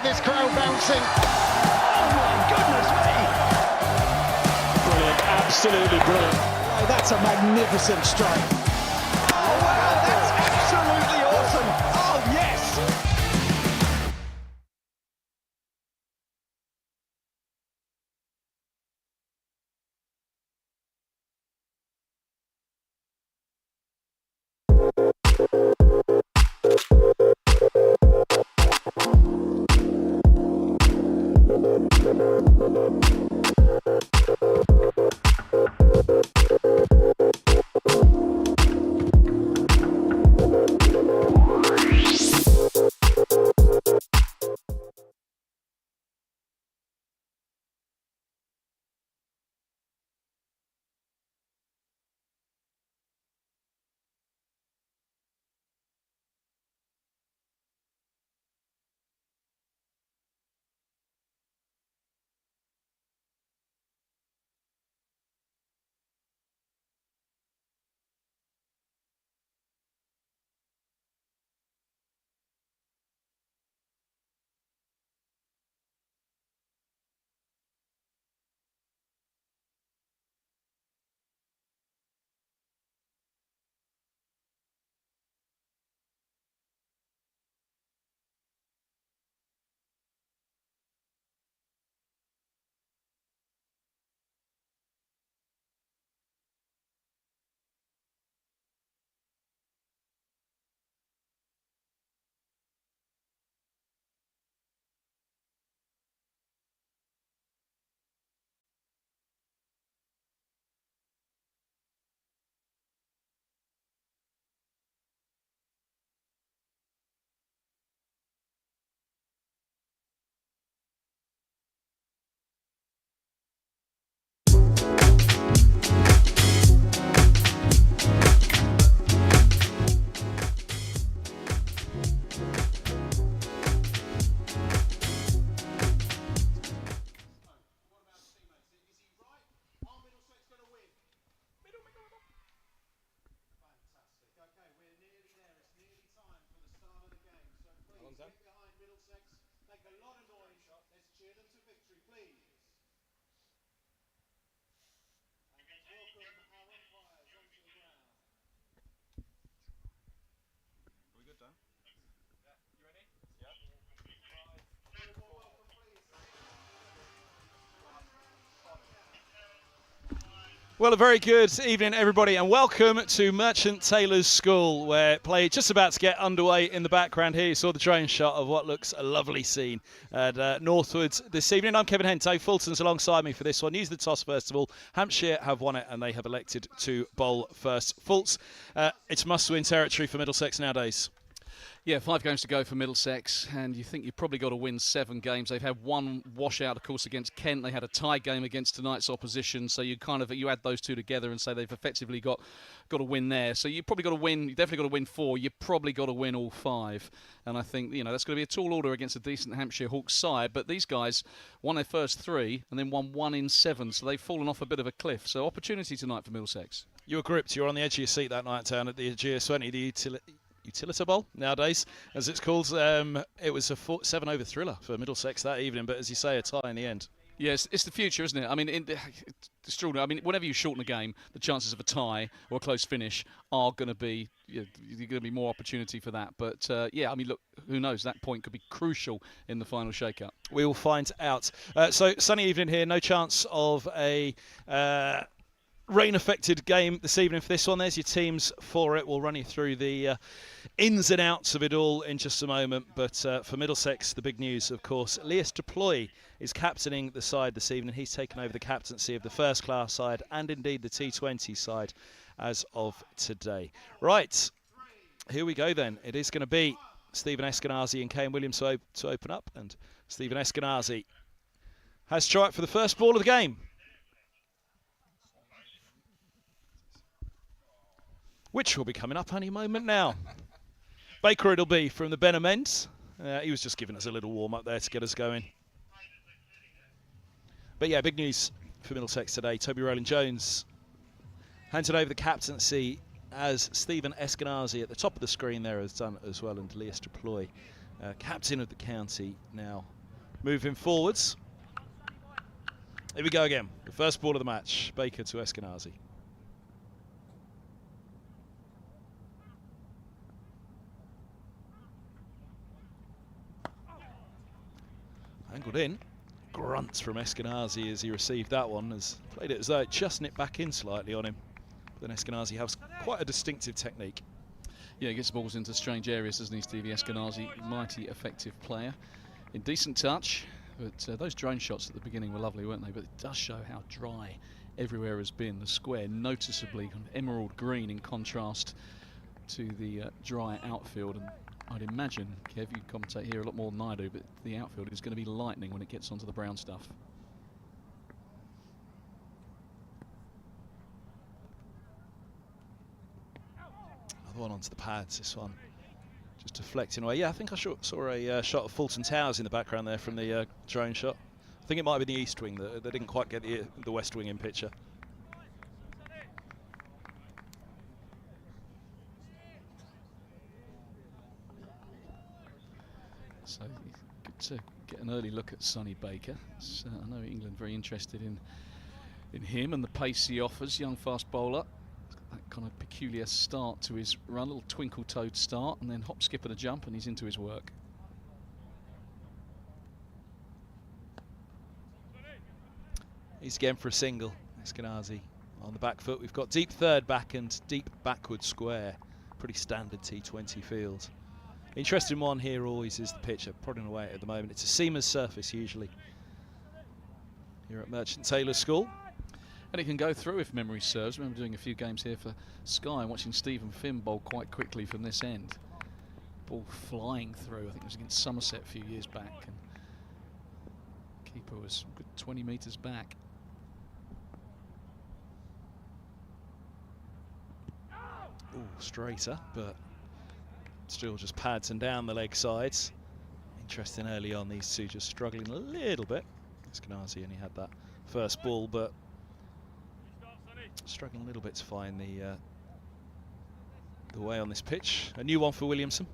get this crowd bouncing. Oh my goodness me! Brilliant, absolutely brilliant. Oh, that's a magnificent strike. Oh wow, that's absolutely awesome. Oh yes! Behind Middlesex, make a lot of noise. Let's cheer them to victory, please. And welcome our umpires onto the ground. Are we good, Dan? Yeah, you ready? Yeah. Right. Welcome, please. Well, a very good evening, everybody, and welcome to Merchant Taylor's School, where play just about to get underway. In the background here, you saw the drone shot of what looks a lovely scene at Northwards this evening. I'm Kevin Hento. Fulton's alongside me for this one. Use the toss first of all. Hampshire have won it, and they have elected to bowl first. Fultz, it's must-win territory for Middlesex nowadays. Yeah, 5 games to go for Middlesex, and you think you've probably got to win 7 games. They've had one washout, of course, against Kent. They had a tie game against tonight's opposition, so you add those two together and say they've effectively got to win there. So you've probably got to win. You definitely got to win 4. You've probably got to win all 5, and I think that's going to be a tall order against a decent Hampshire Hawks side. But these guys won their first 3 and then won 1 in 7, so they've fallen off a bit of a cliff. So opportunity tonight for Middlesex. You were gripped. You were on the edge of your seat that night down at the GS20, the Utilita Bowl nowadays, as it's called. It was a 7-over thriller for Middlesex that evening, but as you say, a tie in the end. Yes, it's the future, isn't it? I mean, it's extraordinary. I mean, whenever you shorten a game, the chances of a tie or a close finish are going to be, you're going to be more opportunity for that. But yeah, I mean, look, who knows? That point could be crucial in the final shake-up. We will find out. So sunny evening here. No chance of a rain-affected game this evening for this one. There's your teams for it. We'll run you through the ins and outs of it all in just a moment. But for Middlesex, the big news, of course, Lewis Deploy is captaining the side this evening. He's taken over the captaincy of the first-class side and indeed the T20 side as of today. Right, here we go then. It is going to be Stephen Eskenazi and Kane Williams to open up. And Stephen Eskenazi has strike for the first ball of the game, which will be coming up any moment now. Baker it'll be from the Benham Ends. He was just giving us a little warm-up there to get us going. But yeah, big news for Middlesex today. Toby Rowland-Jones handed over the captaincy as Stephen Eskenazi at the top of the screen there has done as well, and Lewis Deploy captain of the county now moving forwards. Here we go again. The first ball of the match, Baker to Eskenazi. Angled in. Grunts from Eskenazi as he received that one, as played it as though it just nipped back in slightly on him. Then Eskenazi has quite a distinctive technique. Yeah, he gets balls into strange areas, doesn't he, Stevie Eskenazi? Mighty effective player. In decent touch, but those drone shots at the beginning were lovely, weren't they? But it does show how dry everywhere has been. The square noticeably kind of emerald green in contrast to the dry outfield. And I'd imagine, Kev, you commentate here a lot more than I do, but the outfield is going to be lightning when it gets onto the brown stuff. Another one onto the pads, this one. Just deflecting away. Yeah, I think I saw a shot of Fulton Towers in the background there from the drone shot. I think it might be the east wing. They didn't quite get the west wing in picture. So good to get an early look at Sonny Baker. So I know England very interested in him and the pace he offers. Young fast bowler. That kind of peculiar start to his run, a little twinkle-toed start, and then hop, skip and a jump, and he's into his work. He's again for a single, Eskenazi. On the back foot, we've got deep third back and deep backward square. Pretty standard T20 field. Interesting one here always is the pitch, prodding away at the moment. It's a seamer's surface usually here at Merchant Taylor School. And it can go through if memory serves. I remember doing a few games here for Sky and watching Stephen Finn bowl quite quickly from this end. Ball flying through. I think it was against Somerset a few years back. And keeper was a good 20 metres back. Ooh, straighter, but still just pads and down the leg sides. Interesting early on, these two just struggling a little bit. Eskenazi only had that first ball, but struggling a little bit to find the way on this pitch. A new one for Williamson.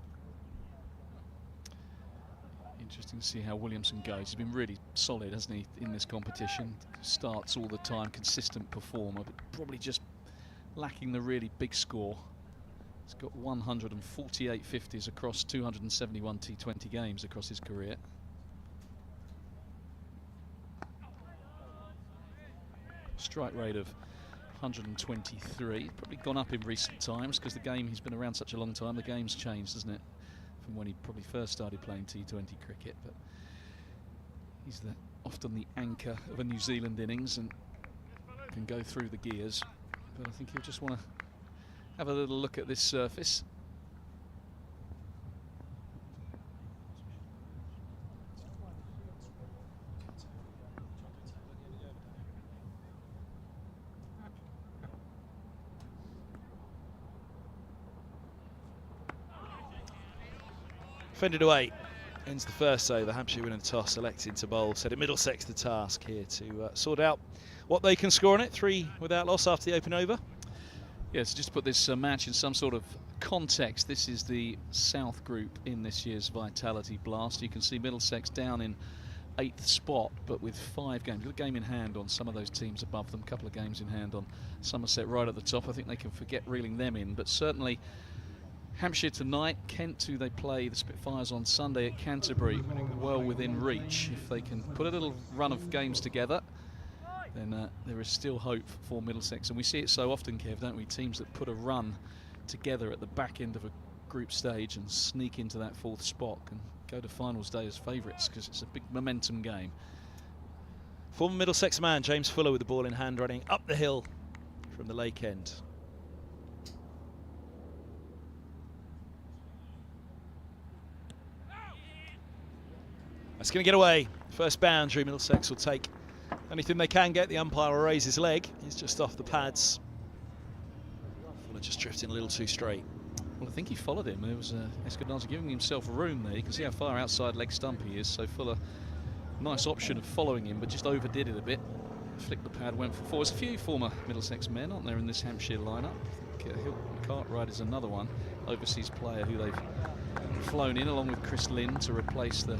Interesting to see how Williamson goes. He's been really solid, hasn't he, in this competition? Starts all the time, consistent performer, but probably just lacking the really big score. He's got 148 50s across 271 T20 games across his career. Strike rate of 123, probably gone up in recent times because the game, he's been around such a long time, the game's changed, hasn't it, from when he probably first started playing T20 cricket. But he's often the anchor of a New Zealand innings and can go through the gears. But I think he'll just want to have a little look at this surface. Fended away. Ends the first over. Hampshire winning the toss, electing to bowl. Setting Middlesex the task here to sort out what they can score on it. 3 without loss after the open over. Yes, just to put this match in some sort of context, this is the South group in this year's Vitality Blast. You can see Middlesex down in 8th spot, but with 5 games. Got a game in hand on some of those teams above them, a couple of games in hand on Somerset right at the top. I think they can forget reeling them in, but certainly Hampshire tonight, Kent, who they play the Spitfires on Sunday at Canterbury, well within reach. If they can put a little run of games together, then there is still hope for Middlesex. And we see it so often, Kev, don't we? Teams that put a run together at the back end of a group stage and sneak into that 4th spot can go to finals day as favourites because it's a big momentum game. Former Middlesex man James Fuller with the ball in hand, running up the hill from the lake end. That's going to get away. First boundary, Middlesex will take anything they can get. The umpire will raise his leg. He's just off the pads. Fuller just drifting a little too straight. Well, I think he followed him. There was Eskenazi giving himself room there. You can see how far outside leg stump he is. So Fuller, nice option of following him, but just overdid it a bit. Flicked the pad, went for 4. There's a few former Middlesex men, aren't there, in this Hampshire lineup? Hilton Cartwright is another one, overseas player who they've flown in along with Chris Lynn to replace the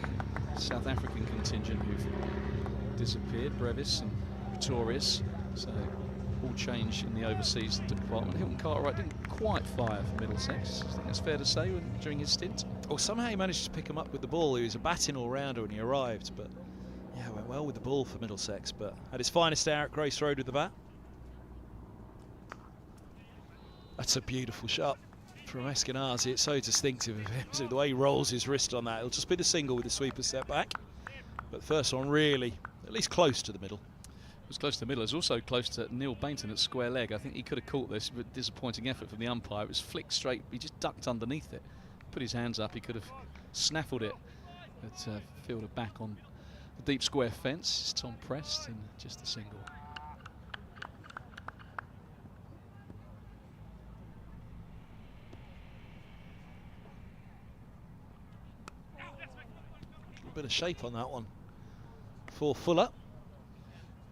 South African contingent who've disappeared, Brevis and Pretorius. So all change in the overseas department. Hilton Cartwright didn't quite fire for Middlesex. I think that's fair to say during his stint. Well, somehow he managed to pick him up with the ball. He was a batting all-rounder when he arrived, but yeah, went well with the ball for Middlesex, but at his finest hour at Grace Road with the bat. That's a beautiful shot from Eskenazi. It's so distinctive of him. So the way he rolls his wrist on that, it'll just be the single with the sweeper step back. But the first one really, at least close to the middle. It was close to the middle. It was also close to Neil Bainton at square leg. I think he could have caught this, but disappointing effort from the umpire. It was flicked straight. He just ducked underneath it. Put his hands up. He could have snaffled it. But fielder back on the deep square fence. It's Tom Prest and just a single. A bit of shape on that one for Fuller.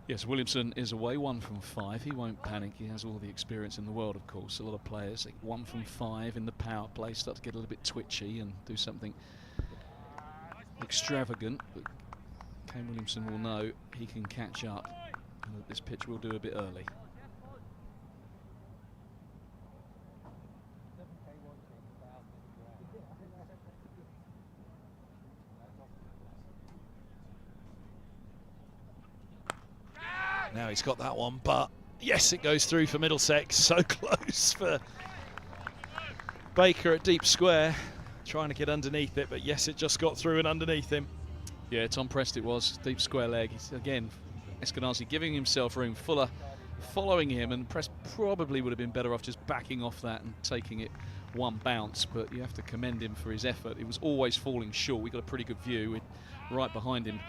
Yes, Williamson is away, 1 from 5. He won't panic. He has all the experience in the world, of course. A lot of players, 1 from 5 in the power play, start to get a little bit twitchy and do something extravagant. But Kane Williamson will know he can catch up, and that this pitch will do a bit early. Now he's got that one, but yes, it goes through for Middlesex. So close for Baker at deep square, trying to get underneath it, but yes, it just got through and underneath him. Yeah, Tom Prest it was, deep square leg. Again, Eskenazi giving himself room. Fuller following him, and Prest probably would have been better off just backing off that and taking it one bounce, but you have to commend him for his effort. It was always falling short. We got a pretty good view right behind him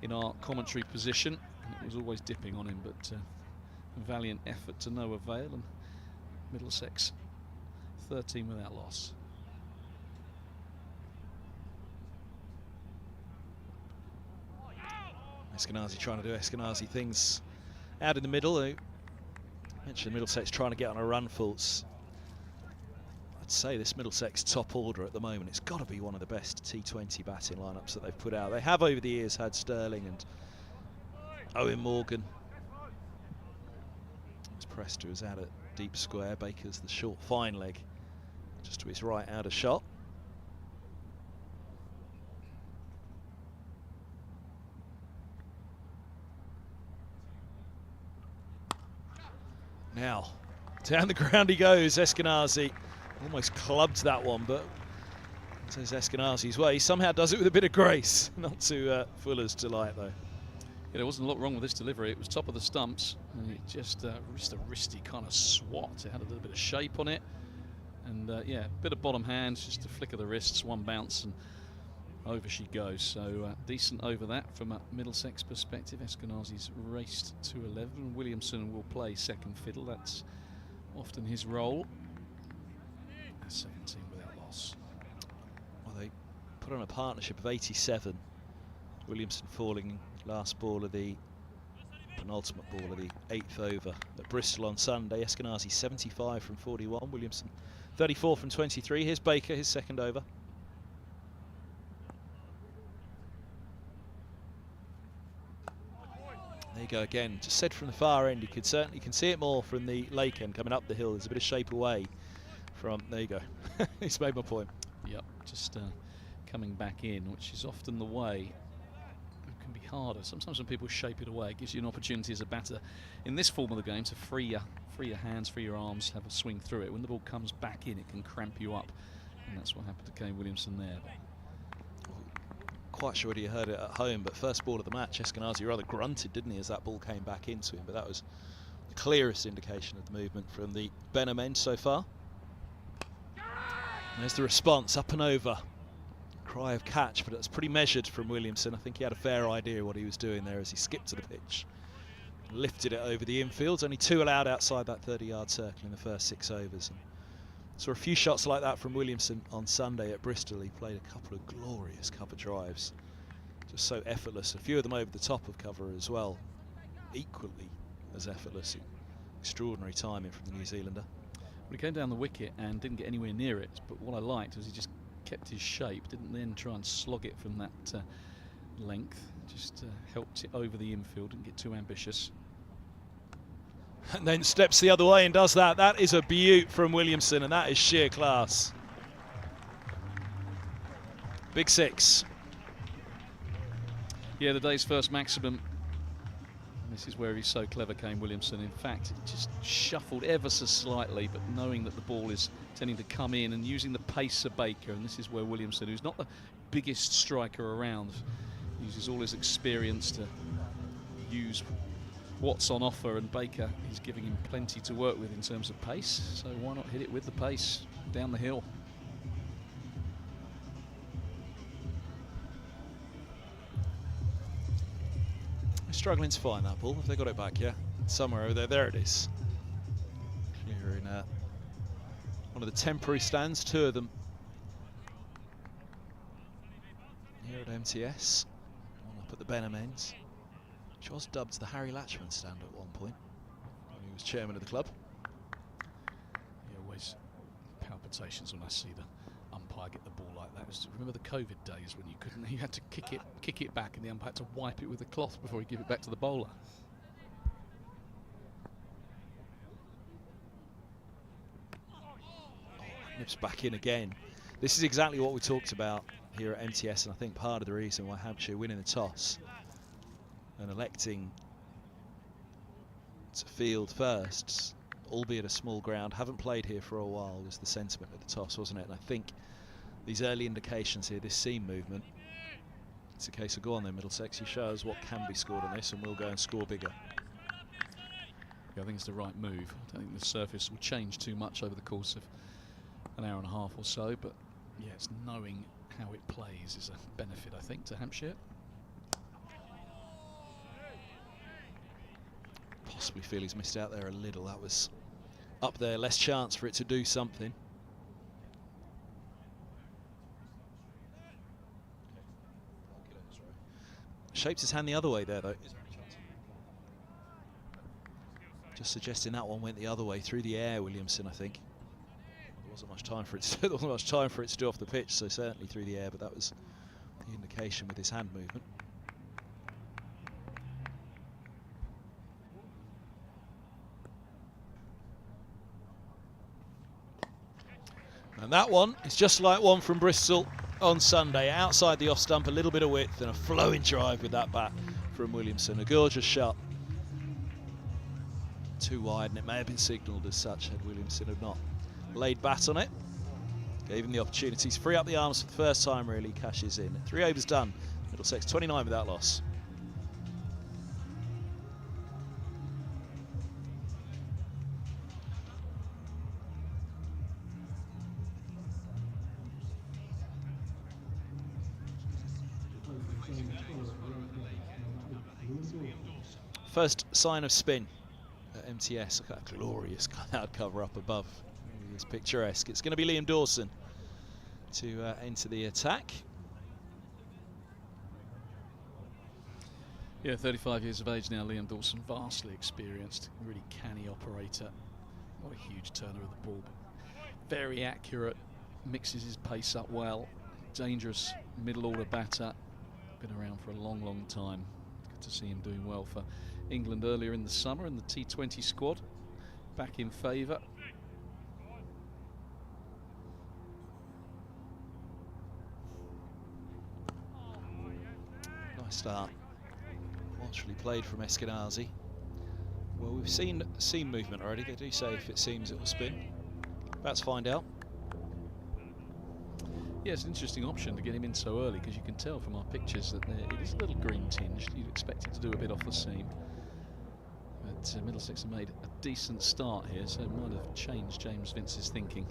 in our commentary position. It was always dipping on him, but a valiant effort to no avail, and Middlesex 13 without loss. Eskenazi trying to do Eskenazi things out in the middle. I mentioned Middlesex trying to get on a run faults. I'd say this Middlesex top order at the moment, it's got to be one of the best T20 batting lineups that they've put out. They have over the years had Sterling and Owen Morgan. It's Prest who is out at deep square. Baker's the short fine leg just to his right, out of shot. Now down the ground he goes. Eskenazi almost clubbed that one, but it says Eskenazi's way. He somehow does it with a bit of grace. Not to Fuller's delight though. Yeah, there wasn't a lot wrong with this delivery. It was top of the stumps, and it just a wristy kind of swat. It had a little bit of shape on it, and yeah, a bit of bottom hands, just a flick of the wrists, one bounce, and over she goes. So decent over that from a Middlesex perspective. Eskenazi's raced to 11. Williamson will play second fiddle. That's often his role. 17 without loss. Well, they put on a partnership of 87. Williamson falling last ball of the penultimate ball of the 8th over at Bristol on Sunday. Eskenazi 75 from 41. Williamson 34 from 23. Here's Baker, his second over. There you go again. Just said from the far end, you can see it more from the lake end coming up the hill. There's a bit of shape away from. There you go. He's made my point. Yep, just coming back in, which is often the way. It can be harder. Sometimes when people shape it away, it gives you an opportunity as a batter in this form of the game to free your hands, free your arms, have a swing through it. When the ball comes back in, it can cramp you up, and that's what happened to Kane Williamson there. Quite sure whether you heard it at home, but first ball of the match, Eskenazi rather grunted, didn't he, as that ball came back into him, but that was the clearest indication of the movement from the Benham end so far. And there's the response, up and over. Cry of catch, but it's pretty measured from Williamson. I think he had a fair idea what he was doing there as he skipped to the pitch. Lifted it over the infield. Only 2 allowed outside that 30-yard circle in the first 6 overs. And saw a few shots like that from Williamson on Sunday at Bristol. He played a couple of glorious cover drives. Just so effortless. A few of them over the top of cover as well. Equally as effortless. Extraordinary timing from the New Zealander. Well, he came down the wicket and didn't get anywhere near it, but what I liked was he just kept his shape, didn't then try and slog it from that length, just helped it over the infield, didn't get too ambitious. And then steps the other way and does that. That is a beaut from Williamson, and that is sheer class. Big 6. Yeah, the day's first maximum. This is where he's so clever, Kane Williamson. In fact, it just shuffled ever so slightly, but knowing that the ball is tending to come in and using the pace of Baker, and this is where Williamson, who's not the biggest striker around, uses all his experience to use what's on offer, and Baker is giving him plenty to work with in terms of pace, so why not hit it with the pace down the hill. Struggling to find that ball. Have they got it back? Yeah, somewhere over there. There it is. Clear in one of the temporary stands, 2 of them here at MTS. One up at the Benham ends, which was dubbed the Harry Latchman stand at one point when he was chairman of the club. Yeah, always palpitations when I see the umpire get the ball like that. Remember the COVID days when you had to kick it back, and the umpire had to wipe it with a cloth before he give it back to the bowler. Nips back in again. This is exactly what we talked about here at MTS, and I think part of the reason why Hampshire winning the toss and electing to field first, albeit a small ground, haven't played here for a while, was the sentiment at the toss, wasn't it? And I think these early indications here, this seam movement, it's a case of go on then Middlesex, you show us what can be scored on this and we'll go and score bigger. Yeah, I think it's the right move. I don't think the surface will change too much over the course of an hour and a half or so, but yeah, it's knowing how it plays is a benefit, I think, to Hampshire. Possibly feel he's missed out there a little. That was up there, less chance for it to do something. Shapes his hand the other way there, though. Just suggesting that one went the other way through the air, Williamson, I think. There wasn't much time for it to, there wasn't much time for it to do off the pitch, so certainly through the air, but that was the indication with his hand movement. And that one is just like one from Bristol on Sunday, outside the off stump, a little bit of width and a flowing drive with that bat from Williamson. A gorgeous shot. Too wide, and it may have been signalled as such had Williamson have not laid bat on it. Gave him the opportunity to free up the arms for the first time, really. Cashes in. 3 overs done. Middlesex 29 without loss. First sign of spin at MTS. Look at that glorious cloud cover up above. It's picturesque. It's going to be Liam Dawson to enter the attack. Yeah, 35 years of age now, Liam Dawson, vastly experienced, really canny operator. Not a huge turner of the ball, but very accurate, mixes his pace up well, dangerous middle order batter. Been around for a long, long time. Good to see him doing well for England earlier in the summer in the T20 squad. Back in favour. Nice start. Watchfully played from Eskenazi. Well, we've seen seam movement already. They do say if it seems it will spin. Let's find out. Yeah, it's an interesting option to get him in so early, because you can tell from our pictures that it is a little green tinged. You'd expect it to do a bit off the seam. But Middlesex have made a decent start here, so it might have changed James Vince's thinking.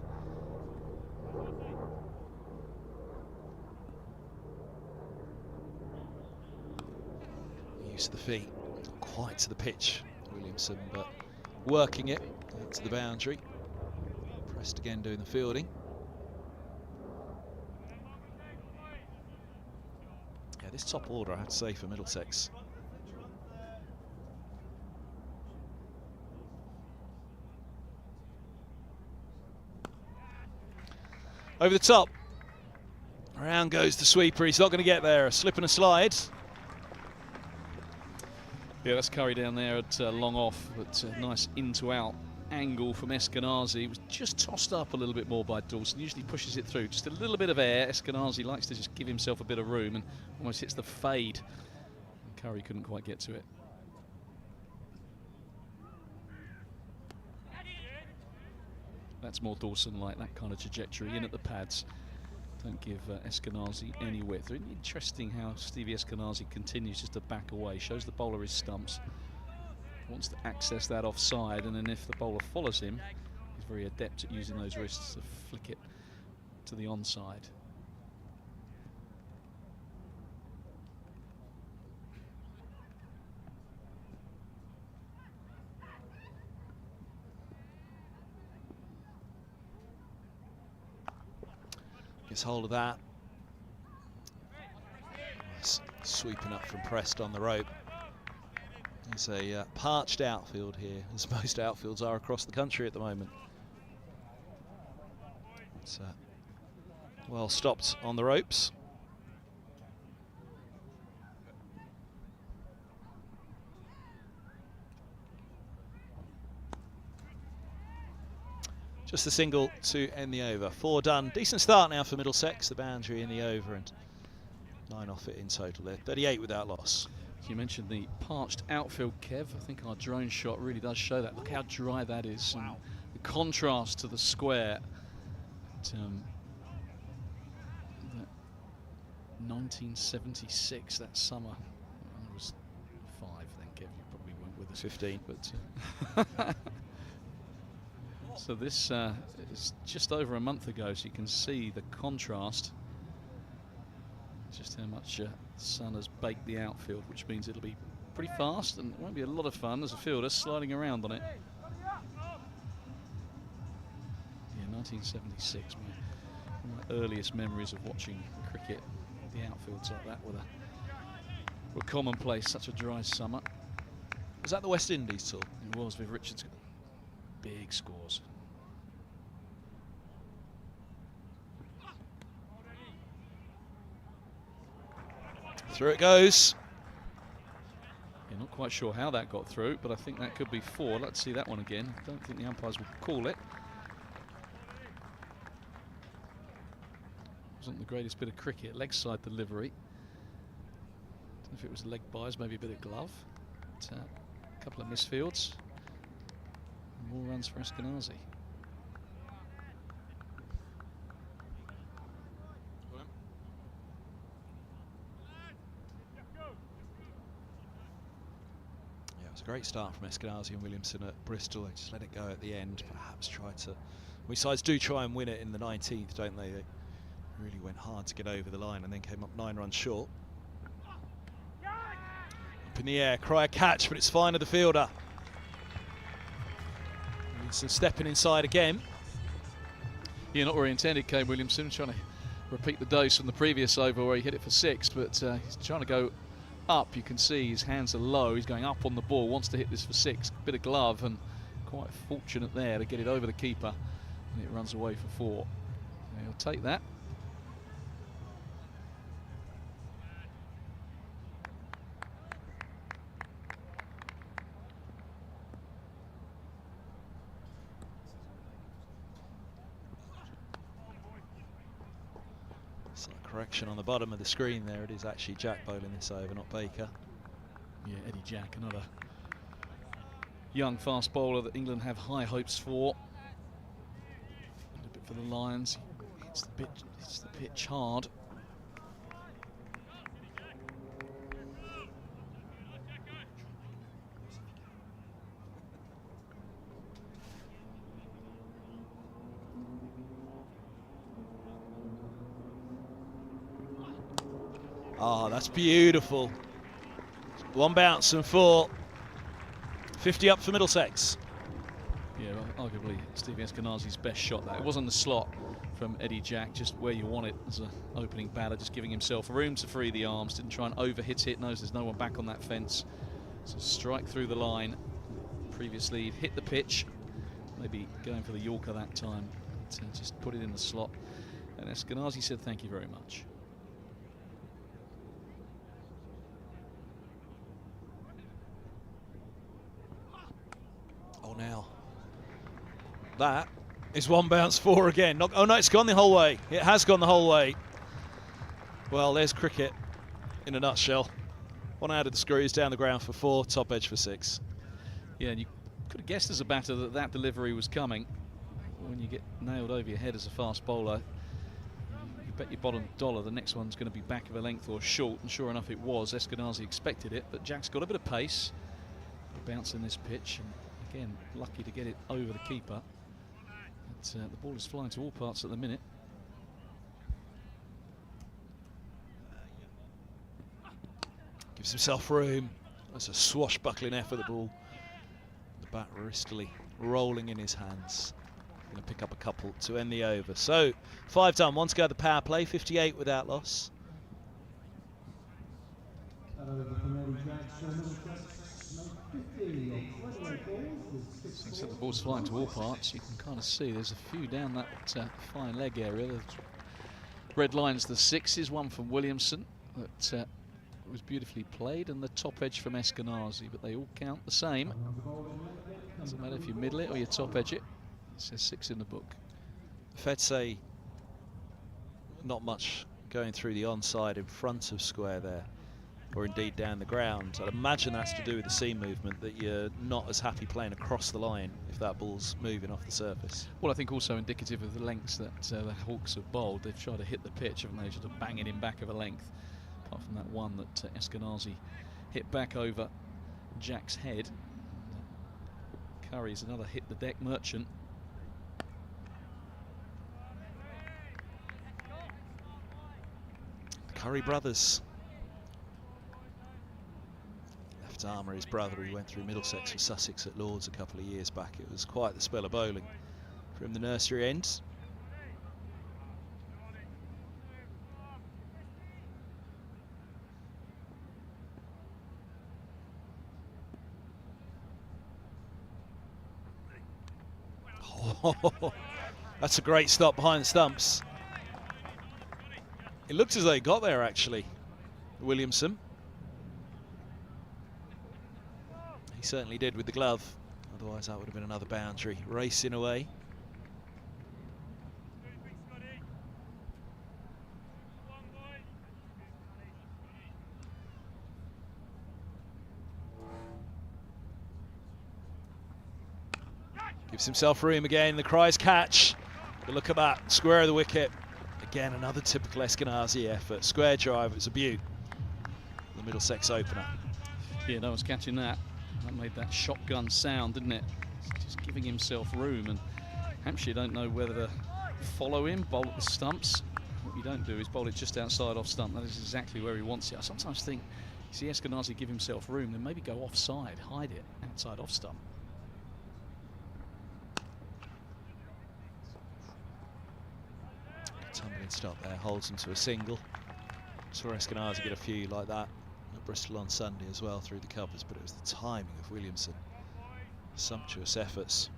Use of the feet, not quite to the pitch, Williamson, but working it to the boundary. Pressed again doing the fielding. Yeah, this top order, I have to say, for Middlesex. Over the top. Around goes the sweeper. He's not going to get there. A slip and a slide. Yeah, that's Curry down there at long off, but nice in-to-out angle from Eskenazi. It was just tossed up a little bit more by Dawson. Usually pushes it through. Just a little bit of air. Eskenazi likes to just give himself a bit of room and almost hits the fade. And Curry couldn't quite get to it. That's more Dawson-like, that kind of trajectory in at the pads. Don't give Eskenazi any width. Interesting how Stevie Eskenazi continues just to back away. Shows the bowler his stumps. Wants to access that offside, and then if the bowler follows him, he's very adept at using those wrists to flick it to the onside. Gets hold of that. Sweeping up from Prest on the rope. There's a parched outfield here, as most outfields are across the country at the moment. It's well stopped on the ropes. Just a single to end the over. 4 done. Decent start now for Middlesex. The boundary in the over and 9 off it in total there. 38 without loss. You mentioned the parched outfield, Kev. I think our drone shot really does show that. Look how dry that is. Wow. The contrast to the square. But, 1976, that summer. I was 5 then, Kev. You probably weren't with us. 15. But so this is just over a month ago, so you can see the contrast. Just how much the sun has baked the outfield, which means it'll be pretty fast and it won't be a lot of fun as a fielder sliding around on it. Yeah, 1976, one of my earliest memories of watching cricket. The outfields like that were commonplace, such a dry summer. Was that the West Indies tour? It was, with Richards. Big scores. Through it goes. Yeah, not quite sure how that got through, but I think that could be 4. Let's see that one again. I don't think the umpires will call it. Wasn't the greatest bit of cricket. Leg side delivery. Don't know if it was leg buys, maybe a bit of glove. But, a couple of misfields. More runs for Eskenazi. Yeah, it was a great start from Eskenazi and Williamson at Bristol. They just let it go at the end. Perhaps try to. We sides do try and win it in the 19th, don't they? They really went hard to get over the line and then came up 9 runs short. Up in the air, cry a catch, but it's fine of the fielder. Williamson stepping inside again. Yeah, not where he intended, Kane Williamson, trying to repeat the dose from the previous over where he hit it for 6, but he's trying to go up. You can see his hands are low. He's going up on the ball, wants to hit this for 6. Bit of glove and quite fortunate there to get it over the keeper, and it runs away for 4. He'll take that. Correction on the bottom of the screen there. It is actually Jack bowling this over, not Baker. Yeah, Eddie Jack, another young fast bowler that England have high hopes for. A little bit for the Lions. Hits the pitch hard. Oh, that's beautiful. 1 bounce and 4. 50 up for Middlesex. Yeah, well, arguably Stevie Eskenazi's best shot that. It wasn't the slot from Eddie Jack, just where you want it as an opening batter, just giving himself room to free the arms. Didn't try and overhit it, knows there's no one back on that fence. So strike through the line. Previously he'd hit the pitch, maybe going for the Yorker that time. But, just put it in the slot. And Eskenazi said thank you very much. Oh, now that is one bounce four again. Oh no, it's gone the whole way. It has gone the whole way. Well, there's cricket in a nutshell. One out of the screws, down the ground for four, top edge for six. Yeah, and you could have guessed as a batter that that delivery was coming. When you get nailed over your head as a fast bowler, you bet your bottom dollar the next one's going to be back of a length or short, and sure enough it was. Eskenazi expected it, but Jack's got a bit of pace. Bounce in this pitch, and again, lucky to get it over the keeper. But, the ball is flying to all parts at the minute. Gives himself room. That's a swashbuckling effort, the ball. The bat wristily rolling in his hands. Going to pick up a couple to end the over. So, 5 done, 1 to go at the power play, 58 without loss. So the ball's flying to all parts. You can kind of see there's a few down that fine leg area. The red line's the sixes, one from Williamson that was beautifully played, and the top edge from Eskenazi, but they all count the same. Doesn't matter if you middle it or you top edge it. It says 6 in the book. Fair to say, not much going through the onside in front of square there, or indeed down the ground. I'd imagine that's to do with the seam movement, that you're not as happy playing across the line if that ball's moving off the surface. Well, I think also indicative of the lengths that the Hawks have bowled. They've tried to hit the pitch, haven't they? Just bang it in back of a length. Apart from that one that Eskenazi hit back over Jack's head. Curry's another hit the deck merchant. Curry brothers. Left armour, his brother, who went through Middlesex for Sussex at Lords a couple of years back. It was quite the spell of bowling from the nursery end. Oh, that's a great stop behind the stumps. It looked as though he got there, actually, Williamson. He certainly did with the glove. Otherwise, that would have been another boundary. Racing away. Gives himself room again. The cries catch. But look at that. Square of the wicket. Again, another typical Eskenazi effort. Square drive, it was a beaut. The Middlesex opener. Yeah, no one's catching that. That made that shotgun sound, didn't it? Just giving himself room, and Hampshire don't know whether to follow him, bowl at the stumps. What you don't do is bowl it just outside off stump. That is exactly where he wants it. I sometimes think, you see Eskenazi give himself room, then maybe go offside, hide it outside off stump. Tumbling stop there, holds him to a single. Saw Eskenazi get a few like that at Bristol on Sunday as well through the covers, but it was the timing of Williamson. Sumptuous efforts.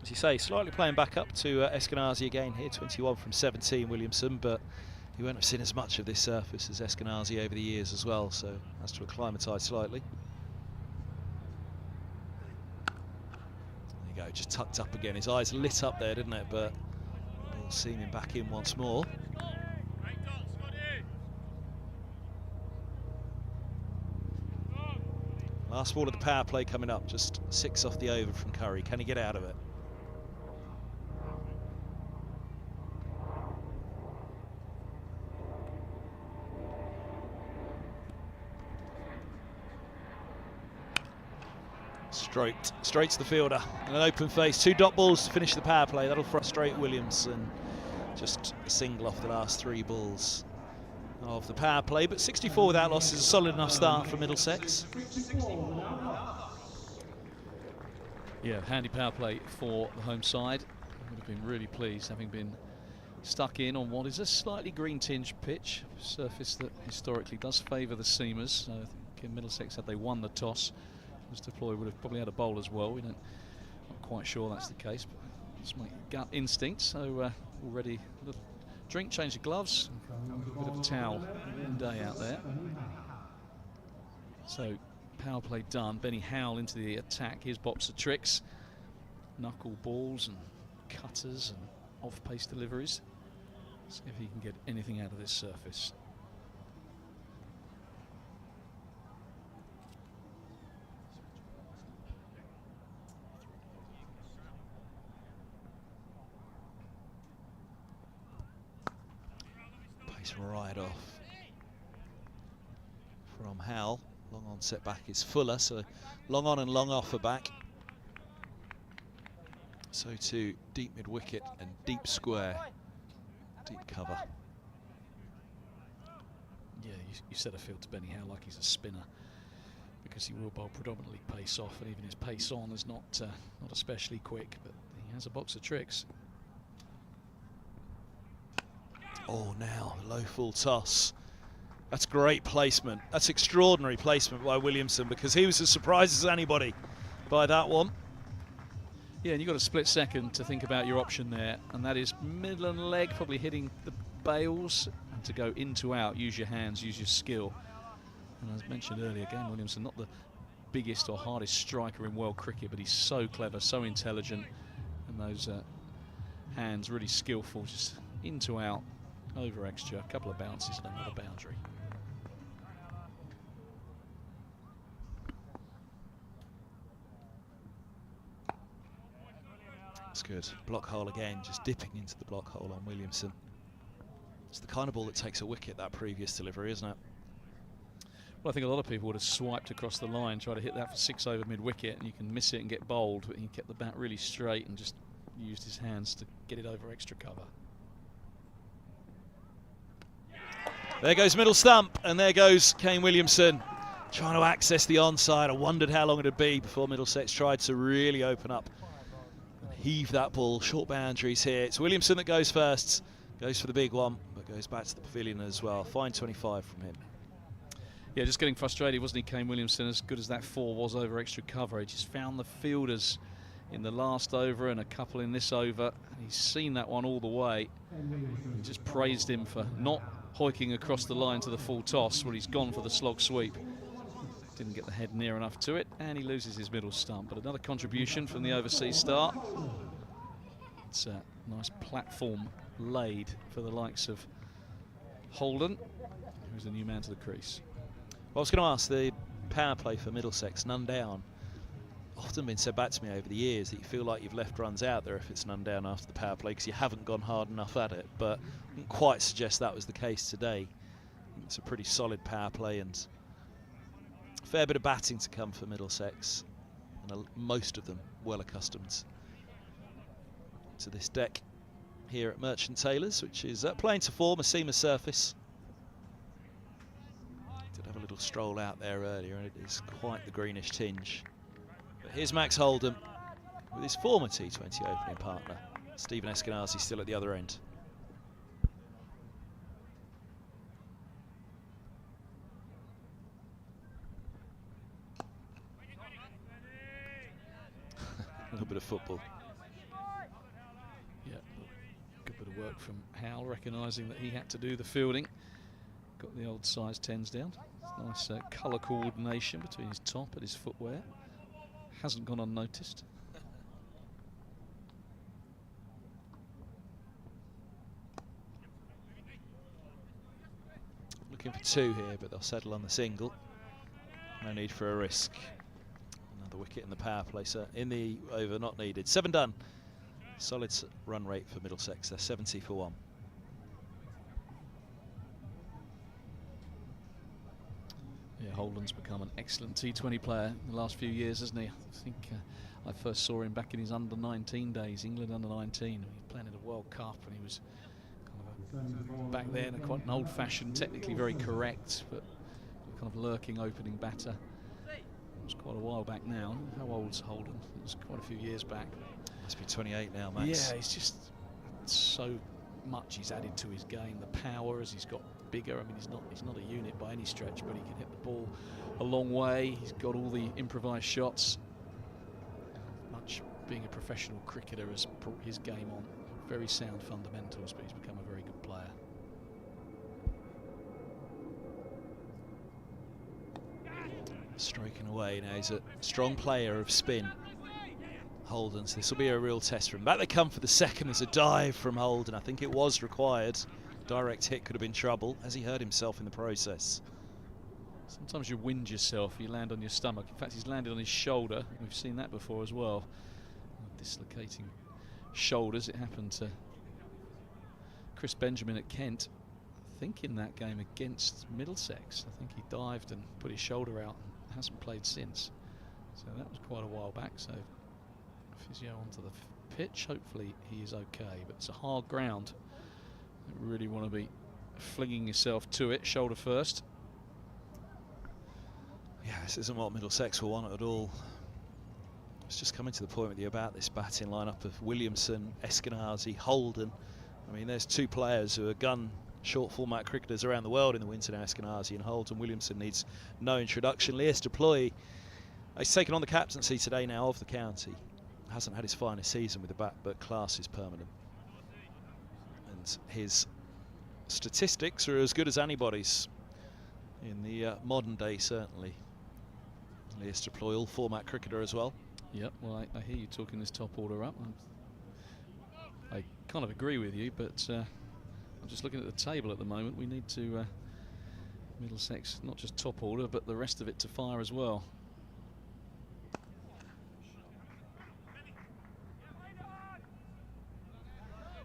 As you say, slightly playing back up to Eskenazi again here, 21 from 17 Williamson, but he won't have seen as much of this surface as Eskenazi over the years as well, so has to acclimatise slightly. There you go, just tucked up again. His eyes lit up there, didn't it? But ball seaming back in once more. Last ball of the power play coming up, just 6 off the over from Curry. Can he get out of it? Straight to the fielder. And an open face, 2 dot balls to finish the power play. That'll frustrate Williamson. Just a single off the last 3 balls of the power play, but 64 without loss is a solid enough start for Middlesex. Yeah, handy power play for the home side. Would have been really pleased having been stuck in on what is a slightly green tinge pitch, surface that historically does favour the seamers. So I think in Middlesex, had they won the toss, Mr. Ploy would have probably had a bowl as well. Not quite sure that's the case, but it's my gut instinct. So already a little drink, change the gloves, a bit of a towel all day out there. So power play done. Benny Howell into the attack. Here's box of tricks. Knuckle balls and cutters and off-pace deliveries. See if he can get anything out of this surface. Pace right off from Howell. Long on set back is Fuller, so long on and long off are back. So too deep mid wicket and deep square, deep cover. Yeah, you set a field to Benny Howell like he's a spinner, because he will bowl predominantly pace off, and even his pace on is not especially quick, but he has a box of tricks. Oh, now low full toss. That's great placement. That's extraordinary placement by Williamson, because he was as surprised as anybody by that one. Yeah, and you've got a split second to think about your option there, and that is middle and leg, probably hitting the bails, and to go in to out, use your hands, use your skill. And as mentioned earlier, again, Williamson, not the biggest or hardest striker in world cricket, but he's so clever, so intelligent, and those hands really skillful, just in to out, over extra, a couple of bounces and another boundary. That's good. Block hole again, just dipping into the block hole on Williamson. It's the kind of ball that takes a wicket, that previous delivery, isn't it? Well, I think a lot of people would have swiped across the line, tried to hit that for 6 over mid-wicket, and you can miss it and get bowled, but he kept the bat really straight and just used his hands to get it over extra cover. There goes middle stump, and there goes Kane Williamson trying to access the onside. I wondered how long it'd be before Middlesex tried to really open up and heave that ball. Short boundaries here. It's Williamson that goes first, goes for the big one, but goes back to the pavilion as well. Fine 25 from him. Yeah, just getting frustrated, wasn't he, Kane Williamson, as good as that 4 was over extra cover. He just found the fielders in the last over and a couple in this over, and he's seen that one all the way. He just praised him for not hoiking across the line to the full toss when he's gone for the slog sweep. Didn't get the head near enough to it, and he loses his middle stump. But another contribution from the overseas start. It's a nice platform laid for the likes of Holden, who's the new man to the crease. Well, I was going to ask, the power play for Middlesex, none down. Often been said back to me over the years that you feel like you've left runs out there if it's none down after the power play because you haven't gone hard enough at it, but I wouldn't quite suggest that was the case today. It's a pretty solid power play and a fair bit of batting to come for Middlesex, and most of them well accustomed to this deck here at Merchant Taylors, which is playing to form, a seamer surface. Did have a little stroll out there earlier, and it is quite the greenish tinge. But here's Max Holden with his former T20 opening partner, Stephen Eskenazi, still at the other end. A little bit of football. Yeah, good bit of work from Howell, recognising that he had to do the fielding. Got the old size 10s down. Nice colour coordination between his top and his footwear. Hasn't gone unnoticed. Looking for 2 here, but they'll settle on the single. No need for a risk. Another wicket in the power play, so in the over, not needed. 7 done. Solid run rate for Middlesex. They're 70 for 1. Yeah, Holden's become an excellent T20 player in the last few years, hasn't he? I think I first saw him back in his under-19 days, England under-19. He was playing in a World Cup, and he was kind of back then quite an old-fashioned, technically very correct, but kind of lurking opening batter. It was quite a while back now. How old's Holden? It was quite a few years back. Must be 28 now, Max. Yeah, he's just so much he's added to his game. The power as he's got bigger. I mean, he's not a unit by any stretch, but he can hit the ball a long way. He's got all the improvised shots. Much being a professional cricketer has brought his game on. Very sound fundamentals, but he's become a very good player. Stroking away now. He's a strong player of spin. Holden, so this will be a real test for him. Back they come for the second. There's a dive from Holden. I think it was required. Direct hit could have been trouble, as he hurt himself in the process. Sometimes you wind yourself, you land on your stomach. In fact, he's landed on his shoulder. We've seen that before as well. Dislocating shoulders. It happened to Chris Benjamin at Kent, I think in that game against Middlesex. I think he dived and put his shoulder out and hasn't played since. So that was quite a while back. So physio onto the pitch. Hopefully he is okay, but it's a hard ground. You really want to be flinging yourself to it, shoulder first. Yeah, this isn't what Middlesex will want at all. It's just coming to the point with you about this batting lineup of Williamson, Eskenazi, Holden. I mean, there's two players who are gun short format cricketers around the world in the winter now, Eskenazi and Holden. Williamson needs no introduction. Lewis Deploy, he's taken on the captaincy today now of the county. Hasn't had his finest season with the bat, but class is permanent. And his statistics are as good as anybody's in the modern day, certainly. Lewis Deploy, all format cricketer as well. Yep, well, I hear you talking this top order up. I kind of agree with you, but I'm just looking at the table at the moment. We need to Middlesex, not just top order, but the rest of it to fire as well.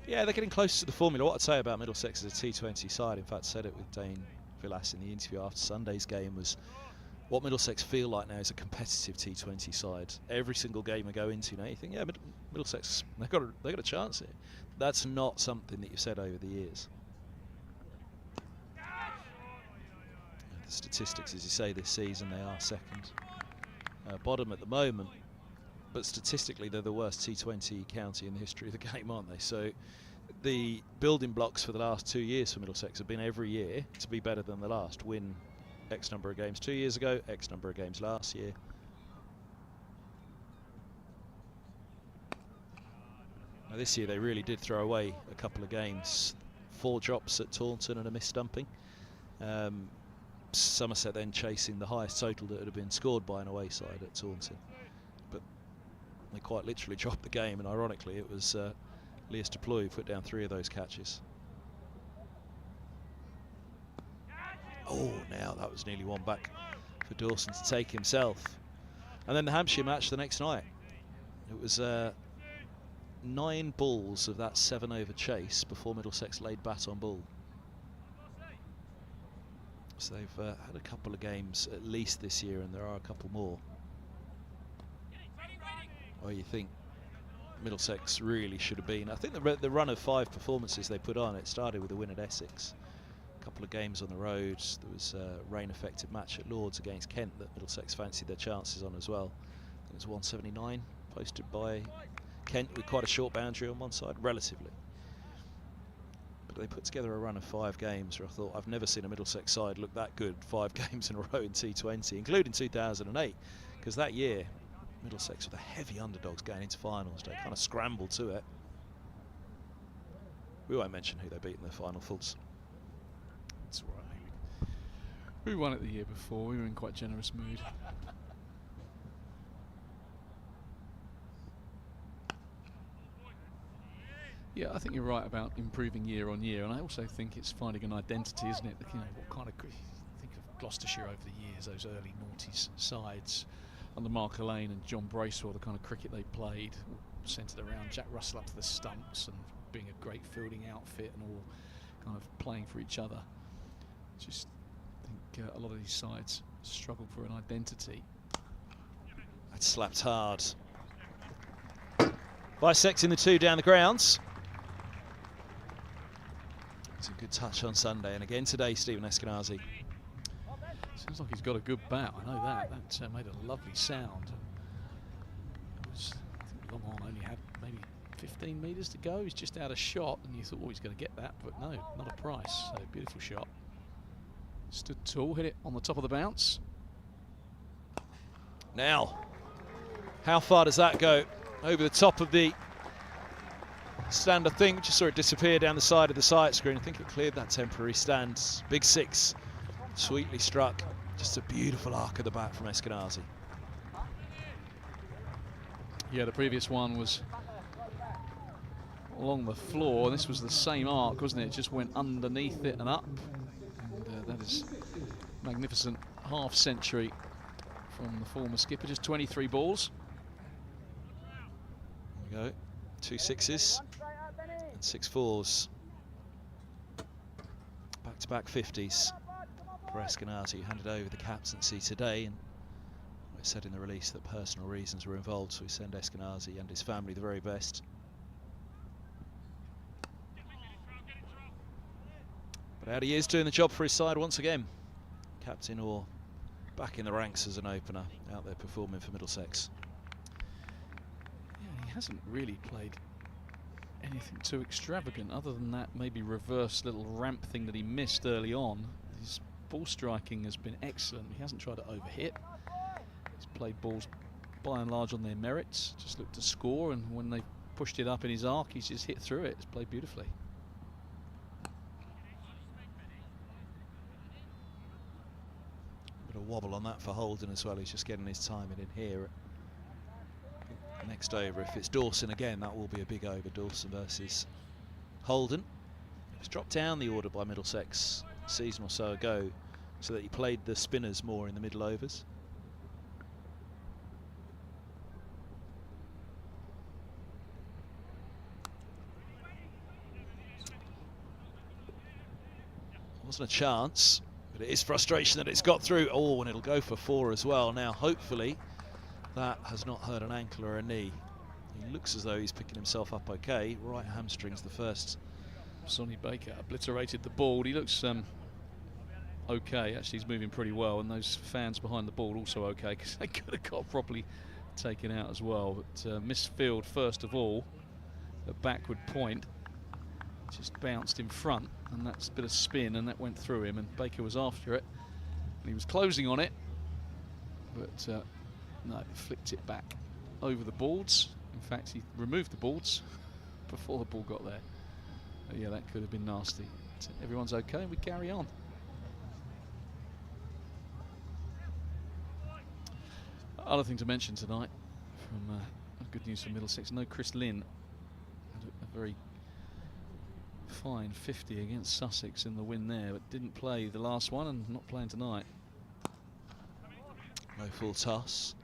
Yeah, they're getting close to the formula. What I'd say about Middlesex as a T20 side, in fact, said it with Dane Villas in the interview after Sunday's game, was what Middlesex feel like now is a competitive T20 side. Every single game we go into now, you think, yeah, Middlesex, they've got a chance here. That's not something that you've said over the years. The statistics, as you say, this season they are second, bottom at the moment, but statistically they're the worst T20 county in the history of the game, aren't they? So the building blocks for the last 2 years for Middlesex have been every year to be better than the last. Win X number of games 2 years ago, X number of games last year. Now this year they really did throw away a couple of games. 4 drops at Taunton and a missed stumping. Somerset then chasing the highest total that had been scored by an away side at Taunton. But they quite literally dropped the game, and ironically it was Lewis Deploy who put down 3 of those catches. Oh, now that was nearly one back for Dawson to take himself. And then the Hampshire match the next night. It was 9 balls of that 7-over chase before Middlesex laid bat on ball. So they've had a couple of games at least this year, and there are a couple more. Oh, you think Middlesex really should have been. I think the run of 5 performances they put on, it started with a win at Essex. Couple of games on the road. There was a rain-affected match at Lords against Kent that Middlesex fancied their chances on as well. It was 179 posted by Kent with quite a short boundary on one side, relatively. But they put together a run of 5 games where I thought, I've never seen a Middlesex side look that good 5 games in a row in T20, including 2008, because that year Middlesex were the heavy underdogs going into finals. They kind of scrambled to it. We won't mention who they beat in the final, Fultz. That's right. We won it the year before. We were in quite generous mood. Yeah, I think you're right about improving year on year, and I also think it's finding an identity, isn't it? You know, what kind of think of Gloucestershire over the years, those early noughties sides under Mark Lane and John Bracewell, the kind of cricket they played, centred around Jack Russell up to the stumps and being a great fielding outfit and all kind of playing for each other. Just think a lot of these sides struggle for an identity. That's slapped hard. Bisecting the 2 down the grounds. It's a good touch on Sunday, and again today, Stephen Eskenazi. Seems like he's got a good bat. I know that. That made a lovely sound. I think Longhorn only had maybe 15 metres to go. He's just out of shot, and you thought, oh, he's going to get that, but no, not a price. So beautiful shot. Stood tall, hit it on the top of the bounce. Now, how far does that go? Over the top of the stand, I think. Just saw it disappear down the side of the sight screen. I think it cleared that temporary stand. Big 6, sweetly struck. Just a beautiful arc at the back from Eskenazi. Yeah, the previous one was along the floor. This was the same arc, wasn't it? It just went underneath it and up. And that is magnificent half-century from the former skipper. Just 23 balls. There we go. 2 sixes and 6 fours. Back-to-back 50s for Eskenazi, who handed over the captaincy today. And it said in the release that personal reasons were involved, so we send Eskenazi and his family the very best. But out he is, doing the job for his side once again. Captain or back in the ranks as an opener, out there performing for Middlesex. Yeah, he hasn't really played anything too extravagant, other than that maybe reverse little ramp thing that he missed early on. His ball striking has been excellent. He hasn't tried to overhit. He's played balls by and large on their merits, just looked to score, and when they pushed it up in his arc, he's just hit through it. It's played beautifully. Bit of wobble on that for Holden as well. He's just getting his timing in here. Next over, if it's Dawson again, that will be a big over. Dawson versus Holden. He was dropped down the order by Middlesex a season or so ago, so that he played the spinners more in the middle overs. Wasn't a chance, but it is frustration that it's got through. Oh, and it'll go for 4 as well. Now, hopefully, that has not hurt an ankle or a knee. He looks as though he's picking himself up okay. Right hamstring's the first. Sonny Baker obliterated the ball. He looks okay. Actually, he's moving pretty well, and those fans behind the ball also okay, because they could have got properly taken out as well. But missed field first of all, a backward point, just bounced in front, and that's a bit of spin, and that went through him, and Baker was after it, and he was closing on it, but no, flicked it back over the boards. In fact, he removed the boards before the ball got there. But yeah, that could have been nasty. But everyone's okay, we carry on. Other thing to mention tonight, from good news for Middlesex, no Chris Lynn. Had a very fine 50 against Sussex in the win there, but didn't play the last one and not playing tonight. No full toss,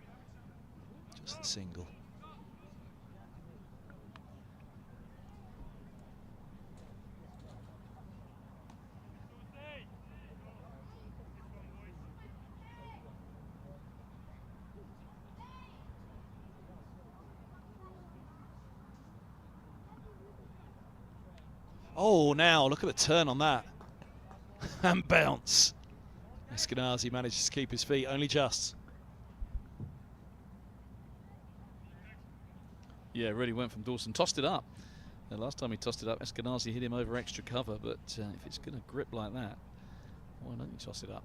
just the single. Oh, now look at the turn on that. And bounce. Eskenazi manages to keep his feet, only just. Yeah, really went from Dawson. Tossed it up. The last time he tossed it up, Eskenazi hit him over extra cover, but if it's going to grip like that, why don't you toss it up?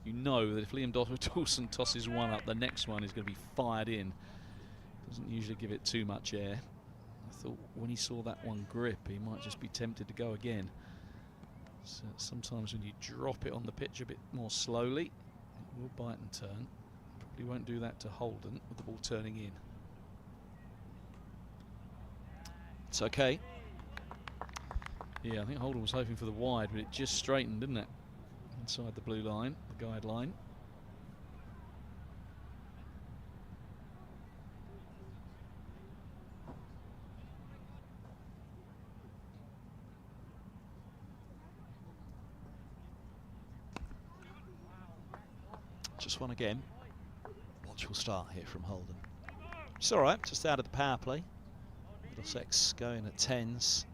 You know that if Liam Dawson tosses one up, the next one is going to be fired in. Doesn't usually give it too much air. I thought when he saw that one grip, he might just be tempted to go again. So sometimes when you drop it on the pitch a bit more slowly, it will bite and turn. Probably won't do that to Holden with the ball turning in. It's okay. Yeah, I think Holden was hoping for the wide, but it just straightened, didn't it? Inside the blue line, the guide line. Just one again. Watch will start here from Holden. It's all right, just out of the power play. Middlesex going at 10s.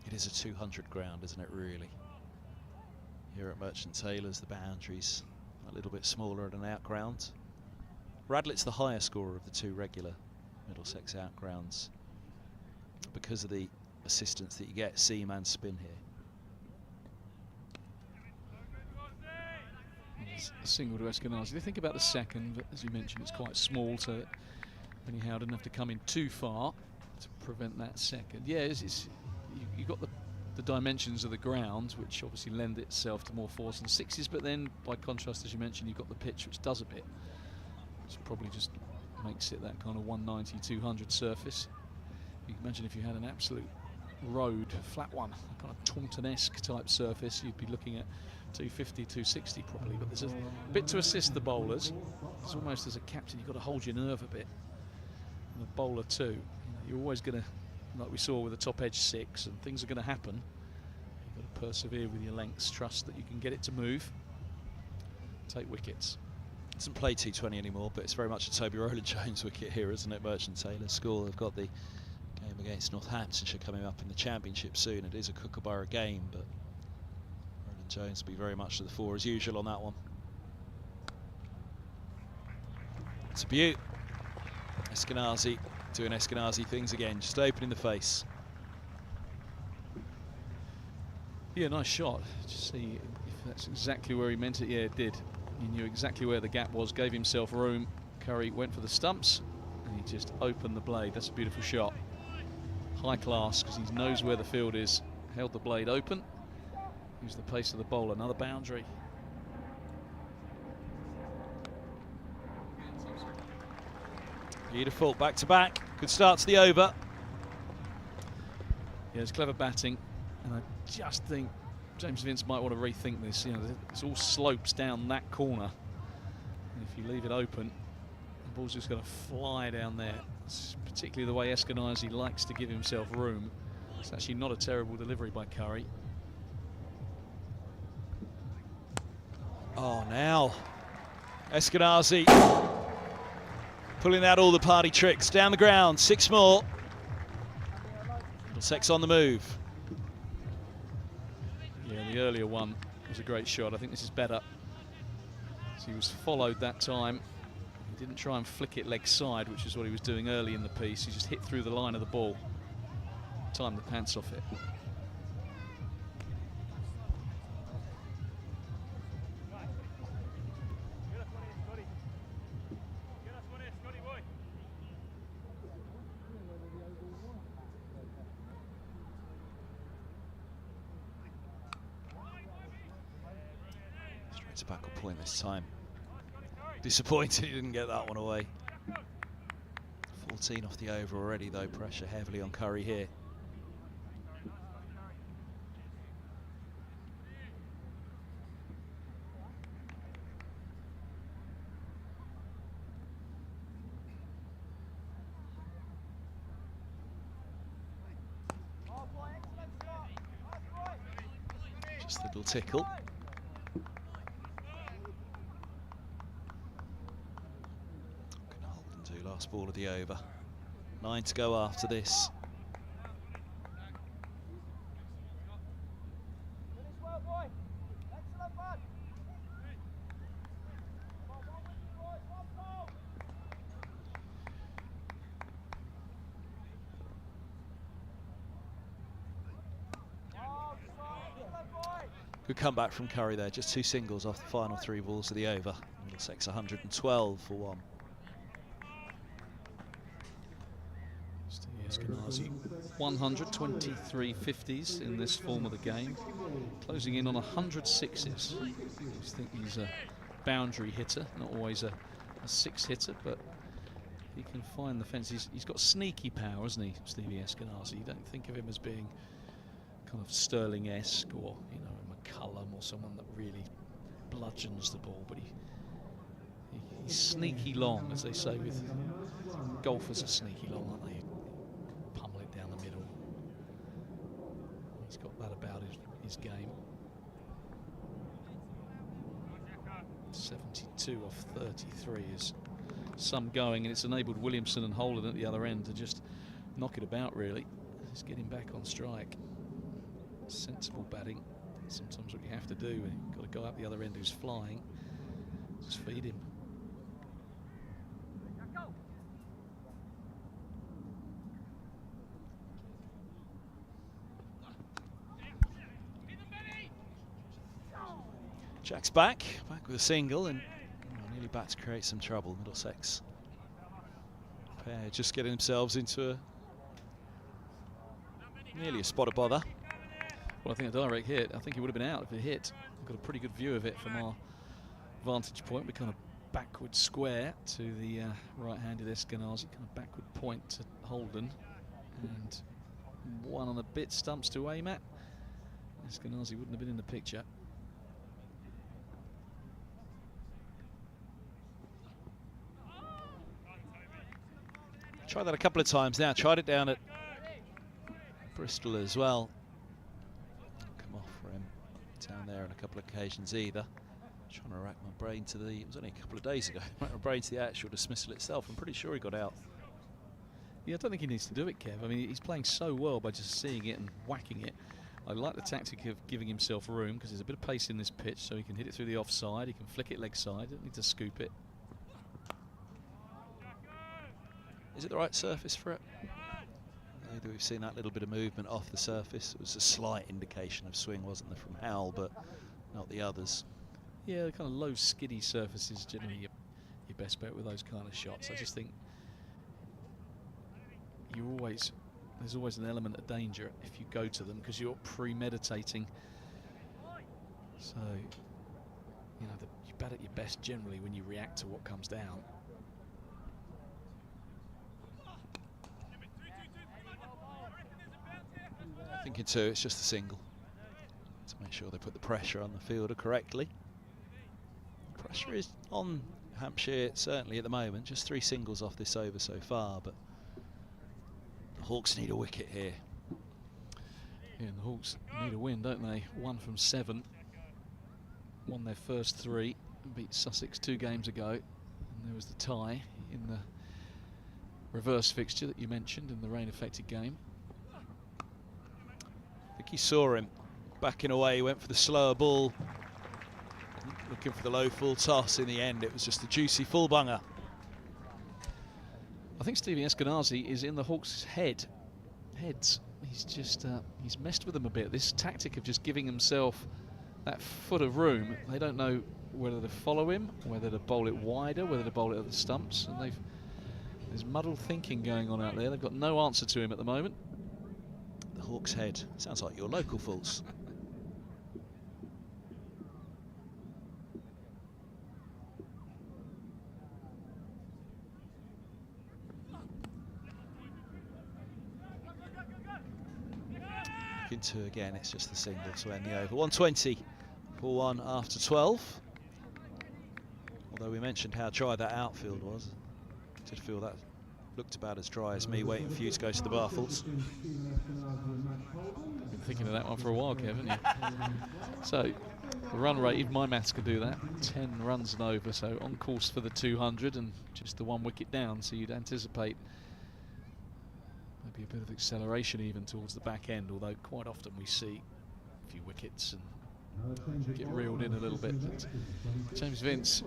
It is a 200 ground, isn't it, really? Here at Merchant Taylor's, the boundaries a little bit smaller at an outground. Radlett's the higher scorer of the 2 regular Middlesex outgrounds because of the assistance that you get seam and spin here. A single to Eskenazi. They think about the second, but as you mentioned, it's quite small, so Benny Howden have to come in too far to prevent that second. Yeah, you got the the dimensions of the ground, which obviously lend itself to more 4s and 6s, but then by contrast, as you mentioned, you've got the pitch, which does a bit, which probably just makes it that kind of 190, 200 surface. You can imagine if you had an absolute road, flat one, a kind of Taunton-esque type surface, you'd be looking at 250, 260 probably, but there's a bit to assist the bowlers. It's almost as a captain, you've got to hold your nerve a bit. And the bowler too, you know, you're always going to, like we saw with the top edge 6, and things are going to happen. You've got to persevere with your lengths, trust that you can get it to move, take wickets. Doesn't play T20 anymore, but it's very much a Toby Rowland-Jones wicket here, isn't it? Merchant Taylor School. They've got the game against Northamptonshire coming up in the Championship soon. It is a Kookaburra game, but Rowland-Jones will be very much to the fore as usual on that one. It's a beaut. Eskenazi doing Eskenazi things again, just opening the face. Yeah, nice shot. Just see if that's exactly where he meant it. Yeah, it did. He knew exactly where the gap was, gave himself room. Curry went for the stumps, and he just opened the blade. That's a beautiful shot. High class, because he knows where the field is. Held the blade open. Used the pace of the bowler. Another boundary. Beautiful, back to back. Good start to the over. Yeah, it's clever batting, and I just think James Vince might want to rethink this. You know, it's all slopes down that corner, and if you leave it open, the ball's just going to fly down there. It's particularly the way Eskenazi likes to give himself room. It's actually not a terrible delivery by Curry. Oh, now Eskenazi pulling out all the party tricks. Down the ground, 6 more. Middlesex on the move. Yeah, the earlier one was a great shot. I think this is better. So he was followed that time. He didn't try and flick it leg side, which is what he was doing early in the piece. He just hit through the line of the ball. Timed the pants off it. Straight to back point this time. Disappointed he didn't get that one away. 14 off the over already though, pressure heavily on Curry here. Just a little tickle. Last ball of the over. 9 to go after this. Good comeback from Curry there. Just 2 singles off the final 3 balls of the over. Middlesex 112 for 1. Eskenazi 123 50s in this form of the game, closing in on 100 sixes. I just think he's a boundary hitter, not always a 6 hitter, but he can find the fence. He's got sneaky power, hasn't he, Stevie Eskenazi? You don't think of him as being kind of Sterling-esque or, you know, a McCullum or someone that really bludgeons the ball, but he's sneaky long, as they say with golfers are sneaky long, aren't they? Down the middle. He's got that about his game. 72 off 33 is some going, and it's enabled Williamson and Holden at the other end to just knock it about, really. Just get him back on strike. Sensible batting. Sometimes what you have to do, you've got to go up the other end who's flying. Just feed him. Jack's back with a single, and nearly back to create some trouble. Middlesex pair just getting themselves into nearly a spot of bother. Well, I think a direct hit. I think he would have been out if it hit. We've got a pretty good view of it from our vantage point. We kind of backward square to the right-handed Eskenazi, kind of backward point to Holden, and one on a bit stumps to aim at. Eskenazi wouldn't have been in the picture. Tried that a couple of times now. Tried it down at Bristol as well. Come off for him down there on a couple of occasions either. Trying to rack my brain to the, it was only a couple of days ago, rack my brain to the actual dismissal itself. I'm pretty sure he got out. Yeah, I don't think he needs to do it, Kev. I mean, he's playing so well by just seeing it and whacking it. I like the tactic of giving himself room because there's a bit of pace in this pitch, so he can hit it through the offside, he can flick it leg side, doesn't need to scoop it. Is it the right surface for it? Maybe we've seen that little bit of movement off the surface. It was a slight indication of swing, wasn't there, from Howell, but not the others. Yeah, the kind of low skiddy surface is generally your best bet with those kind of shots. I just think there's always an element of danger if you go to them because you're premeditating. So, you know, you bat at your best generally when you react to what comes down. Thinking too, it's just a single to make sure they put the pressure on the fielder correctly. Pressure is on Hampshire certainly at the moment. Just 3 singles off this over so far, but the Hawks need a wicket here. Yeah, and the Hawks need a win, don't they? 1 from 7. Won their first 3, beat Sussex 2 games ago, and there was the tie in the reverse fixture that you mentioned in the rain-affected game. I think he saw him backing away, went for the slower ball, looking for the low full toss. In the end, it was just a juicy full bunger. I think Stevie Eskenazi is in the Hawks' heads. He's just he's messed with them a bit. This tactic of just giving himself that foot of room. They don't know whether to follow him, whether to bowl it wider, whether to bowl it at the stumps, and there's muddled thinking going on out there. They've got no answer to him at the moment. The Hawks' head sounds like your local fools. Into again, it's just the single to end the over. 120 for 1 after 12. Although we mentioned how dry that outfield was, I did feel that looked about as dry as me waiting for you to go to the baffles. I've been thinking of that one for a while, Kevin. So the run rate, even my maths could do that. 10 runs and over, so on course for the 200 and just the 1 wicket down. So you'd anticipate maybe a bit of acceleration even towards the back end, although quite often we see a few wickets and get reeled in a little bit. But James Vince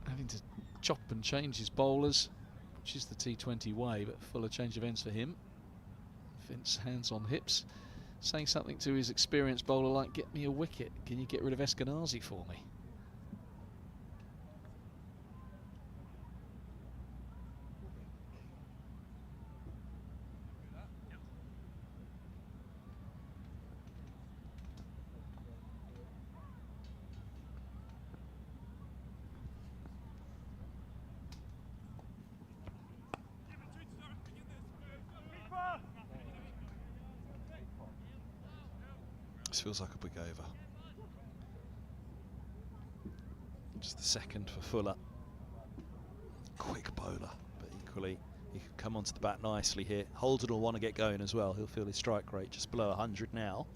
having to chop and change his bowlers, which is the T20 way, but full of change of ends for him. Vince, hands on hips, saying something to his experienced bowler like, get me a wicket, can you get rid of Eskenazi for me? This feels like a big over. Just the second for Fuller. Quick bowler, but equally he can come onto the bat nicely here. Holden will want to get going as well. He'll feel his strike rate just below 100 now.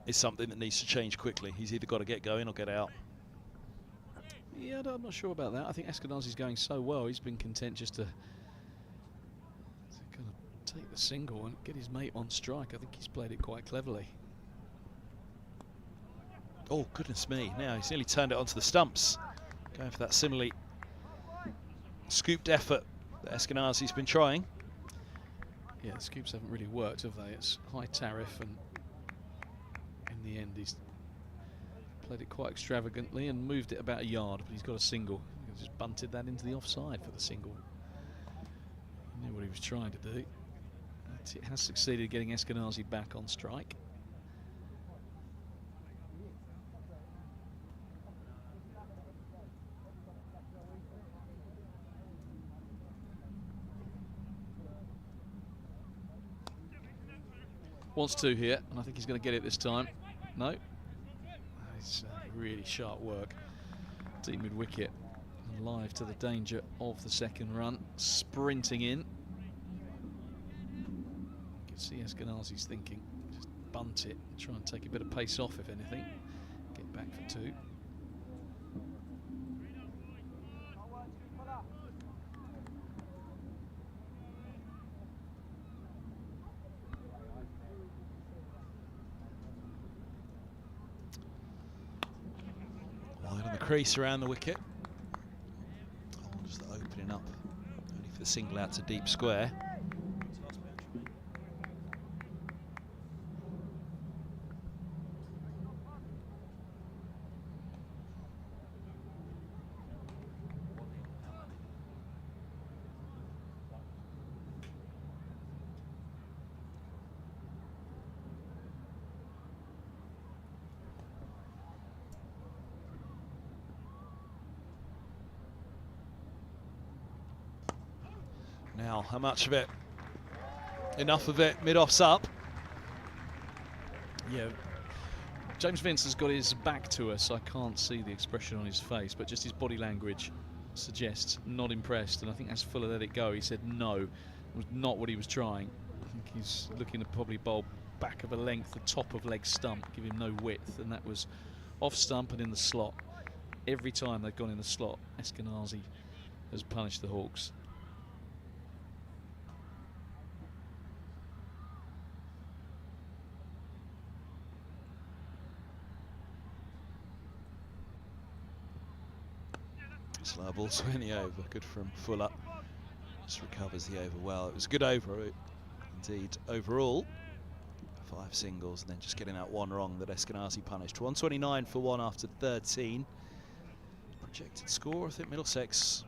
Is something that needs to change quickly. He's either got to get going or get out. Yeah, I'm not sure about that. I think Eskenazi's going so well, he's been content just to kind of take the single and get his mate on strike. I think he's played it quite cleverly. Oh, goodness me. Now he's nearly turned it onto the stumps. Going for that similarly scooped effort that Eskenazi's been trying. Yeah, the scoops haven't really worked, have they? It's high tariff, and in the end he's played it quite extravagantly and moved it about a yard, but he's got a single. He just bunted that into the offside for the single. He knew what he was trying to do. It has succeeded getting Eskenazi back on strike. Wants to here, and I think he's going to get it this time. No. It's really sharp work. Deep mid-wicket. And live to the danger of the second run. Sprinting in. You can see Eskenazi's thinking. Just bunt it. Try and take a bit of pace off, if anything. Get back for 2. Wide on the crease around the wicket. Oh, just the opening up. Only for the single out to deep square. Now, how much of it? Enough of it, mid-off's up. Yeah, James Vince has got his back to us. I can't see the expression on his face, but just his body language suggests not impressed. And I think as Fuller let it go, he said no. It was not what he was trying. I think he's looking to probably bowl back of a length, the top of leg stump, give him no width, and that was off stump and in the slot. Every time they've gone in the slot, Eskenazi has punished the Hawks. Slow ball swing the over, good from Fuller. Just recovers the over well. It was a good over, indeed, overall. 5 singles and then just getting that one wrong that Eskenazi punished. 129 for 1 after 13. Projected score, I think Middlesex,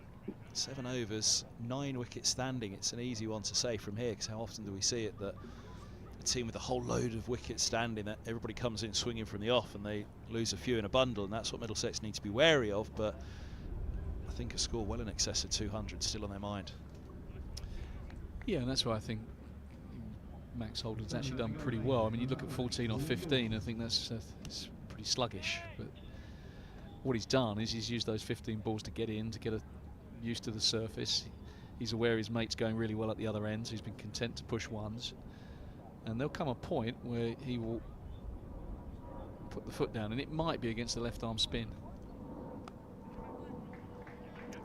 7 overs, 9 wickets standing. It's an easy one to say from here, because how often do we see it that a team with a whole load of wickets standing, that everybody comes in swinging from the off and they lose a few in a bundle, and that's what Middlesex need to be wary of. But I think a score well in excess of 200 still on their mind. Yeah, and that's why I think Max Holden's actually done pretty well. I mean, you look at 14 or 15, I think that's it's pretty sluggish. But what he's done is he's used those 15 balls to get in, to get used to the surface. He's aware his mate's going really well at the other end, so he's been content to push ones. And there'll come a point where he will put the foot down, and it might be against the left arm spin.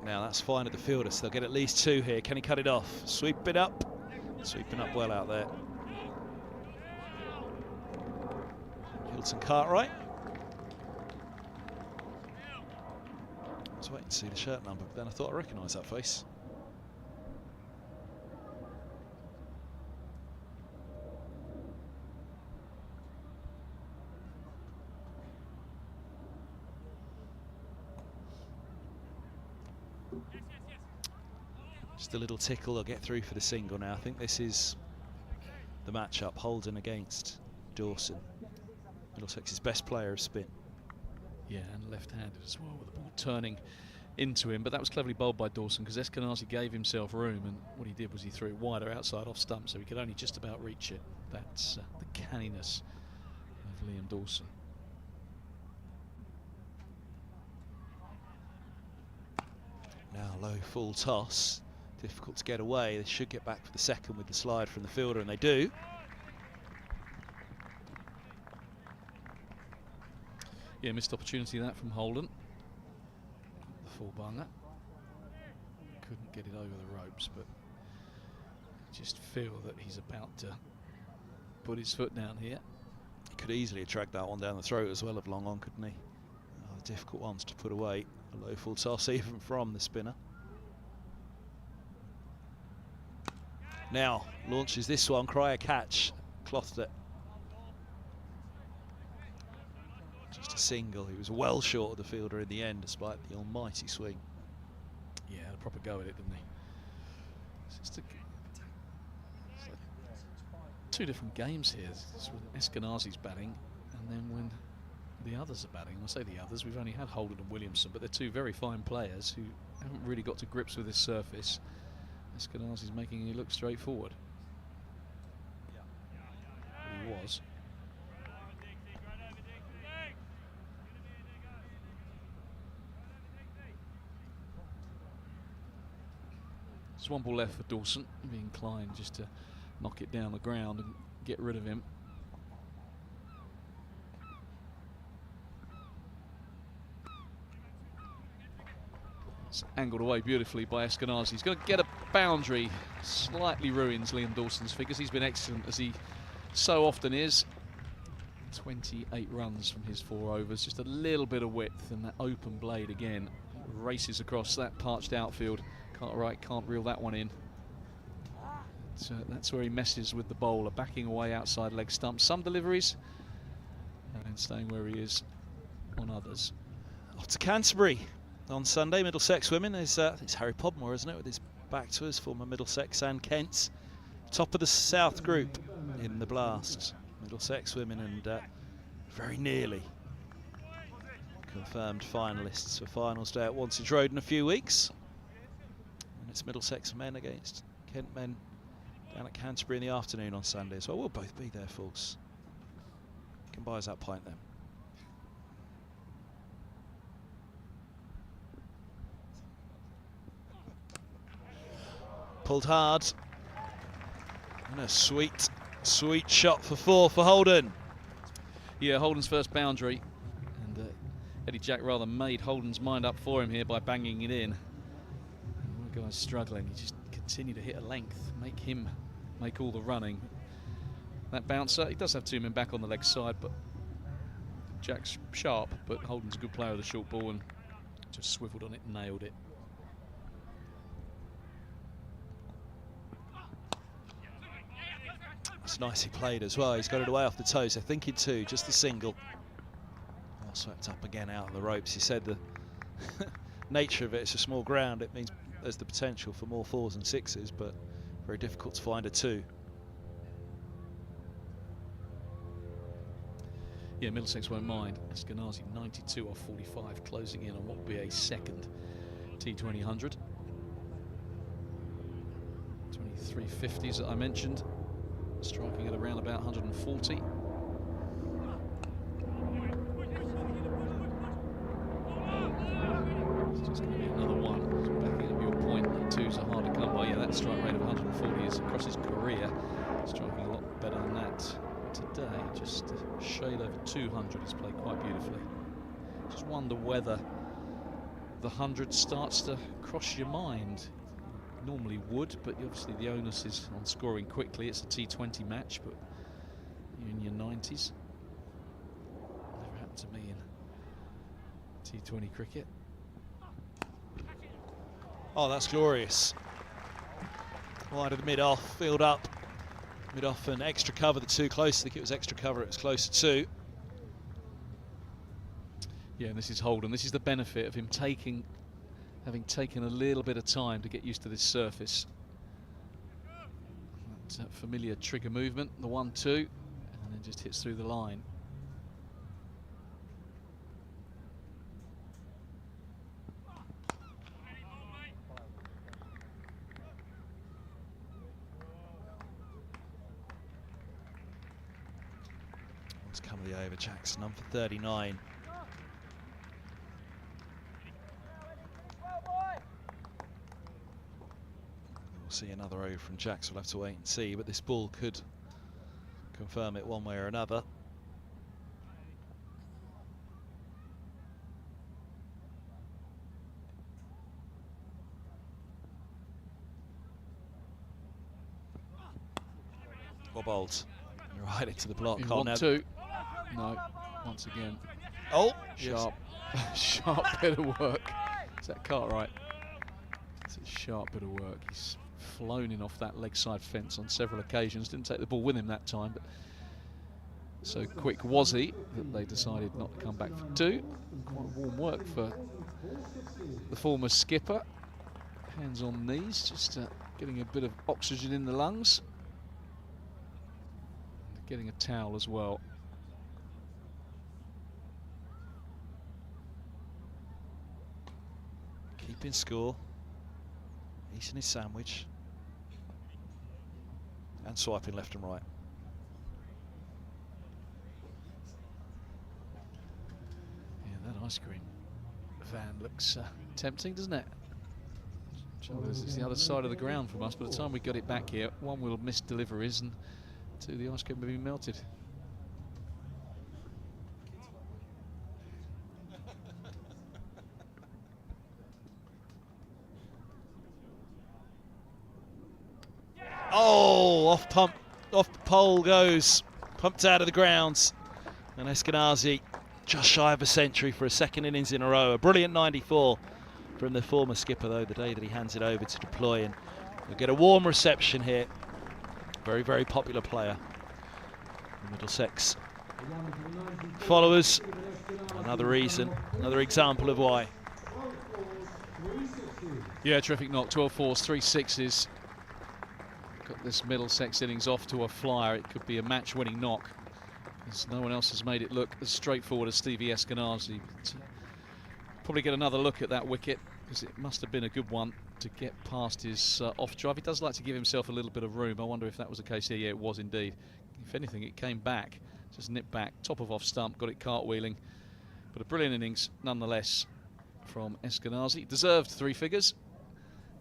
Now that's fine at the fielder, so they'll get at least 2 here. Can he cut it off? Sweep it up. Sweeping up well out there. Hilton Cartwright. I was waiting to see the shirt number, but then I thought I recognised that face. Just a little tickle, they'll get through for the single now. I think this is the matchup, Holden against Dawson. Middlesex's best player of spin. Yeah, and left-handed as well, with the ball turning into him. But that was cleverly bowled by Dawson, because Eskenazi gave himself room, and what he did was he threw it wider outside off stump, so he could only just about reach it. That's the canniness of Liam Dawson. Now low full toss. Difficult to get away. They should get back for the second with the slide from the fielder, and they do. Yeah, missed opportunity that from Holden. The full bunger. Couldn't get it over the ropes, but just feel that he's about to put his foot down here. He could easily have dragged that one down the throat as well of long on, couldn't he? Difficult ones to put away. A low full toss even from the spinner. Now launches this one, Cryer catch, clothed it. Just a single. He was well short of the fielder in the end, despite the almighty swing. Yeah, had a proper go at it, didn't he? It's like 2 different games here. It's with Eskenazi's batting, and then when the others are batting. And I say the others, we've only had Holden and Williamson, but they're 2 very fine players who haven't really got to grips with this surface. Eskenazi's making it look straightforward. he was. There's one ball left for Dawson. Be inclined just to knock it down the ground and get rid of him. It's angled away beautifully by Eskenazi. He's going to get a boundary. Slightly ruins Liam Dawson's figures. He's been excellent, as he so often is. 28 runs from his 4 overs. Just a little bit of width, and that open blade again races across that parched outfield. Cartwright can't reel that one in. So that's where he messes with the bowler, backing away outside leg stump. Some deliveries, and then staying where he is on others. Off to Canterbury on Sunday. Middlesex women is it's Harry Podmore, isn't it, with his back to us, former Middlesex and Kent. Top of the South Group in the Blast. Middlesex women, and very nearly confirmed finalists for finals day at Wantage Road in a few weeks. And it's Middlesex men against Kent men down at Canterbury in the afternoon on Sunday as well. We'll both be there, folks. You can buy us that pint then. Pulled hard. And a sweet shot for 4 for Holden. Yeah, Holden's first boundary. And Eddie Jack rather made Holden's mind up for him here by banging it in. And the guy's struggling. He just continue to hit a length, make him make all the running. That bouncer, he does have 2 men back on the leg side, but Jack's sharp, but Holden's a good player with the short ball and just swiveled on it and nailed it. It's nicely played as well. He's got it away off the toes. I think in 2, just the single. Well swept up again out of the ropes. He said the nature of it's a small ground. It means there's the potential for more 4s and 6s, but very difficult to find a 2. Yeah, Middlesex won't mind. Eskenazi 92 off 45, closing in on what will be a second T20 100. 2350s that I mentioned, striking at around about 140. It's just going to be another one. Backing up your point that 2s are hard to come by. Yeah, that strike rate of 140 is across his career, striking a lot better than that. Today, just a shade over 200. He's played quite beautifully. Just wonder whether the 100 starts to cross your mind. Normally would, but obviously the onus is on scoring quickly. It's a T20 match, but you're in your 90s. Never happened to me in T20 cricket. Oh, that's glorious. Wide of the mid-off, field up. Mid-off and extra cover, the 2 close. I think it was extra cover, it was close to 2. Yeah, and this is Holden. This is the benefit of him having taken a little bit of time to get used to this surface. That familiar trigger movement, the 1-2, and then just hits through the line. What's come of the over, Jackson, number 39. See another over from Jacks. We'll have to wait and see, but this ball could confirm it one way or another. Bobolt right into the block. 1-2. No, once again. Oh, sharp, sharp bit of work. Is that Cartwright? It's a sharp bit of work. He's flown in off that leg side fence on several occasions. Didn't take the ball with him that time, but so quick was he that they decided not to come back for 2. Quite warm work for the former skipper. Hands on knees, just getting a bit of oxygen in the lungs. And getting a towel as well. Keeping score. Eating his sandwich. And swiping left and right. ice cream van looks tempting, doesn't it? Trouble is, it's the other side of the ground from us. By the time we got it back here, one, we'll miss deliveries, and two, the ice cream will be melted. Oh, off pole goes, pumped out of the grounds, and Eskenazi just shy of a century for a second innings in a row. A brilliant 94 from the former skipper, though, the day that he hands it over to deploy, and we'll get a warm reception here. Very, very popular player. Middlesex followers, another reason, another example of why. Yeah, terrific knock, 12 fours, 3 sixes. Got this Middlesex innings off to a flyer. It could be a match-winning knock, because no one else has made it look as straightforward as Stevie Eskenazi. Probably get another look at that wicket, because it must have been a good one to get past his off drive. He does like to give himself a little bit of room. I wonder if that was the case here. Yeah, it was indeed. If anything, it came back, just nipped back, top of off stump, got it cartwheeling. But a brilliant innings nonetheless from Eskenazi. Deserved 3 figures.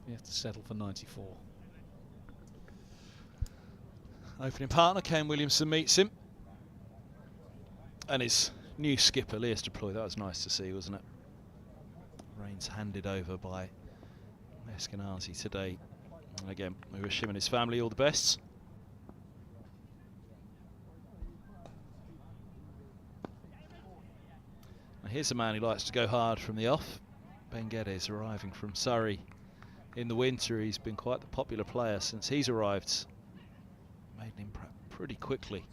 You have to settle for 94. Opening partner, Kane Williamson, meets him. And his new skipper, Leas Deploy. That was nice to see, wasn't it? Reins handed over by Eskenazi today. And again, we wish him and his family all the best. Now here's a man who likes to go hard from the off. Ben Geddes, arriving from Surrey in the winter. He's been quite the popular player since he's arrived. Made an impact pretty quickly.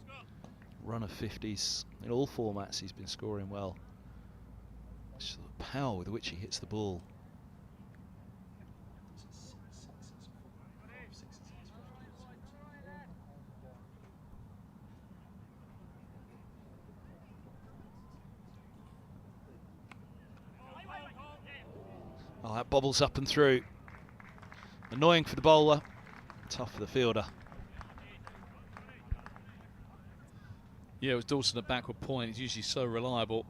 Run of 50s in all formats. He's been scoring well. Just the power with which he hits the ball. Oh, that bobbles up and through. Annoying for the bowler, tough for the fielder. Yeah, it was Dawson at backward point. He's usually so reliable.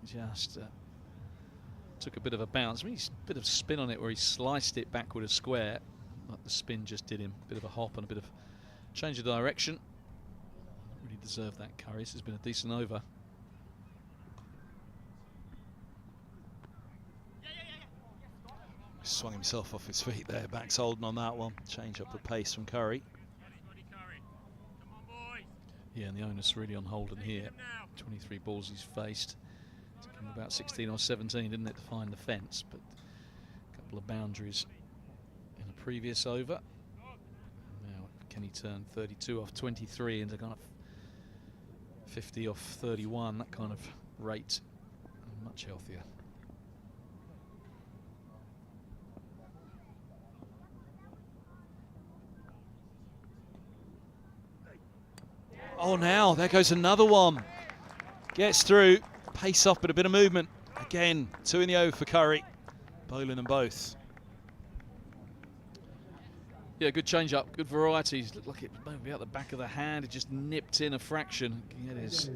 Just took a bit of a bounce. I mean, he's a bit of spin on it where he sliced it backward a square. Like the spin just did him. Bit of a hop and a bit of change of direction. Really deserved that, Curry. This has been a decent over. Swung himself off his feet there. Back's holding on that one. Change up the pace from Curry. Yeah, and the onus really on Holden here. 23 balls he's faced. Took him about 16 or 17, didn't it, to find the fence, but a couple of boundaries in a previous over. Now, can he turn 32 off 23 into kind of 50 off 31, that kind of rate? Much healthier. Oh, now there goes another one. Gets through, pace off, but a bit of movement. Again, 2 in the over for Curry. Bowling them both. Yeah, good change up, good varieties. Looked like it might be out the back of the hand. It just nipped in a fraction. It is,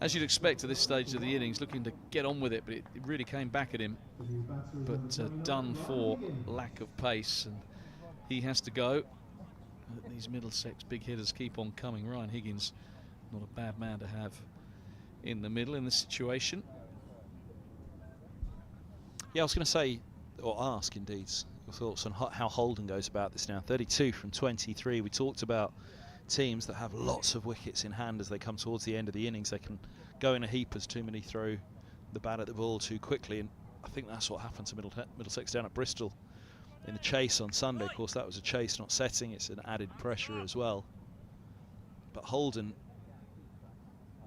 as you'd expect at this stage of the innings, looking to get on with it, but it really came back at him. But done for lack of pace, and he has to go. These Middlesex big hitters keep on coming. Ryan Higgins, not a bad man to have in the middle in this situation. Yeah, I was going to say, or ask indeed, your thoughts on how Holden goes about this now. 32 from 23. We talked about teams that have lots of wickets in hand as they come towards the end of the innings. They can go in a heap as too many throw the bat at the ball too quickly, and I think that's what happened to Middlesex down at Bristol in the chase on Sunday. Of course, that was a chase, not setting. It's an added pressure as well. But Holden,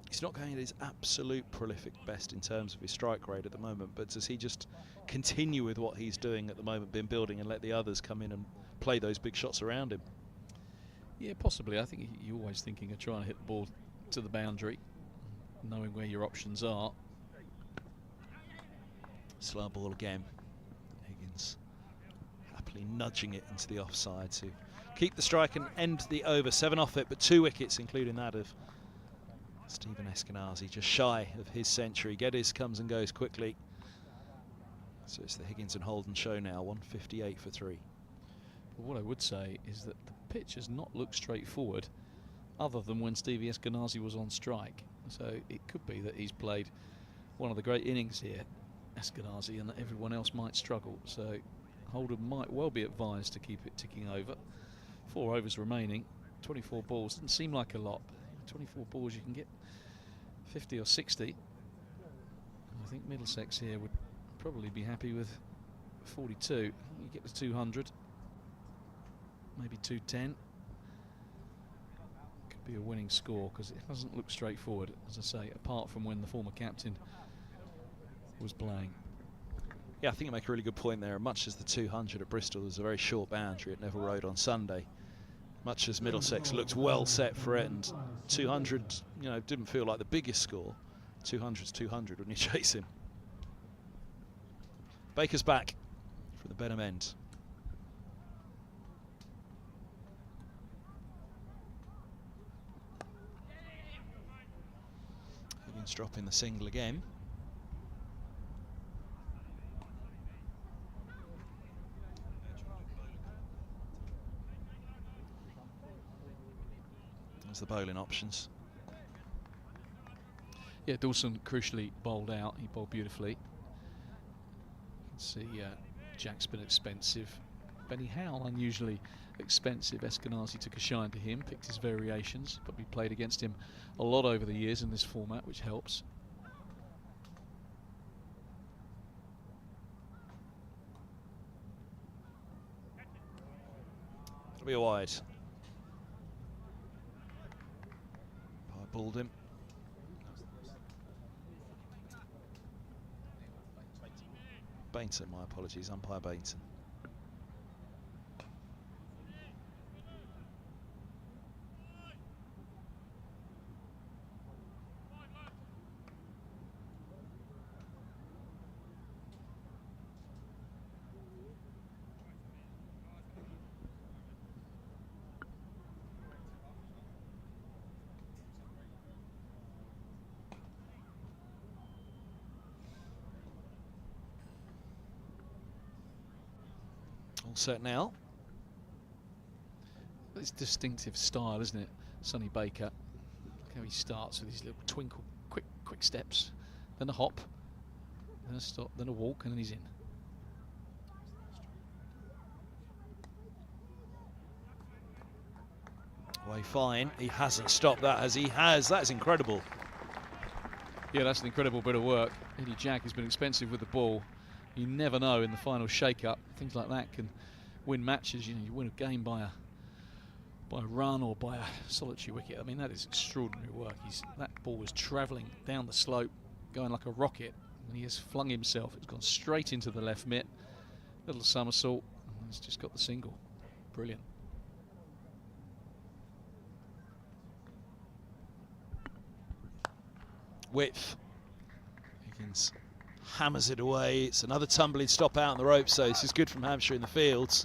he's not going at his absolute prolific best in terms of his strike rate at the moment, but does he just continue with what he's doing at the moment, been building, and let the others come in and play those big shots around him? Yeah, possibly. I think you're always thinking of trying to hit the ball to the boundary, knowing where your options are. Slow ball again. Higgins happily nudging it into the offside to keep the strike and end the over. 7 off it, but 2 wickets, including that of Stephen Eskenazi just shy of his century. Geddes comes and goes quickly. So it's the Higgins and Holden show now, 158 for 3. But what I would say is that the pitch has not looked straightforward other than when Stevie Eskenazi was on strike. So it could be that he's played one of the great innings here, Eskenazi, and that everyone else might struggle. So Holden might well be advised to keep it ticking over. 4 overs remaining, 24 balls. Doesn't seem like a lot. 24 balls, you can get 50 or 60. I think Middlesex here would probably be happy with 42. You get to 200, maybe 210. Could be a winning score because it doesn't look straightforward, as I say, apart from when the former captain was playing. Yeah, I think you make a really good point there. Much as the 200 at Bristol was a very short boundary at Neville Road on Sunday, much as Middlesex looked well set for it, and 200, you know, didn't feel like the biggest score. 200's 200 when you chase him. Baker's back for the Benham end. Higgins dropping the single again. There's the bowling options. Yeah, Dawson crucially bowled out. He bowled beautifully. You can see Jack's been expensive. Benny Howell, unusually expensive. Eskenazi took a shine to him, picked his variations, but we played against him a lot over the years in this format, which helps. It'll be a wide. Balled him. Bainton, my apologies, umpire Bainton. All set now. It's distinctive style, isn't it? Sonny Baker. Look how he starts with these little twinkle, quick steps, then a hop, then a stop, then a walk, and then he's in. Way fine. He hasn't stopped that as he has. That is incredible. Yeah, that's an incredible bit of work. Eddie Jack has been expensive with the ball. You never know in the final shake-up. Things like that can win matches. You know, you win a game by a run or by a solitary wicket. I mean, that is extraordinary work. That ball was travelling down the slope, going like a rocket, and he has flung himself. It's gone straight into the left mitt. Little somersault, and he's just got the single. Brilliant. Width. Higgins hammers it away. It's another tumbling stop out on the rope, so this is good from Hampshire in the fields.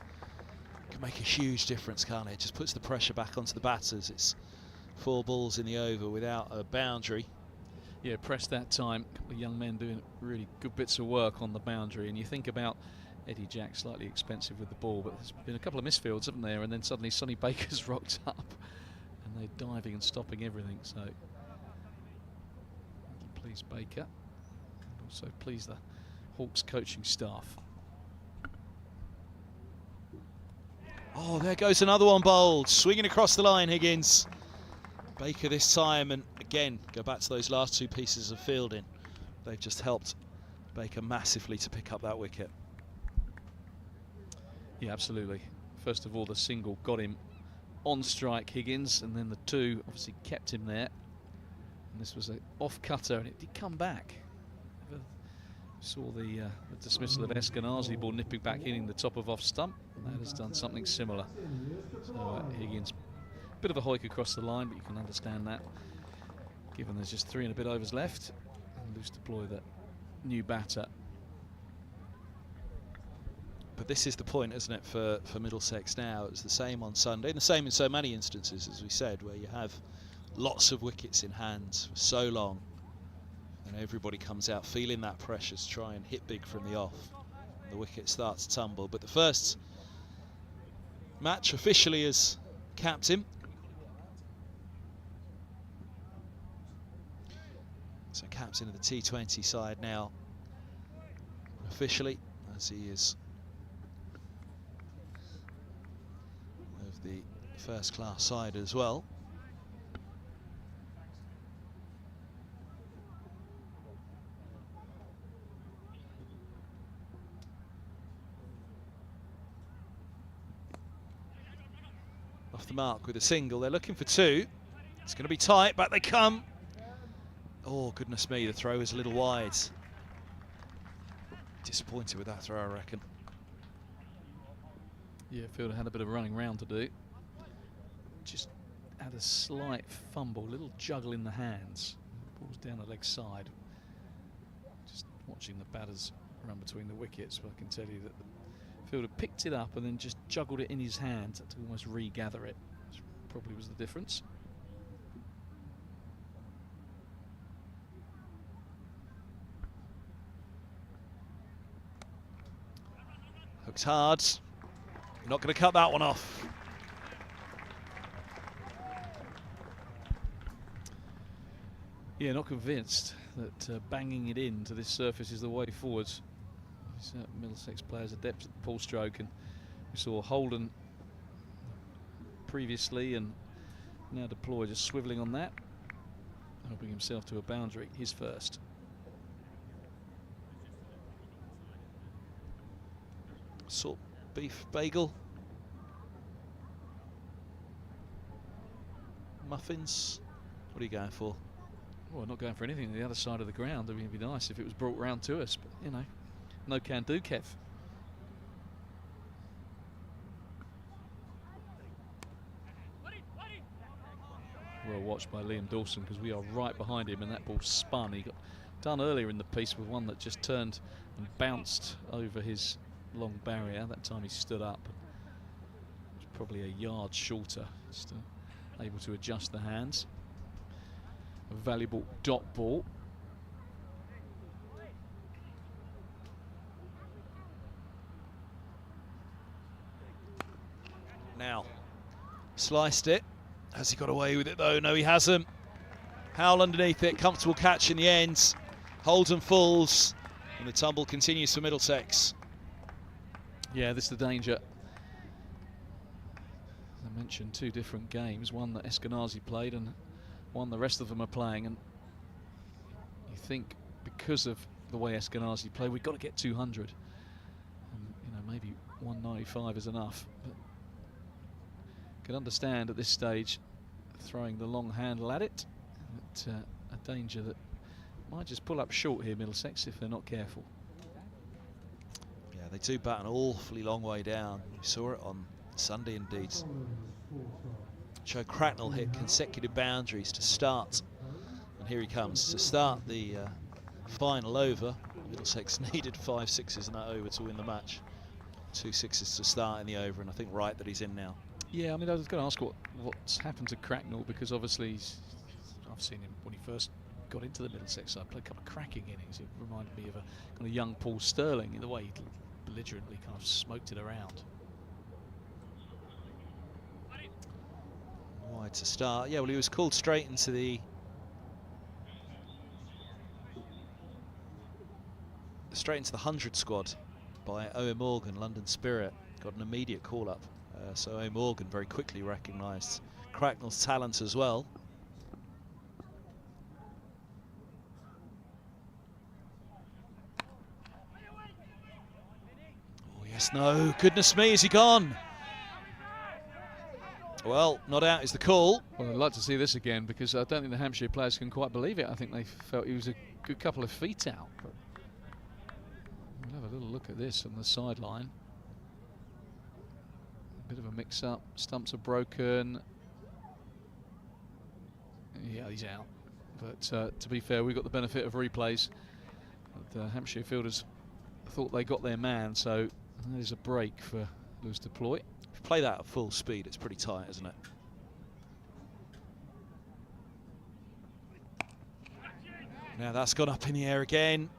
Can make a huge difference, can't it? Just puts the pressure back onto the batters. It's 4 balls in the over without a boundary. Yeah, press that time. A couple of young men doing really good bits of work on the boundary, and you think about Eddie Jack, slightly expensive with the ball, but there's been a couple of misfields, haven't there? And then suddenly Sonny Baker's rocked up, and they're diving and stopping everything. So please Baker, and also please the Hawks coaching staff. Oh, there goes another one bowled. Swinging across the line, Higgins. Baker this time, and again, go back to those last 2 pieces of fielding. They've just helped Baker massively to pick up that wicket. Yeah, absolutely. First of all, the single got him on strike, Higgins, and then the 2 obviously kept him there. And this was an off-cutter, and it did come back. Saw the dismissal of Eskenazi, ball nipping back in the top of off stump. That has done something similar. So Higgins, bit of a hoik across the line, but you can understand that, given there's just 3 and a bit overs left. And loose deploy the new batter. But this is the point, isn't it, for Middlesex now? It's the same on Sunday, and the same in so many instances, as we said, where you have lots of wickets in hand for so long, and everybody comes out feeling that pressure to try and hit big from the off. The wicket starts to tumble, but the first match officially as captain. So captain of the T20 side now, officially, as he is of the first class side as well. Off the mark with a single, they're looking for two. It's going to be tight, back they come. Oh, goodness me, the throw is a little wide. Disappointed with that throw, I reckon. Yeah, fielder had a bit of running round to do. Just had a slight fumble, little juggle in the hands. Ball's down the leg side. Just watching the batters run between the wickets, but I can tell you that the fielder picked it up and then just juggled it in his hand to almost regather it, which probably was the difference. Hooked hard. Not going to cut that one off. Yeah, not convinced that banging it into this surface is the way forwards. Middlesex players adept at the pull stroke, and we saw Holden previously and now Deploy just swivelling on that, helping himself to a boundary, his first. Salt beef bagel. Muffins. What are you going for? Well, not going for anything on the other side of the ground. I mean, it'd be nice if it was brought round to us, but you know, no can do, Kev. Well watched by Liam Dawson, because we are right behind him, and that ball spun. He got done earlier in the piece with one that just turned and bounced over his long barrier. That time he stood up. It was probably a yard shorter, just able to adjust the hands. A valuable dot ball. Now, sliced it. Has he got away with it though? No, he hasn't. Howell underneath it, comfortable catch in the end. Holden falls, and the tumble continues for Middlesex. Yeah, this is the danger. As I mentioned, two different games, one that Eskenazi played and one the rest of them are playing, and you think because of the way Eskenazi played, we've got to get 200. And, you know, maybe 195 is enough. But can understand at this stage throwing the long handle at it, but a danger that might just pull up short here, Middlesex, if they're not careful. Yeah, they do bat an awfully long way down. We saw it on Sunday indeed. Joe Cracknell hit consecutive boundaries to start, and here he comes to start the final over. Middlesex needed 5 sixes in that over to win the match. 2 sixes to start in the over, and I think right that he's in now. Yeah, I mean, I was going to ask what's happened to Cracknell, because obviously I've seen him when he first got into the Middlesex side, played a couple of cracking innings. It reminded me of a kind of young Paul Sterling in the way he belligerently kind of smoked it around. Wide to start. Yeah, well, he was called straight into the straight into the 100 squad by Owen Morgan, London Spirit. Got an immediate call-up. So Owen Morgan very quickly recognised Cracknell's talent as well. Oh, yes, no. Goodness me, is he gone? Well, not out is the call. Well, I'd like to see this again, because I don't think the Hampshire players can quite believe it. I think they felt he was a good couple of feet out. But we'll have a little look at this on the sideline. A bit of a mix-up. Stumps are broken. Yeah, he's out. But to be fair, we got the benefit of replays. The Hampshire fielders thought they got their man, so there's a break for Lewis Deploy. If you play that at full speed, it's pretty tight, isn't it? Now that's gone up in the air again.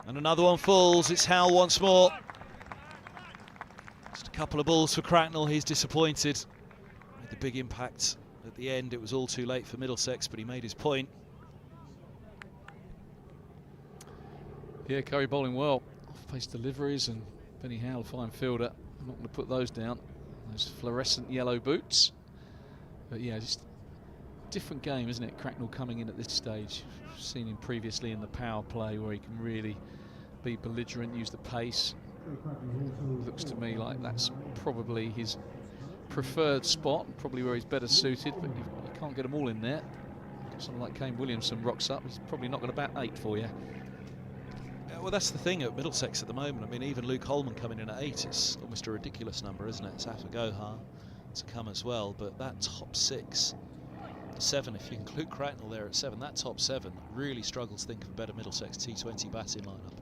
And another one falls. It's Howell once more. Just a couple of balls for Cracknell. He's disappointed. Made the big impact at the end. It was all too late for Middlesex, but he made his point. Yeah, Curry bowling well. Off-pace deliveries, and Benny Howell, fine fielder. I'm not going to put those down. Those fluorescent yellow boots. But yeah, just different game, isn't it? Cracknell coming in at this stage. We've seen him previously in the power play where he can really be belligerent, use the pace. Looks to me like that's probably his preferred spot, probably where he's better suited, but you can't get them all in there. Someone like Kane Williamson rocks up, he's probably not going to bat 8 for you. Well, that's the thing at Middlesex at the moment. I mean, even Luke Holman coming in at 8, it's almost a ridiculous number, isn't it? It's Safa Gohar to come as well, but that top 6, 7, if you include Cracknell there at 7, that top 7 really struggles to think of a better Middlesex T20 batting lineup.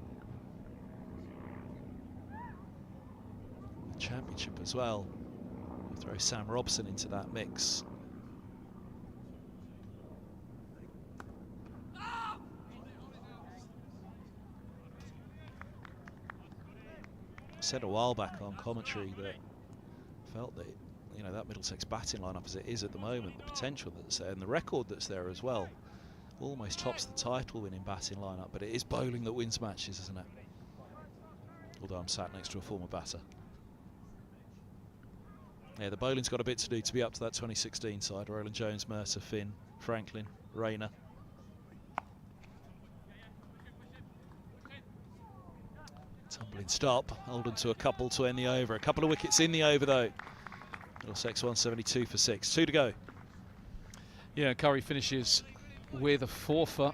The Championship as well. We'll throw Sam Robson into that mix. I said a while back on commentary that I felt that, you know, that Middlesex batting lineup as it is at the moment, the potential that's there and the record that's there as well, almost tops the title winning batting lineup, but it is bowling that wins matches, isn't it? Although I'm sat next to a former batter. Yeah, the bowling's got a bit to do to be up to that 2016 side. Roland Jones, Mercer, Finn, Franklin, Rayner. Tumbling stop, Holden to a couple to end the over. A couple of wickets in the over though. Middlesex 172 for 6. 2 to go. Yeah, Curry finishes with a 4 for.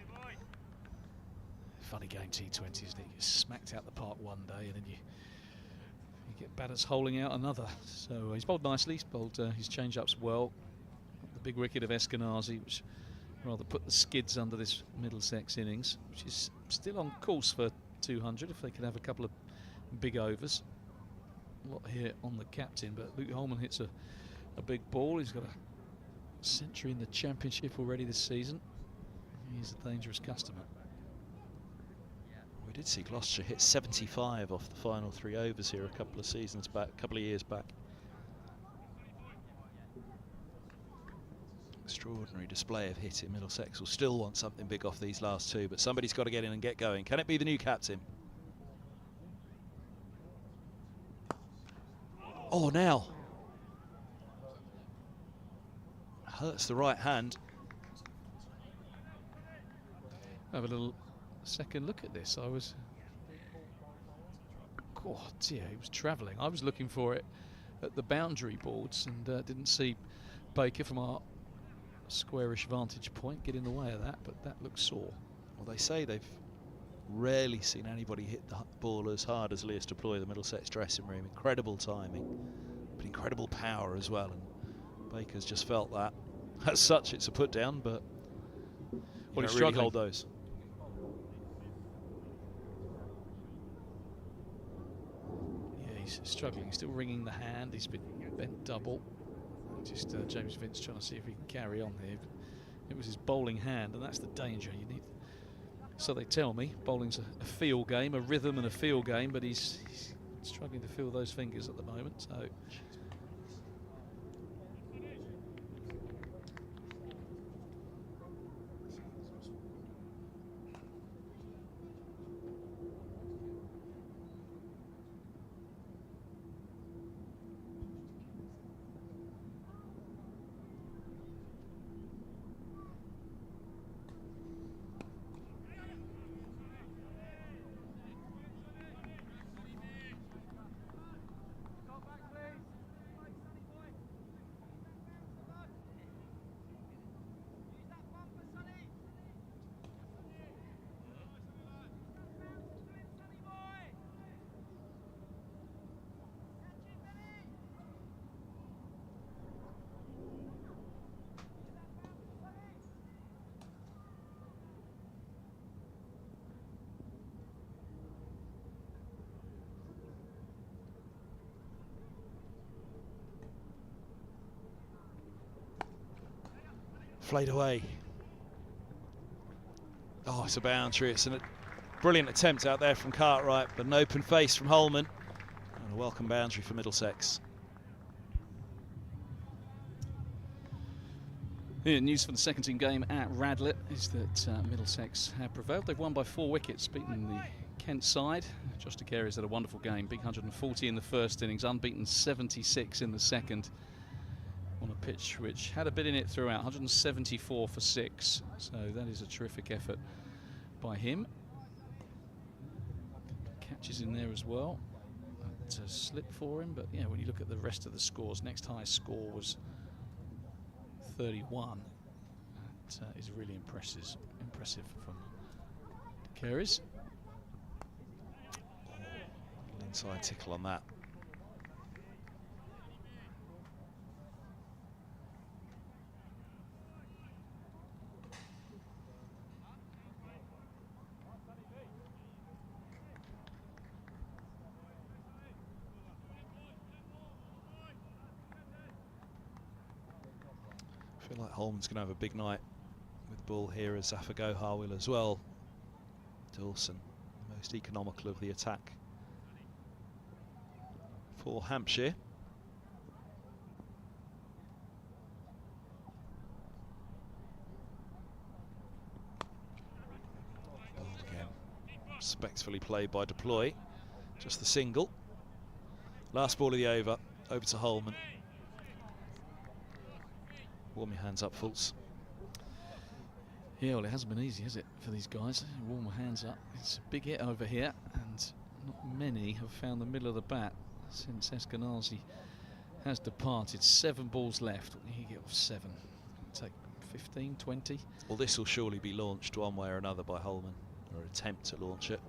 Funny game T20, isn't it? You get smacked out the park one day and then you get batters holing out another. So he's bowled nicely, he's bowled his change-ups well. The big wicket of Eskenazi, which rather put the skids under this Middlesex innings, which is still on course for 200 if they can have a couple of big overs. A lot here on the captain, but Luke Holman hits a big ball. He's got a century in the Championship already this season. He's a dangerous customer. We did see Gloucestershire hit 75 off the final 3 overs here a couple of seasons back, a couple of years back. Extraordinary display of hitting. Middlesex will still want something big off these last 2, but somebody's got to get in and get going. Can it be the new captain? Oh, now. Hurts the right hand. Have a little second look at this. I was, oh dear, he was travelling. I was looking for it at the boundary boards and didn't see Baker from our squarish vantage point get in the way of that, but that looks sore. Well, they say they've rarely seen anybody hit the ball as hard as Lewis deploy the Middlesex dressing room. Incredible timing, but incredible power as well, and Baker's just felt that. As such, it's a put down, but well, he's really struggling. hold those. Yeah, he's struggling. He's still wringing the hand. He's been bent double. Just James Vince trying to see if he can carry on here. It was his bowling hand, and that's the danger. You need. So they tell me bowling's a feel game, a rhythm and a feel game, but he's struggling to feel those fingers at the moment. So. Flayed away. Oh, it's a boundary. It's a brilliant attempt out there from Cartwright, but an open face from Holman. And a welcome boundary for Middlesex. Yeah, news for the second team game at Radlett is that Middlesex have prevailed. They've won by 4 wickets, beating the Kent side. Josh De Carey's had a wonderful game. Big 140 in the first innings, unbeaten 76 in the second. On a pitch which had a bit in it throughout, 174 for 6. So that is a terrific effort by him. Catches in there as well. That's a slip for him, but yeah, when you look at the rest of the scores, next highest score was 31. That is really impressive from De Carey's. Inside tickle on that. I feel like Holman's going to have a big night with the ball here as Afagoha will as well. Dawson, the most economical of the attack for Hampshire. Ball again, respectfully played by Deploy. Just the single. Last ball of the over to Holman. Warm your hands up, Fultz. Yeah, well, it hasn't been easy, has it, for these guys? Warm my hands up. It's a big hit over here, and not many have found the middle of the bat since Eskenazi has departed. 7 balls left. What can he get off 7? Take 15, 20? Well, this will surely be launched one way or another by Holman, or attempt to launch it.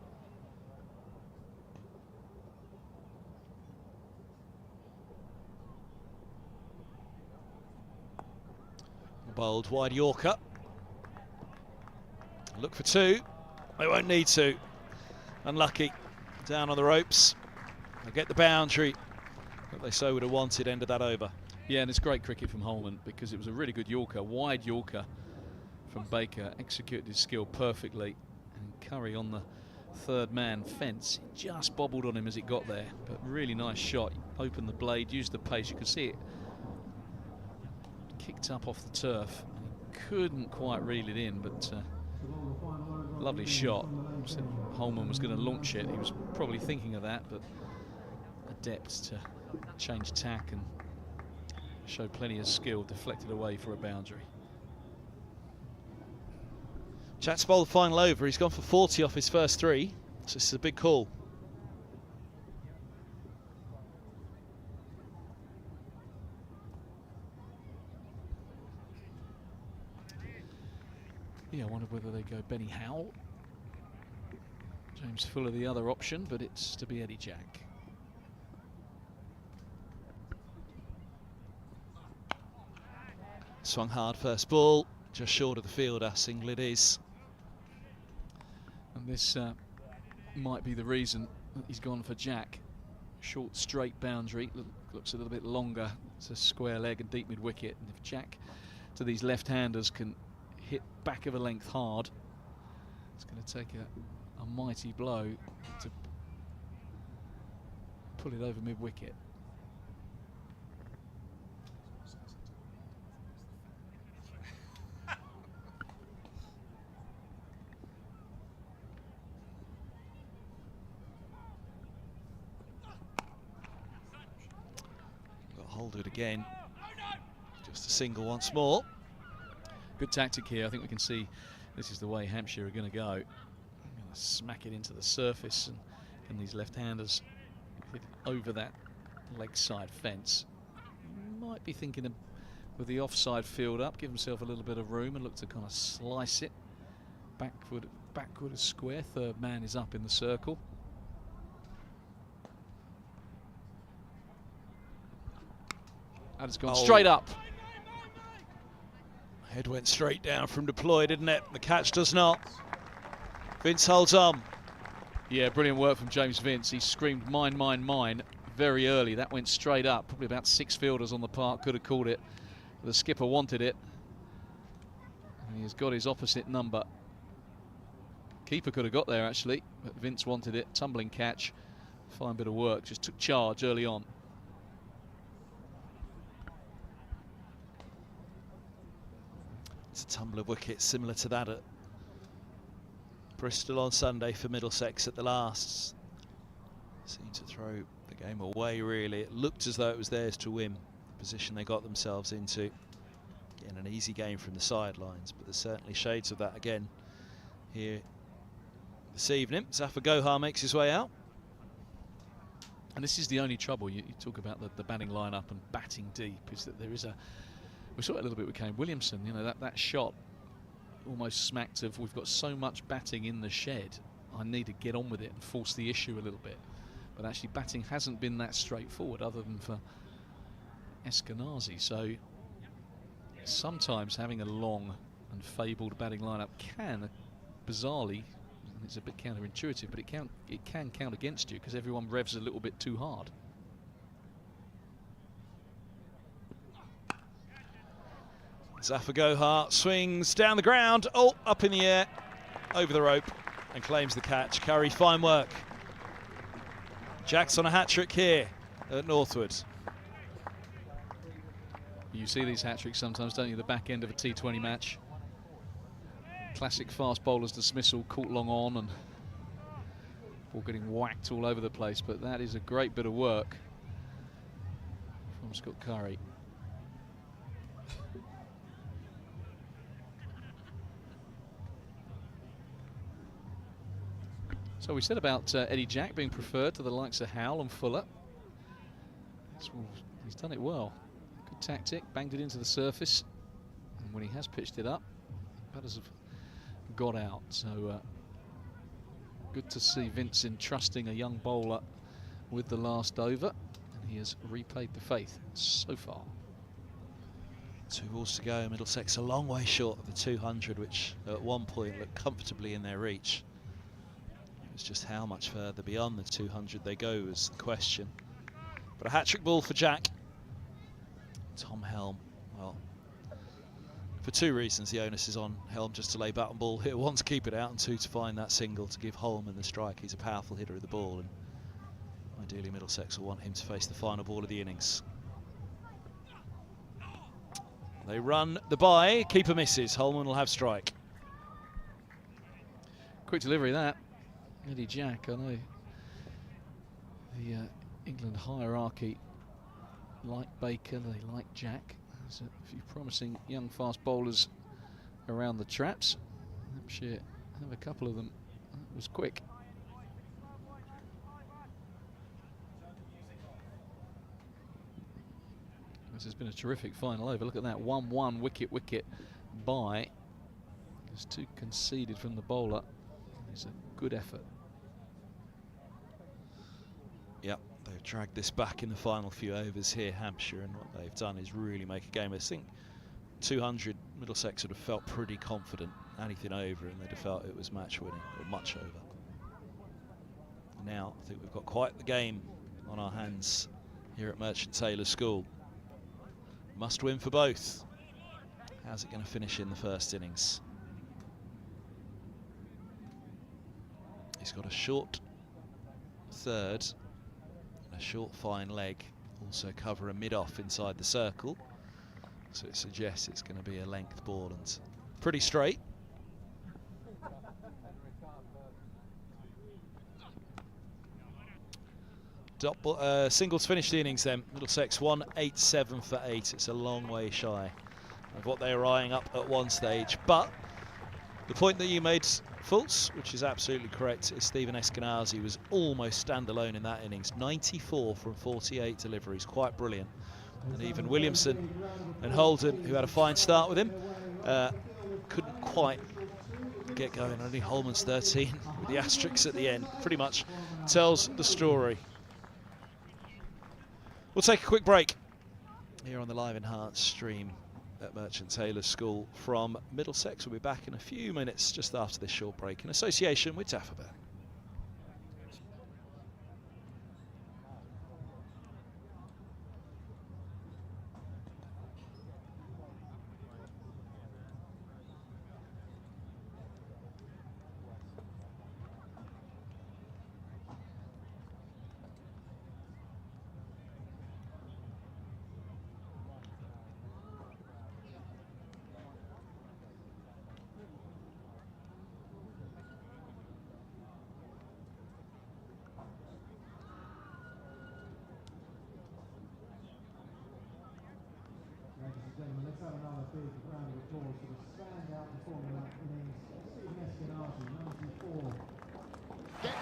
Bowled wide Yorker. Look for 2. They won't need to. Unlucky. Down on the ropes. They'll get the boundary that they so would have wanted end of that over. Yeah, and it's great cricket from Holman because it was a really good Yorker, wide Yorker from Baker. Executed his skill perfectly. And Curry on the third man fence. It just bobbled on him as it got there. But really nice shot. Opened the blade, used the pace. You could see it kicked up off the turf. Couldn't quite reel it in, but lovely shot. Said Holman was going to launch it. He was probably thinking of that, but adept to change tack and show plenty of skill. Deflected away for a boundary. Chat's bowled final over. He's gone for 40 off his first 3. So this is a big call. Yeah, I wonder whether they go Benny Howell. James Fuller the other option, but it's to be Eddie Jack. Swung hard first ball, just short of the fielder, single it is. And this might be the reason that he's gone for Jack. Short straight boundary, looks a little bit longer. It's a square leg and deep mid-wicket, and if Jack to these left-handers can hit back of a length hard, it's going to take a mighty blow to pull it over mid-wicket. Got to hold it again. Just a single once more. Good tactic here. I think we can see this is the way Hampshire are going to go. I'm going to smack it into the surface, and these left-handers hit over that leg side fence. Might be thinking of, with the offside field up, give himself a little bit of room and look to kind of slice it backward a square. Third man is up in the circle. And it's gone straight up. Head went straight down from Deploy, didn't it? The catch does not. Vince holds on. Yeah, brilliant work from James Vince. He screamed mine, mine, mine very early. That went straight up. Probably about 6 fielders on the park could have called it. The skipper wanted it. And he has got his opposite number. Keeper could have got there actually, but Vince wanted it. Tumbling catch, fine bit of work, just took charge early on. It's a tumble of wickets similar to that at Bristol on Sunday for Middlesex at the last. Seemed to throw the game away really. It looked as though it was theirs to win. The position they got themselves into. Getting an easy game from the sidelines, but there's certainly shades of that again here this evening. Zafar Gohar makes his way out. And this is the only trouble. You talk about the batting lineup and batting deep, is that there is a... We saw it a little bit with Kane Williamson, you know, that shot almost smacked of, we've got so much batting in the shed, I need to get on with it and force the issue a little bit. But actually batting hasn't been that straightforward other than for Eskenazi. So sometimes having a long and fabled batting lineup can, bizarrely, it's a bit counterintuitive, but it can count against you because everyone revs a little bit too hard. Zafar Gohar swings down the ground, up in the air, over the rope, and claims the catch. Curry, fine work. Jack's on a hat-trick here at Northwood. You see these hat-tricks sometimes, don't you? The back end of a T20 match. Classic fast bowler's dismissal, caught long on, and ball getting whacked all over the place. But that is a great bit of work from Scott Curry. So we said about Eddie Jack being preferred to the likes of Howell and Fuller. He's done it well. Good tactic, banged it into the surface. And when he has pitched it up, batters have got out. So good to see Vince entrusting a young bowler with the last over. And he has repaid the faith so far. 2 balls to go. Middlesex a long way short of the 200, which at one point looked comfortably in their reach. It's just how much further beyond the 200 they go is the question. But a hat-trick ball for Jack. Tom Helm, well, for 2 reasons the onus is on Helm, just to lay bat and ball here. 1, to keep it out, and 2, to find that single to give Holman the strike. He's a powerful hitter of the ball, and ideally Middlesex will want him to face the final ball of the innings. They run the bye, keeper misses, Holman will have strike. Quick delivery that. Eddie Jack, I know the England hierarchy like Baker, they like Jack. There's a few promising young fast bowlers around the traps. Hampshire have a couple of them. That was quick. This has been a terrific final over. Look at that, 1-1 wicket bye. There's 2 conceded from the bowler. It's a good effort. Yep, they've dragged this back in the final few overs here, Hampshire, and what they've done is really make a game. I think 200, Middlesex would have felt pretty confident. Anything over, and they'd have felt it was match winning, or much over. Now, I think we've got quite the game on our hands here at Merchant Taylor School. Must win for both. How's it going to finish in the first innings? He's got a short third and a short fine leg, also cover a mid-off inside the circle, so it suggests it's going to be a length ball and pretty straight. Singles finish the innings then. Middlesex 187 for 8. It's a long way shy of what they were eyeing up at one stage, but the point that you made, Fultz, which is absolutely correct, is Stephen Eskenazi was almost standalone in that innings. 94 from 48 deliveries, quite brilliant. And even Williamson and Holden, who had a fine start with him, couldn't quite get going. Only Holman's 13 with the asterisks at the end. Pretty much tells the story. We'll take a quick break here on the live enhanced stream at Merchant Taylor School from Middlesex. We'll be back in a few minutes just after this short break in association with Dafferburn.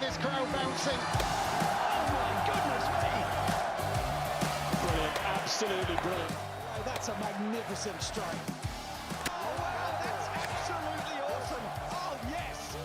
this crowd bouncing. Oh my goodness me! Brilliant, absolutely brilliant. Oh, that's a magnificent strike. Oh wow, that's absolutely awesome. Oh yes!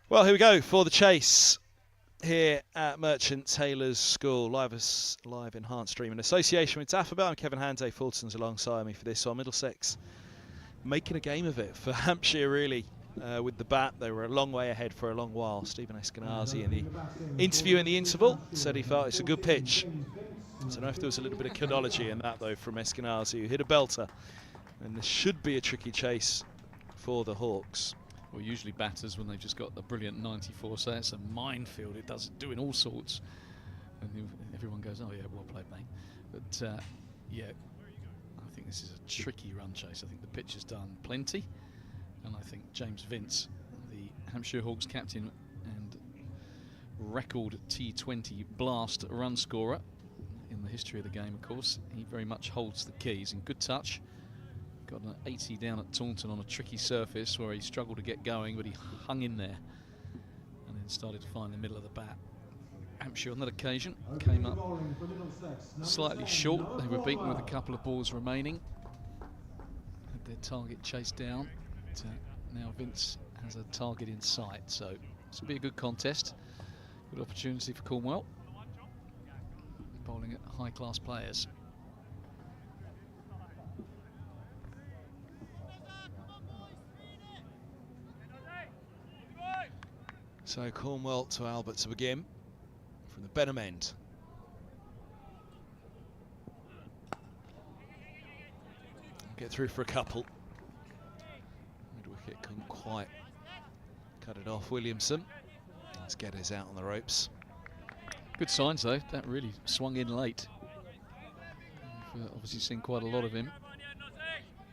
Well, here we go for the chase here at Merchant Taylor's School, live enhanced stream in association with Daffabel. I'm Kevin Hande. Fulton's alongside me for this one. Middlesex making a game of it for Hampshire, really, with the bat. They were a long way ahead for a long while. Stephen Eskenazi in the interview in the interval said he felt it's a good pitch. I don't know if there was a little bit of chronology in that, though, from Eskenazi, who hit a belter. And this should be a tricky chase for the Hawks. Well, usually batters, when they've just got a brilliant 94, say it's a minefield. It does doing all sorts, and everyone goes, "Oh yeah, well played, mate." But yeah, I think this is a tricky run chase. I think the pitch has done plenty, and I think James Vince, the Hampshire Hawks captain and record T20 blast run scorer in the history of the game, of course, he very much holds the keys. In good touch. Got an 80 down at Taunton on a tricky surface where he struggled to get going, but he hung in there and then started to find the middle of the bat. Hampshire on that occasion came up slightly short. They were beaten with a couple of balls remaining. Had their target chased down. But, now Vince has a target in sight, so this will be a good contest. Good opportunity for Cornwall. Bowling at high-class players. So Cornwall to Albert to begin from the Benham end. Get through for a couple. Mid-wicket couldn't quite cut it off. Williamson. Let's get his out on the ropes. Good signs though, that really swung in late. We've obviously seen quite a lot of him.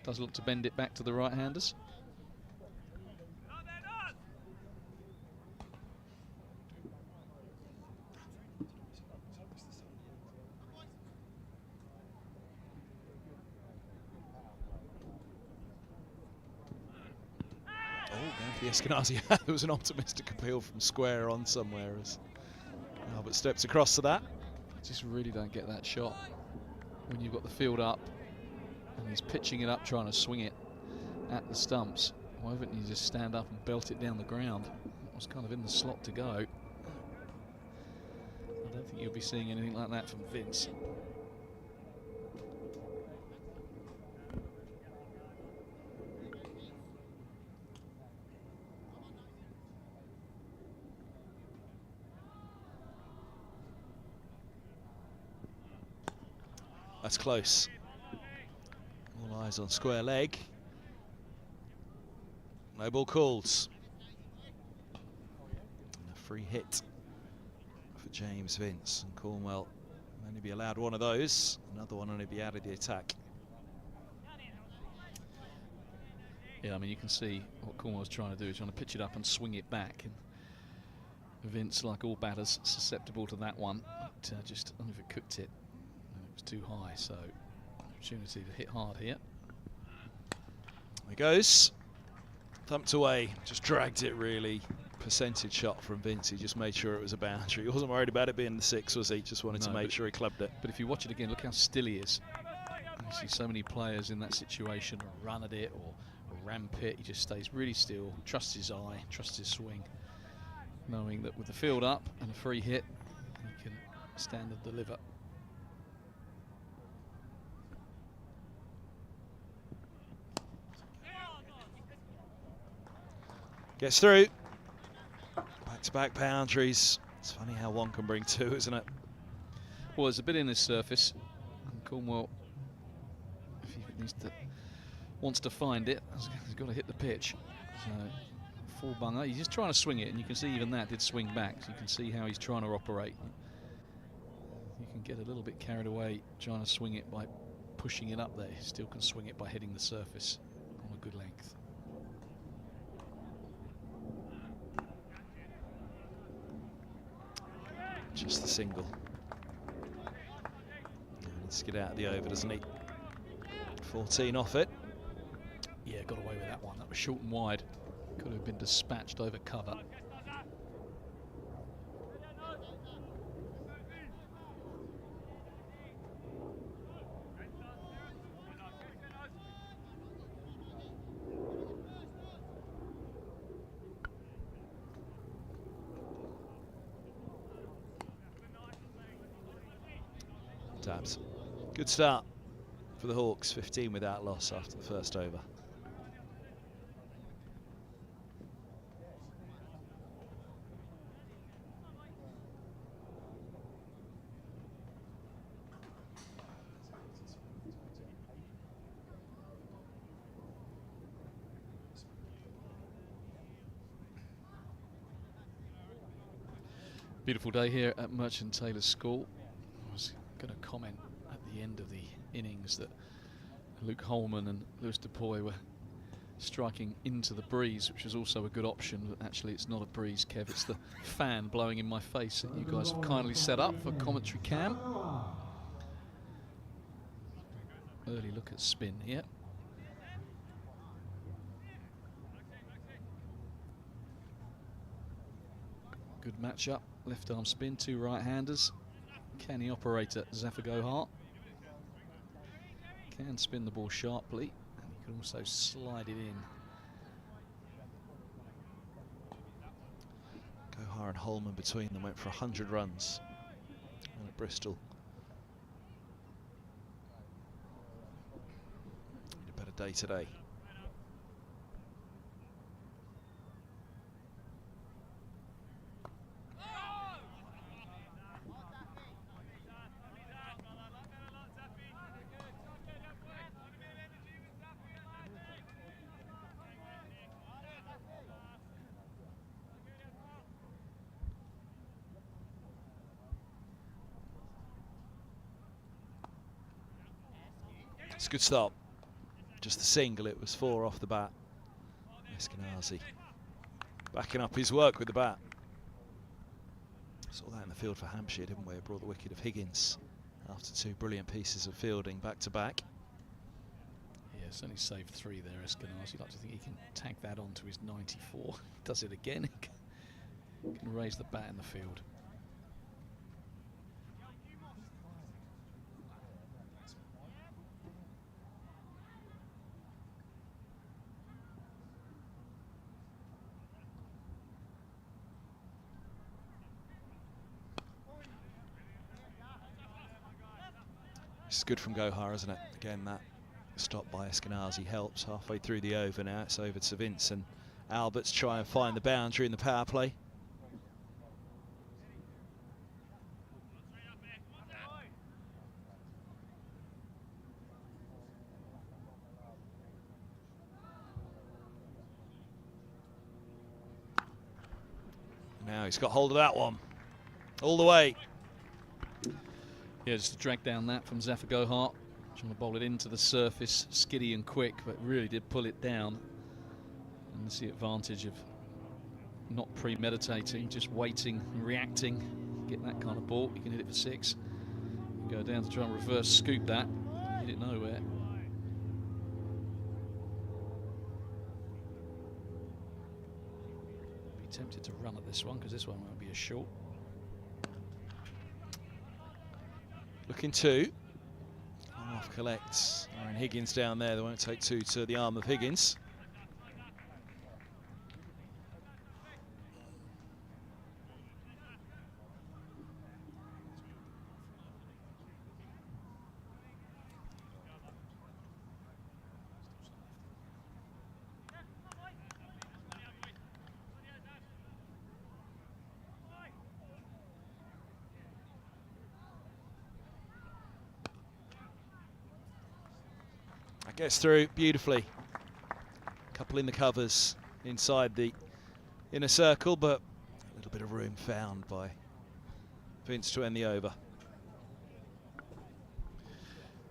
Does look to bend it back to the right-handers. The Eskenazi, there was an optimistic appeal from square on somewhere as Albert steps across to that. I just really don't get that shot when you've got the field up and he's pitching it up trying to swing it at the stumps. Why wouldn't you just stand up and belt it down the ground? It was kind of in the slot to go. I don't think you'll be seeing anything like that from Vince. That's close. All eyes on square leg. No ball calls. And a free hit for James Vince. And Cornwall will only be allowed one of those. Another one only be out of the attack. Yeah, I mean, you can see what Cornwall's trying to do. He's trying to pitch it up and swing it back. And Vince, like all batters, susceptible to that one. But just undercooked it. Too high, so opportunity to hit hard here. There goes. Thumped away, just dragged it really. Percentage shot from Vince, he just made sure it was a boundary. He wasn't worried about it being the six, was he? Just wanted to make sure he clubbed it. But if you watch it again, look how still he is. You see so many players in that situation run at it or ramp it. He just stays really still, trusts his eye, trusts his swing, knowing that with the field up and a free hit, he can stand and deliver. Gets through. Back-to-back boundaries. It's funny how one can bring two, isn't it? Well, there's a bit in this surface. And Cornwall, if he wants to find it, he's got to hit the pitch. So, full bunger. He's just trying to swing it, and you can see even that did swing back. So you can see how he's trying to operate. You can get a little bit carried away trying to swing it by pushing it up there. He still can swing it by hitting the surface on a good length. Just the single. Needs to get out of the over, doesn't he? 14 off it. Yeah, got away with that one. That was short and wide. Could have been dispatched over cover. Dabs. Good start for the Hawks, 15 without loss after the first over. Beautiful day here at Merchant Taylor's School. I was going to comment at the end of the innings that Luke Holman and Lewis DePoy were striking into the breeze, which was also a good option, but actually it's not a breeze, Kev, it's the fan blowing in my face that you guys have kindly set up for commentary cam. Early look at spin here. Good matchup, left arm spin, two right-handers. Can he operate at Zafar Gohart? Can spin the ball sharply, and he can also slide it in. Gohar and Holman between them went for 100 runs at Bristol. Need a better day today. It's a good start. Just the single, it was 4 off the bat. Eskenazi backing up his work with the bat. Saw that in the field for Hampshire, didn't we? It brought the wicket of Higgins after 2 brilliant pieces of fielding back to back. Yeah, certainly saved 3 there, Eskenazi. You'd like to think he can tag that on to his 94. Does it again. He can raise the bat in the field. It's good from Gohar, isn't it? Again, that stop by Eskenazi helps. Halfway through the over now, it's over to Vince and Alberts try and find the boundary in the power play. Now he's got hold of that one all the way. Yeah, just to drag down that from Zafar Gohart, trying to bowl it into the surface, skiddy and quick, but really did pull it down. And that's the advantage of not premeditating, just waiting and reacting. Get that kind of ball, you can hit it for 6. Go down to try and reverse scoop that, hit it nowhere. Be tempted to run at this one, because this one won't be a short. Looking 2. Off collects. Aaron Higgins down there. They won't take 2 to the arm of Higgins. Gets through beautifully. Couple in the covers inside the inner circle, but a little bit of room found by Vince to end the over.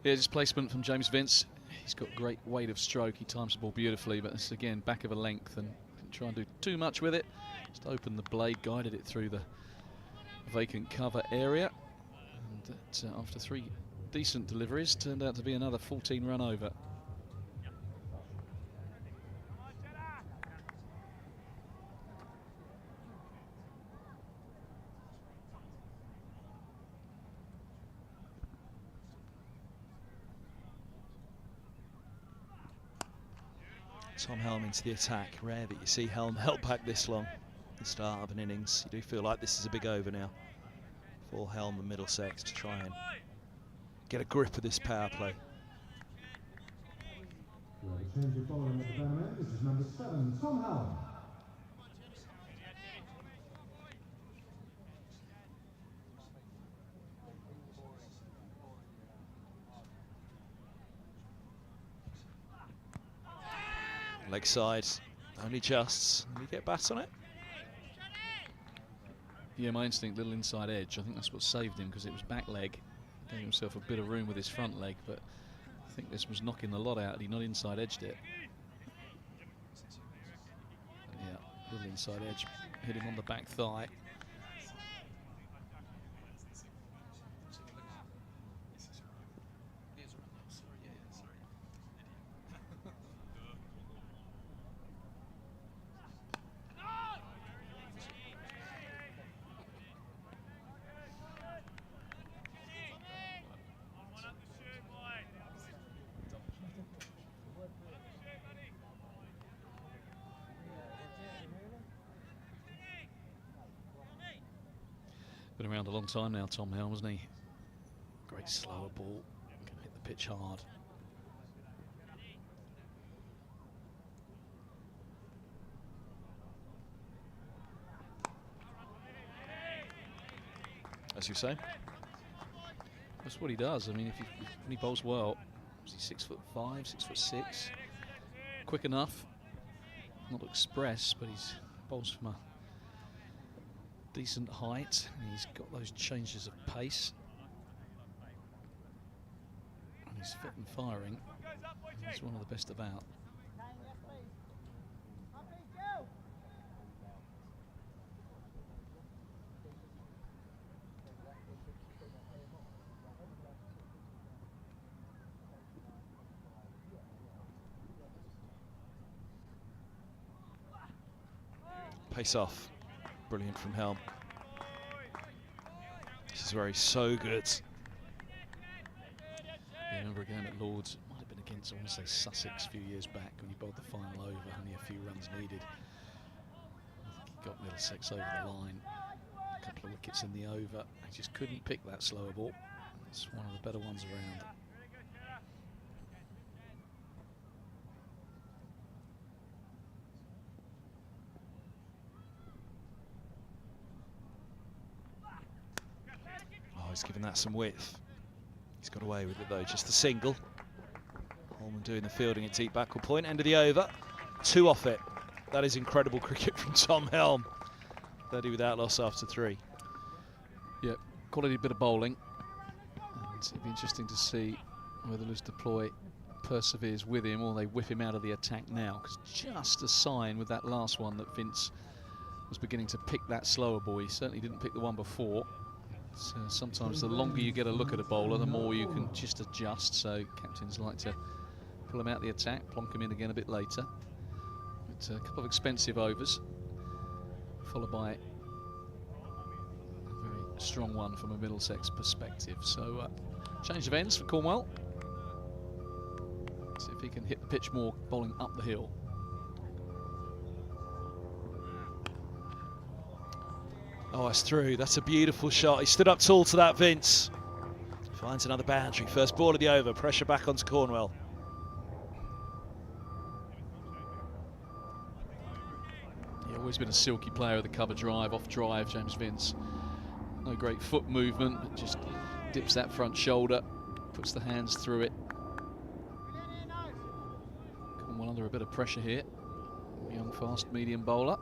Yeah, just placement from James Vince. He's got great weight of stroke. He times the ball beautifully, but it's again back of a length and didn't try and do too much with it. Just opened the blade, guided it through the vacant cover area. And that, after 3 decent deliveries, turned out to be another 14-run over. Tom Helm into the attack. Rare that you see Helm held back this long at the start of an innings. You do feel like this is a big over now for Helm and Middlesex to try and get a grip of this power play. We have a change of bowling at the down end. This is number 7, Tom Hallam. Leg side, only just. Can you get bat on it? Yeah, my instinct, little inside edge. I think that's what saved him, because it was back leg. Gave himself a bit of room with his front leg, but I think this was knocking the lot out. He not inside edged it. But yeah, little inside edge. Hit him on the back thigh. Been around a long time now, Tom Helm, hasn't he? Great slower ball, can hit the pitch hard. As you say. That's what he does. I mean, when he bowls well, is he 6'5", 6'6"? Quick enough, not express, but he's bowls from a decent height, and he's got those changes of pace, and he's fit and firing. He's one of the best about. Pace off. Brilliant from Helm. This is where he's so good. Yeah, I remember a game at Lord's, it might have been against, I want to say, Sussex a few years back, when he bowled the final over, only a few runs needed. I think he got Middlesex over the line. A couple of wickets in the over. He just couldn't pick that slower ball. It's one of the better ones around. He's given that some width. He's got away with it though, just the single. Holman doing the fielding at deep backward point, end of the over. 2 off it. That is incredible cricket from Tom Helm. 30 without loss after 3. Yeah, quality bit of bowling. And it'd be interesting to see whether Lewis Deploy perseveres with him or they whip him out of the attack now. Because just a sign with that last one that Vince was beginning to pick that slower ball. He certainly didn't pick the one before. So sometimes the longer you get a look at a bowler, the more you can just adjust. So captains like to pull him out the attack, plonk him in again a bit later. But a couple of expensive overs, followed by a very strong one from a Middlesex perspective. So change of ends for Cornwell. See if he can hit the pitch more, bowling up the hill. Oh, it's through. That's a beautiful shot. He stood up tall to that, Vince. Finds another boundary. First ball of the over. Pressure back onto Cornwell. Yeah, always been a silky player of the cover drive, off drive, James Vince. No great foot movement, but just dips that front shoulder, puts the hands through it. Cornwell under a bit of pressure here. Young, fast, medium bowler.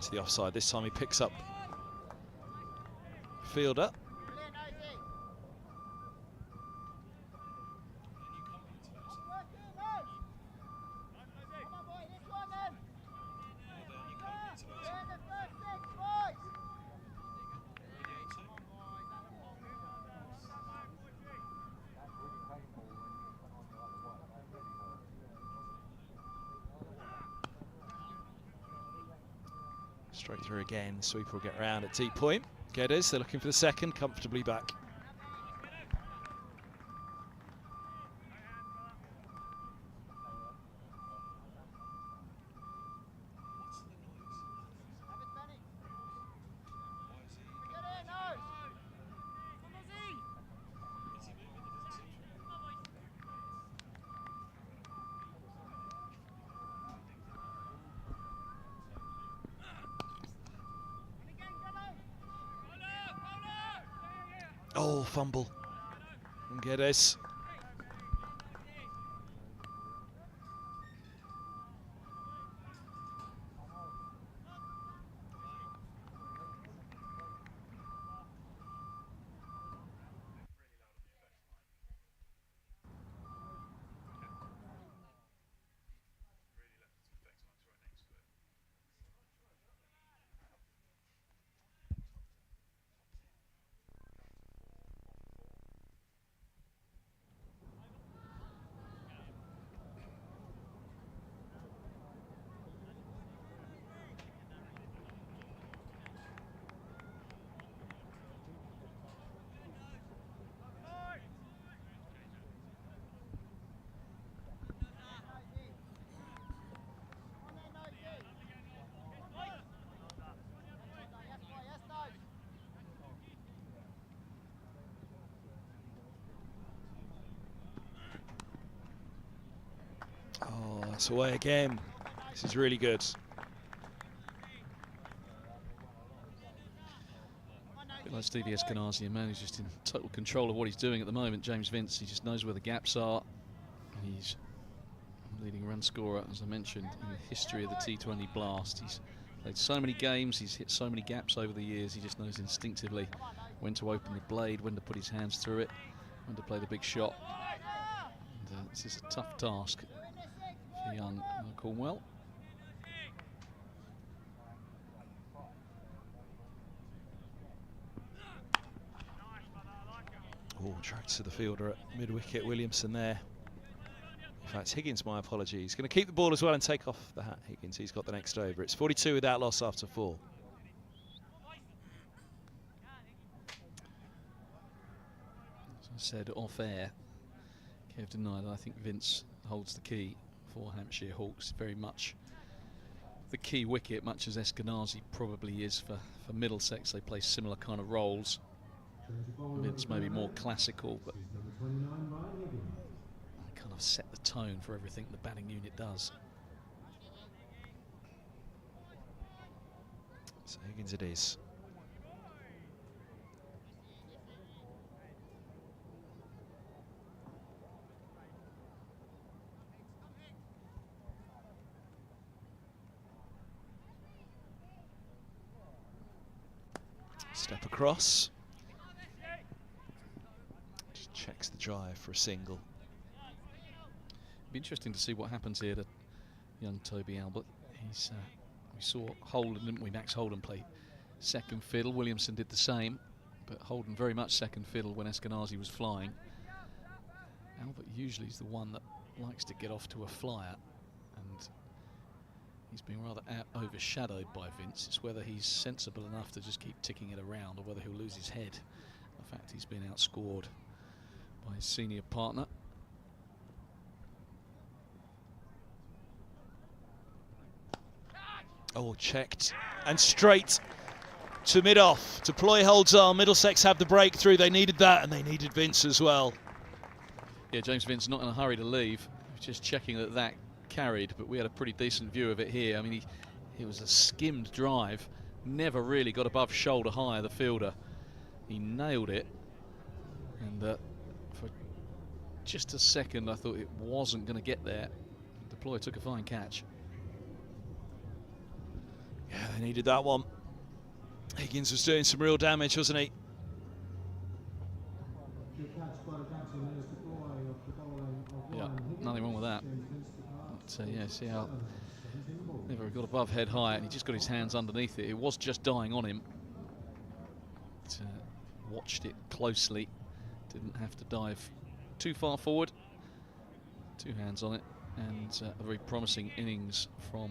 To the offside. This time he picks up fielder. Straight through again. The sweeper will get round at deep point. Gedders, they're looking for the second, comfortably back. Oh, fumble from Guedes. Oh, that's away again. This is really good. A bit like Stevie Eskenazi, a man who's just in total control of what he's doing at the moment. James Vince, he just knows where the gaps are. He's leading run scorer, as I mentioned, in the history of the T20 Blast. He's played so many games, he's hit so many gaps over the years. He just knows instinctively when to open the blade, when to put his hands through it, when to play the big shot. And, this is a tough task for young Cornwell. Oh, tracks to the fielder at mid-wicket. Williamson there. In fact, Higgins, my apologies. He's going to keep the ball as well and take off the hat. Higgins, he's got the next over. It's 42 without loss after 4. As I said off air, Kev denied, I think Vince holds the key for Hampshire Hawks. Very much the key wicket, much as Eskenazi probably is for Middlesex. They play similar kind of roles. Vince maybe more classical, but kind of set the tone for everything the batting unit does. So Higgins it is. Step across. Just checks the drive for a single. Be interesting to see what happens here to young Toby Albert. He's we saw Holden, didn't we? Max Holden play second fiddle. Williamson did the same, but Holden very much second fiddle when Eskenazi was flying. Albert usually is the one that likes to get off to a flyer, and he's been rather overshadowed by Vince. It's whether he's sensible enough to just keep ticking it around or whether he'll lose his head. The fact he's been outscored by his senior partner. Oh, checked and straight to mid-off. Deploy holds on. Middlesex have the breakthrough. They needed that, and they needed Vince as well. Yeah, James Vince not in a hurry to leave. Just checking that that carried, but we had a pretty decent view of it here. I mean, it was a skimmed drive. Never really got above shoulder high of the fielder. He nailed it, and for just a second I thought it wasn't going to get there. Deploy took a fine catch. Yeah, they needed that one. Higgins was doing some real damage, wasn't he? Yeah, nothing wrong with that. But yeah, see how never got above head high, and he just got his hands underneath it. It was just dying on him. But, watched it closely. Didn't have to dive too far forward. 2 hands on it, and a very promising innings from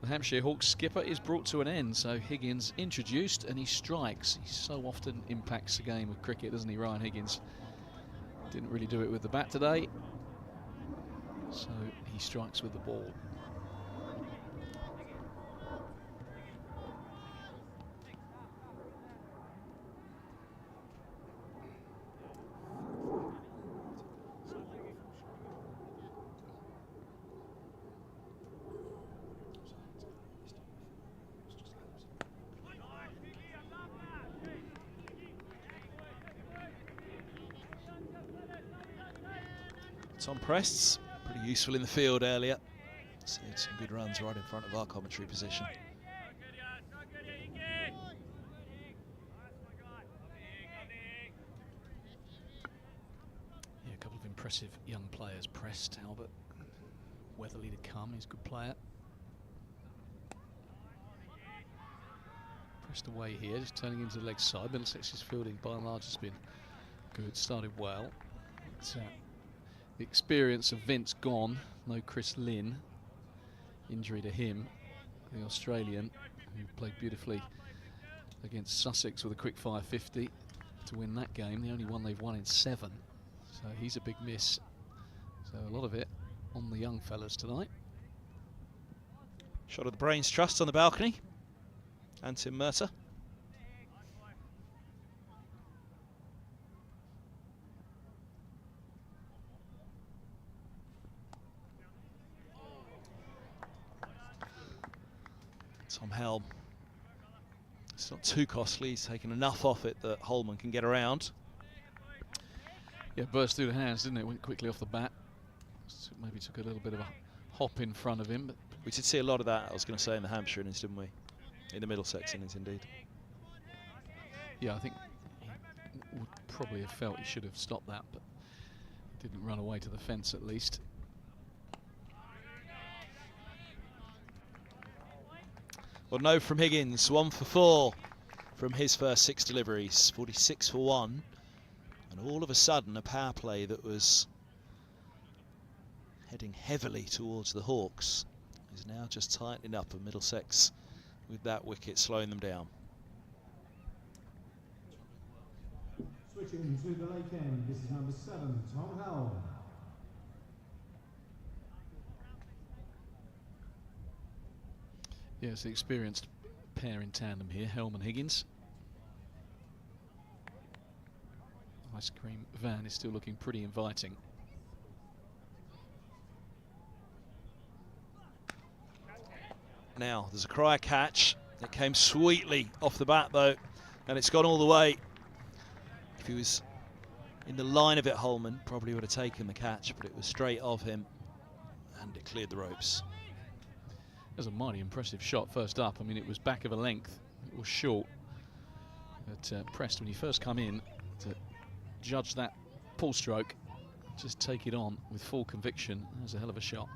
the Hampshire Hawks skipper is brought to an end. So Higgins introduced, and he strikes. He so often impacts the game of cricket, doesn't he, Ryan Higgins? Didn't really do it with the bat today, so he strikes with the ball. Tom Prests, pretty useful in the field earlier. So he had some good runs right in front of our commentary position. Yeah, a couple of impressive young players. Prest, Albert, Weatherly to come. He's a good player. Pressed away here, just turning into the leg side. Middlesex's fielding by and large has been good. Started well. But, the experience of Vince gone. No Chris Lynn. Injury to him, the Australian, who played beautifully against Sussex with a quick fire 50 to win that game. The only one they've won in 7. So he's a big miss. So a lot of it on the young fellas tonight. Shot of the Brains Trust on the balcony. And Tim Mercer. Tom Helm. It's not too costly. He's taken enough off it that Holman can get around. Yeah, burst through the hands, didn't it? Went quickly off the bat. So maybe took a little bit of a hop in front of him. But we did see a lot of that, I was going to say, in the Hampshire innings, didn't we? In the Middlesex innings, indeed. Yeah, I think he would probably have felt he should have stopped that, but didn't run away to the fence at least. Well, no from Higgins, 1 for 4 from his first 6 deliveries, 46 for 1. And all of a sudden, a power play that was heading heavily towards the Hawks is now just tightening up, and Middlesex with that wicket slowing them down. Switching to the lake end, this is number 7, Tom Helm. Yeah, it's the experienced pair in tandem here, Helm and Higgins. Ice cream van is still looking pretty inviting. Now, there's a cry catch. It came sweetly off the bat, though, and it's gone all the way. If he was in the line of it, Holman probably would have taken the catch, but it was straight of him, and it cleared the ropes. It was a mighty impressive shot first up. I mean, it was back of a length. It was short. But Prest, when you first come in to judge that pull stroke, just take it on with full conviction. That was a hell of a shot.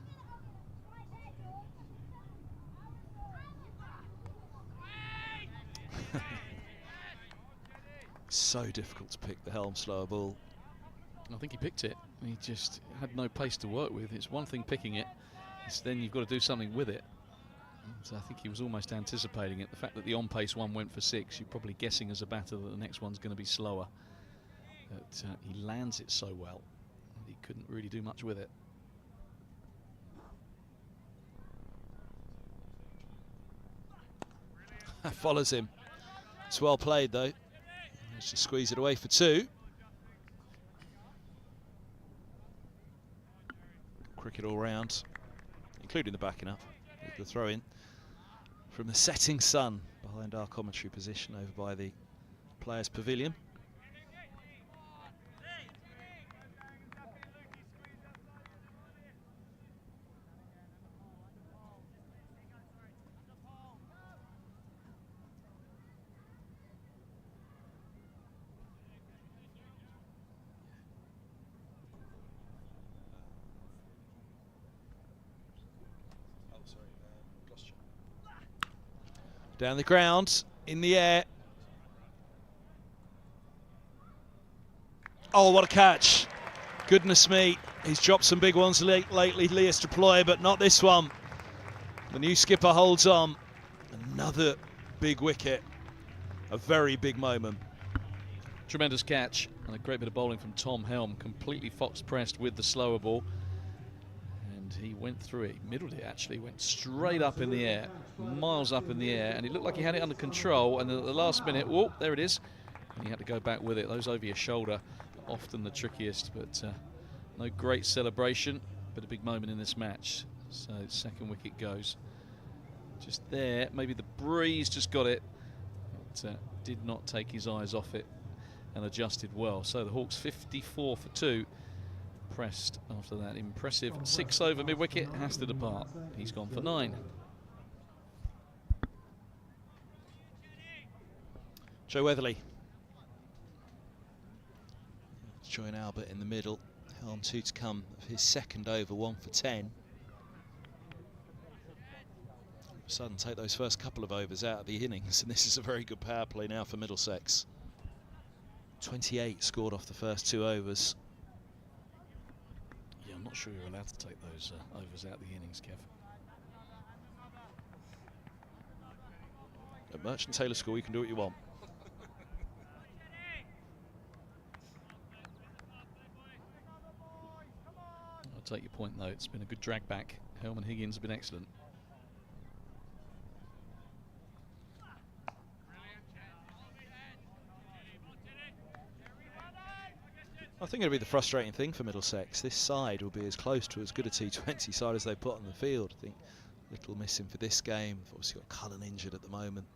So difficult to pick the Helm slower ball. I think he picked it. He just had no pace to work with. It's one thing picking it, it's then you've got to do something with it. So I think he was almost anticipating it. The fact that the on-pace one went for 6, you're probably guessing as a batter that the next one's going to be slower. But he lands it so well, he couldn't really do much with it. Follows him. It's well played, though. Managed to squeeze it away for 2. Cricket all round, including the backing up with the throw in from the setting sun behind our commentary position over by the players' pavilion. Down the ground, in the air. Oh, what a catch. Goodness me, he's dropped some big ones lately, Lias Deploy, but not this one. The new skipper holds on. Another big wicket. A very big moment. Tremendous catch and a great bit of bowling from Tom Helm. Completely fox pressed with the slower ball. And he went through it. Middled it actually, went straight up in the air, miles up in the air, and it looked like he had it under control, and at the last minute, whoop, there it is, and he had to go back with it. Those over your shoulder, often the trickiest, but no great celebration, but a big moment in this match. So second wicket goes. Just there, maybe the breeze just got it, but did not take his eyes off it and adjusted well. So the Hawks 54 for 2. impressed after that impressive 6-over mid-wicket. Has to depart. He's gone for 9. Joe Weatherly. Join Albert in the middle. Helm 2 to come of his second over, 1 for 10. Sudden take those first couple of overs out of the innings, and this is a very good power play now for Middlesex. 28 scored off the first 2 overs. Yeah, I'm not sure you're allowed to take those overs out of the innings, Kev. At Merchant Taylor School, you can do what you want. I'll take your point, though. It's been a good drag back. Helm and Higgins have been excellent. I think it'll be the frustrating thing for Middlesex. This side will be as close to as good a T20 side as they put on the field. I think little missing for this game. They've obviously got Cullen injured at the moment.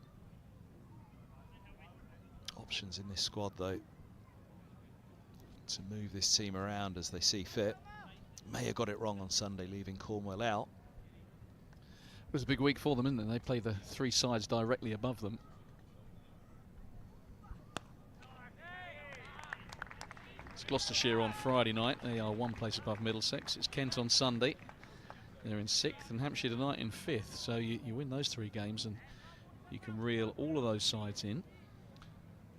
Options in this squad, though, to move this team around as they see fit. May have got it wrong on Sunday, leaving Cornwell out. It was a big week for them, isn't it? They play the 3 sides directly above them. It's Gloucestershire on Friday night. They are 1 place above Middlesex. It's Kent on Sunday. They're in 6th, and Hampshire tonight in 5th. So you win those 3 games and you can reel all of those sides in.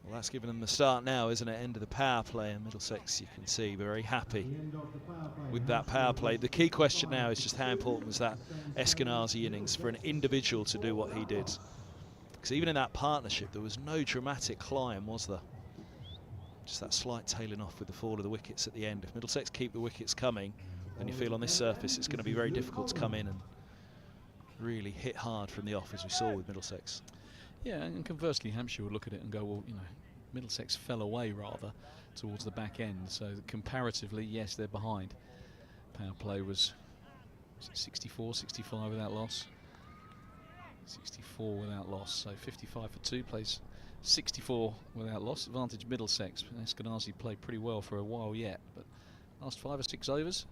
Well, that's given them the start now, isn't it? End of the power play, and Middlesex, you can see, very happy with that power play. The key question now is just how important was that Eskenazi innings for an individual to do what he did? Because even in that partnership, there was no dramatic climb, was there? Just that slight tailing off with the fall of the wickets at the end. If Middlesex keep the wickets coming, then you feel on this surface it's going to be very difficult to come in and really hit hard from the off, as we saw with Middlesex. Yeah, and conversely, Hampshire will look at it and go, well, you know, Middlesex fell away rather towards the back end. So comparatively, yes, they're behind. Power play was 64, 65 without loss. 64 without loss, so 55 for 2 plays. 64 without loss, advantage Middlesex. Eskenazi played pretty well for a while yet, but last 5 or 6 overs.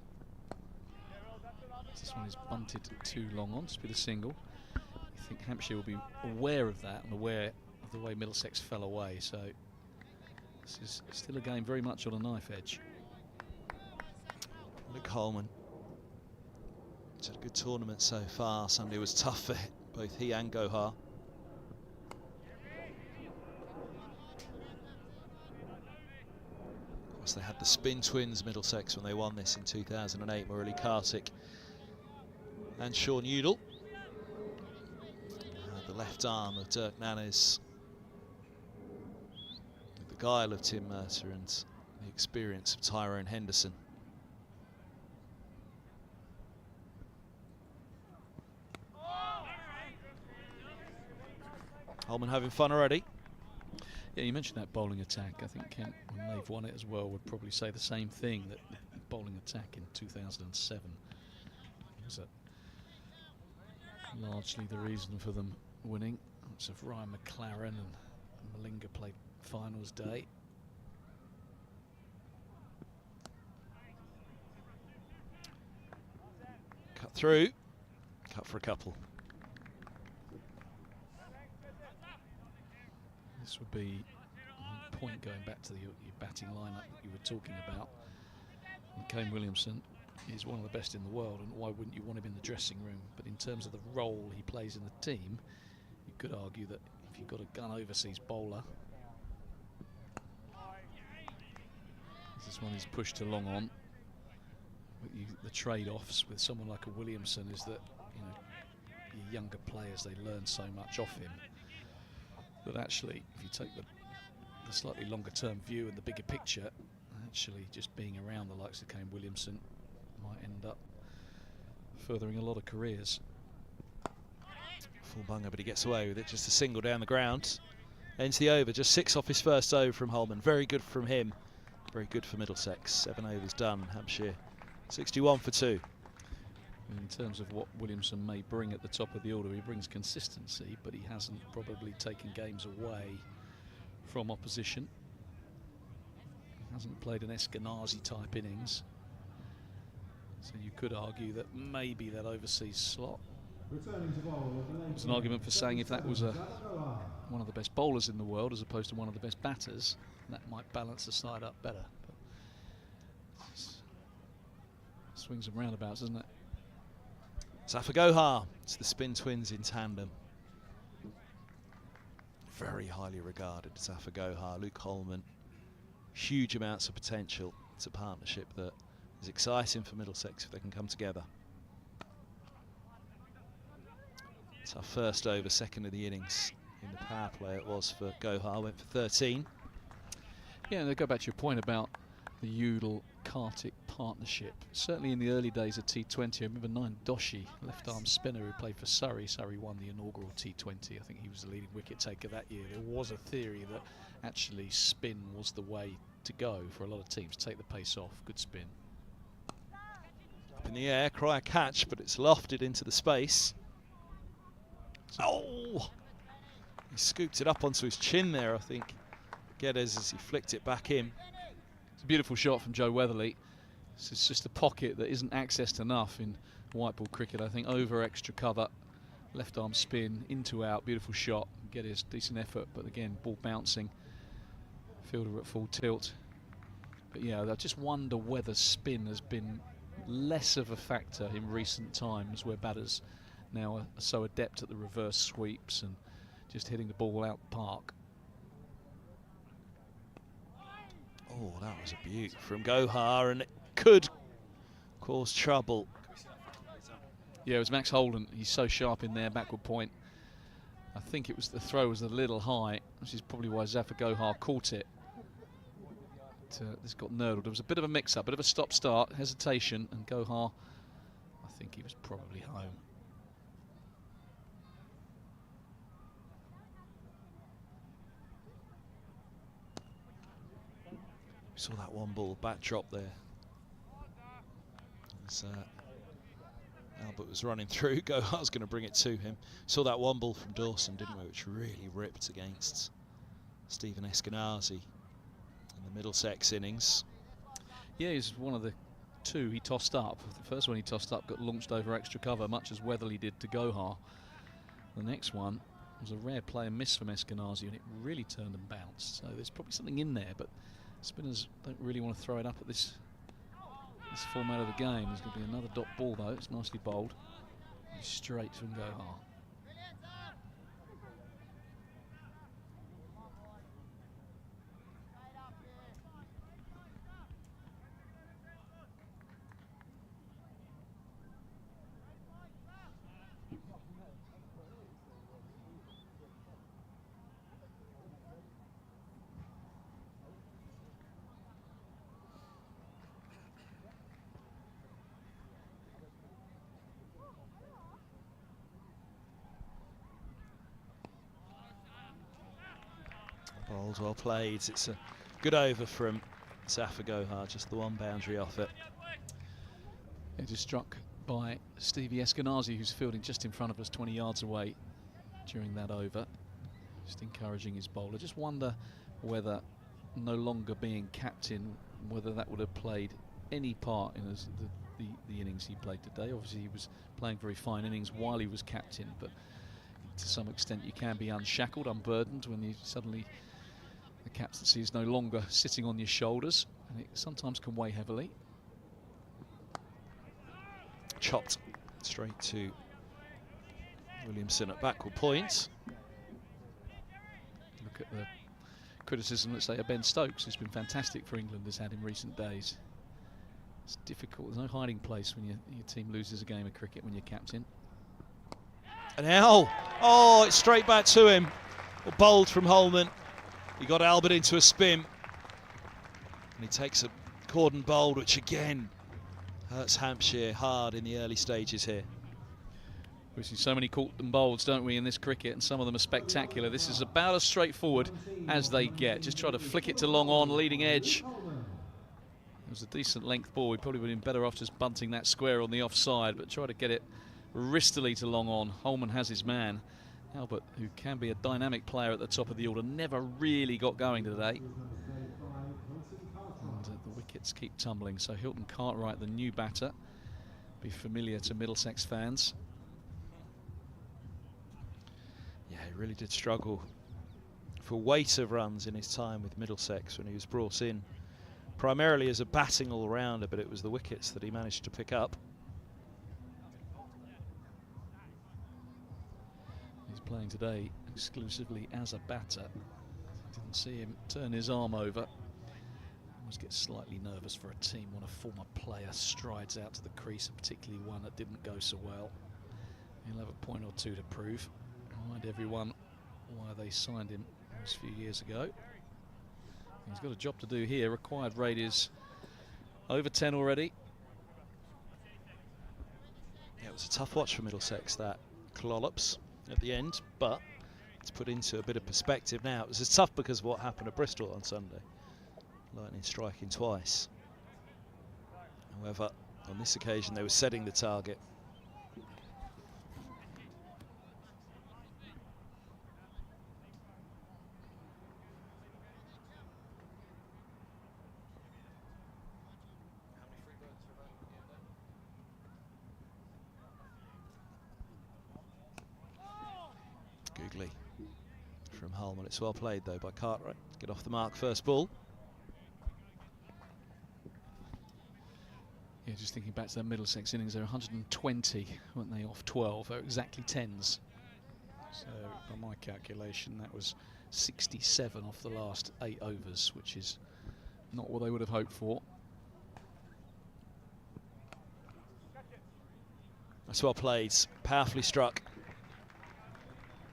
This one is bunted too long on, to be the single. I think Hampshire will be aware of that and aware of the way Middlesex fell away, so this is still a game very much on a knife edge. Luke Holman. It's a good tournament so far. Sunday was tough for both he and Gohar. They had the spin twins, Middlesex, when they won this in 2008. Murali Kartik and Sean Udall. The left arm of Dirk Nannes, with the guile of Tim Mercer and the experience of Tyrone Henderson. Holman having fun already. Yeah, you mentioned that bowling attack. I think Kent, when they've won it as well, would probably say the same thing, that the bowling attack in 2007 was largely the reason for them winning. Lots of Ryan McLaren and Malinga played finals day. Cut through, cut for a couple. This would be a point going back to your batting lineup that you were talking about. And Kane Williamson is one of the best in the world, and why wouldn't you want him in the dressing room? But in terms of the role he plays in the team, you could argue that if you've got a gun overseas bowler, this one is pushed to long on. But the trade-offs with someone like a Williamson is that, you know, your younger players, they learn so much off him. But actually, if you take the slightly longer term view and the bigger picture, actually just being around the likes of Kane Williamson might end up furthering a lot of careers. Full bunger, but he gets away with it. Just a single down the ground. Ends the over, just 6 off his first over from Holman. Very good from him. Very good for Middlesex. 7 overs done. Hampshire 61 for 2. In terms of what Williamson may bring at the top of the order, he brings consistency, but he hasn't probably taken games away from opposition. He hasn't played an Eskenazi type innings. So you could argue that maybe that overseas slot. Returning to bowl at the late There's an argument for saying if that was Zafar Gohar. one of the best bowlers in the world as opposed to one of the best batters, that might balance the side up better. But swings and roundabouts, isn't it? Zafar Gohar, it's the spin twins in tandem. Very highly regarded, Zafar Gohar, Luke Holman. Huge amounts of potential. It's a partnership that is exciting for Middlesex if they can come together. It's our first over, second of the innings. In the power play it was for Gohar, went for 13. Yeah, and they go back to your point about the Udall-Kartik partnership. Certainly in the early days of T20, I remember Nayan Doshi, left-arm spinner who played for Surrey. Surrey won the inaugural T20. I think he was the leading wicket taker that year. There was a theory that actually spin was the way to go for a lot of teams. Take the pace off, good spin. Up in the air, cry a catch, but it's lofted into the space. Oh! He scooped it up onto his chin there, I think. Geddes as he flicked it back in. It's a beautiful shot from Joe Weatherly. It's just a pocket that isn't accessed enough in white ball cricket. I think over extra cover, left arm spin, into out, beautiful shot. Geddes, decent effort, but again, ball bouncing. Fielder at full tilt. But yeah, I just wonder whether spin has been less of a factor in recent times, where batters now are so adept at the reverse sweeps and just hitting the ball out park. Oh, that was a beaut from Gohar, and it could cause trouble. Yeah, it was Max Holden. He's so sharp in there, backward point. I think it was the throw was a little high, which is probably why Zafar Gohar caught it. This got nurdled. There was a bit of a mix-up, bit of a stop-start, hesitation, and Gohar, I think he was probably home. We saw that one ball back drop there. As Albert was running through, Gohar's going to bring it to him. Saw that one ball from Dawson, didn't we, which really ripped against Stephen Eskenazi in the Middlesex innings. Yeah, he's one of the two he tossed up. The first one he tossed up got launched over extra cover, much as Weatherly did to Gohar. The next one was a rare play and miss from Eskenazi, and it really turned and bounced. So there's probably something in there, but spinners don't really want to throw it up at this format of the game. There's going to be another dot ball though. It's nicely bowled. Straight from Gohar. Bowled, well played. It's a good over from Zafar Gohar, just the one boundary off it. It is struck by Stevie Eskenazi, who's fielding just in front of us, 20 yards away during that over. Just encouraging his bowler. Just wonder whether no longer being captain, whether that would have played any part in the innings he played today. Obviously he was playing very fine innings while he was captain, but to some extent you can be unshackled, unburdened when you suddenly the captaincy is no longer sitting on your shoulders, and it sometimes can weigh heavily. Chopped straight to Williamson at backward point. Look at the criticism that, say, Ben Stokes, who's been fantastic for England, has had in recent days. It's difficult. There's no hiding place when your team loses a game of cricket when you're captain. And now, oh, it's straight back to him. Well, bowled from Holman. He got Albert into a spin. And he takes a cordon bowled, which again hurts Hampshire hard in the early stages here. We see so many cordon bowls, don't we, in this cricket, and some of them are spectacular. This is about as straightforward as they get. Just try to flick it to long on, leading edge. It was a decent length ball. We probably would have been better off just bunting that square on the offside, but try to get it wristily to long on. Holman has his man. Albert, who can be a dynamic player at the top of the order, never really got going today. And the wickets keep tumbling. So Hilton Cartwright, the new batter, be familiar to Middlesex fans. Yeah, he really did struggle for weight of runs in his time with Middlesex when he was brought in primarily as a batting all-rounder, but it was the wickets that he managed to pick up. He's playing today exclusively as a batter. Didn't see him turn his arm over. Always get slightly nervous for a team when a former player strides out to the crease, and particularly one that didn't go so well. He'll have a point or two to prove. Remind everyone why they signed him a few years ago. He's got a job to do here. Required rate is over 10 already. Yeah, it was a tough watch for Middlesex, that collops at the end, but it's put into a bit of perspective now. It was as tough because of what happened at Bristol on Sunday. Lightning striking twice. However, on this occasion they were setting the target. Googly from Holman. It's well played though by Cartwright. Get off the mark, first ball. Yeah, just thinking back to their Middlesex innings, they're 120, weren't they, off 12? They're exactly 10s. So, by my calculation, that was 67 off the last 8 overs, which is not what they would have hoped for. That's well played, powerfully struck.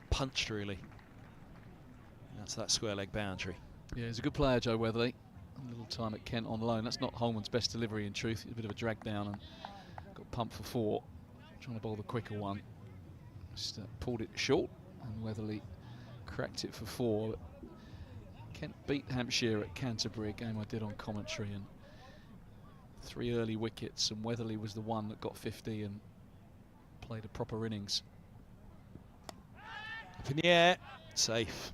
Punched, really. That's that square leg boundary. Yeah, he's a good player, Joe Weatherly. A little time at Kent on loan. That's not Holman's best delivery in truth. A bit of a drag down and got pumped for 4. Trying to bowl the quicker one. Just pulled it short and Weatherly cracked it for 4. Kent beat Hampshire at Canterbury, a game I did on commentary, and 3 early wickets, and Weatherly was the one that got 50 and played a proper innings. Up in the air, safe.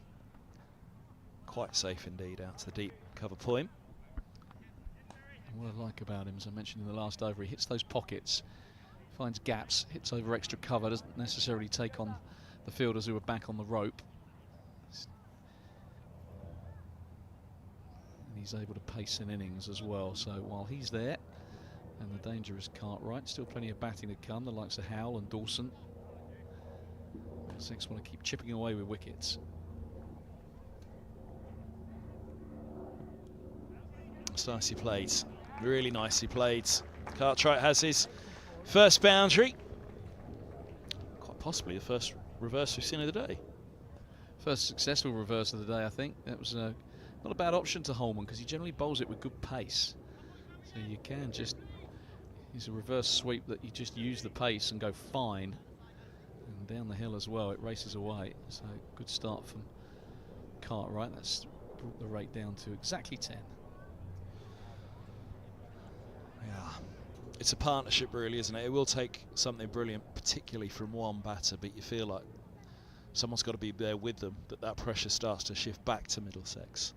Quite safe indeed, out to the deep cover point. And what I like about him, as I mentioned in the last over, he hits those pockets, finds gaps, hits over extra cover, doesn't necessarily take on the fielders who are back on the rope. And he's able to pace an innings as well, so while he's there, and the dangerous Cartwright, still plenty of batting to come, the likes of Howell and Dawson. Middlesex want to keep chipping away with wickets. It's nicely played, really nicely played. Cartwright has his first boundary. Quite possibly the first reverse we've seen of the day. First successful reverse of the day, I think. That was not a bad option to Holman, because he generally bowls it with good pace. So you can just use a reverse sweep that you just use the pace and go fine. And down the hill as well, it races away. So good start from Cartwright. That's brought the rate down to exactly 10. Yeah, it's a partnership really, isn't it? It will take something brilliant, particularly from one batter, but you feel like someone's got to be there with them, that pressure starts to shift back to Middlesex.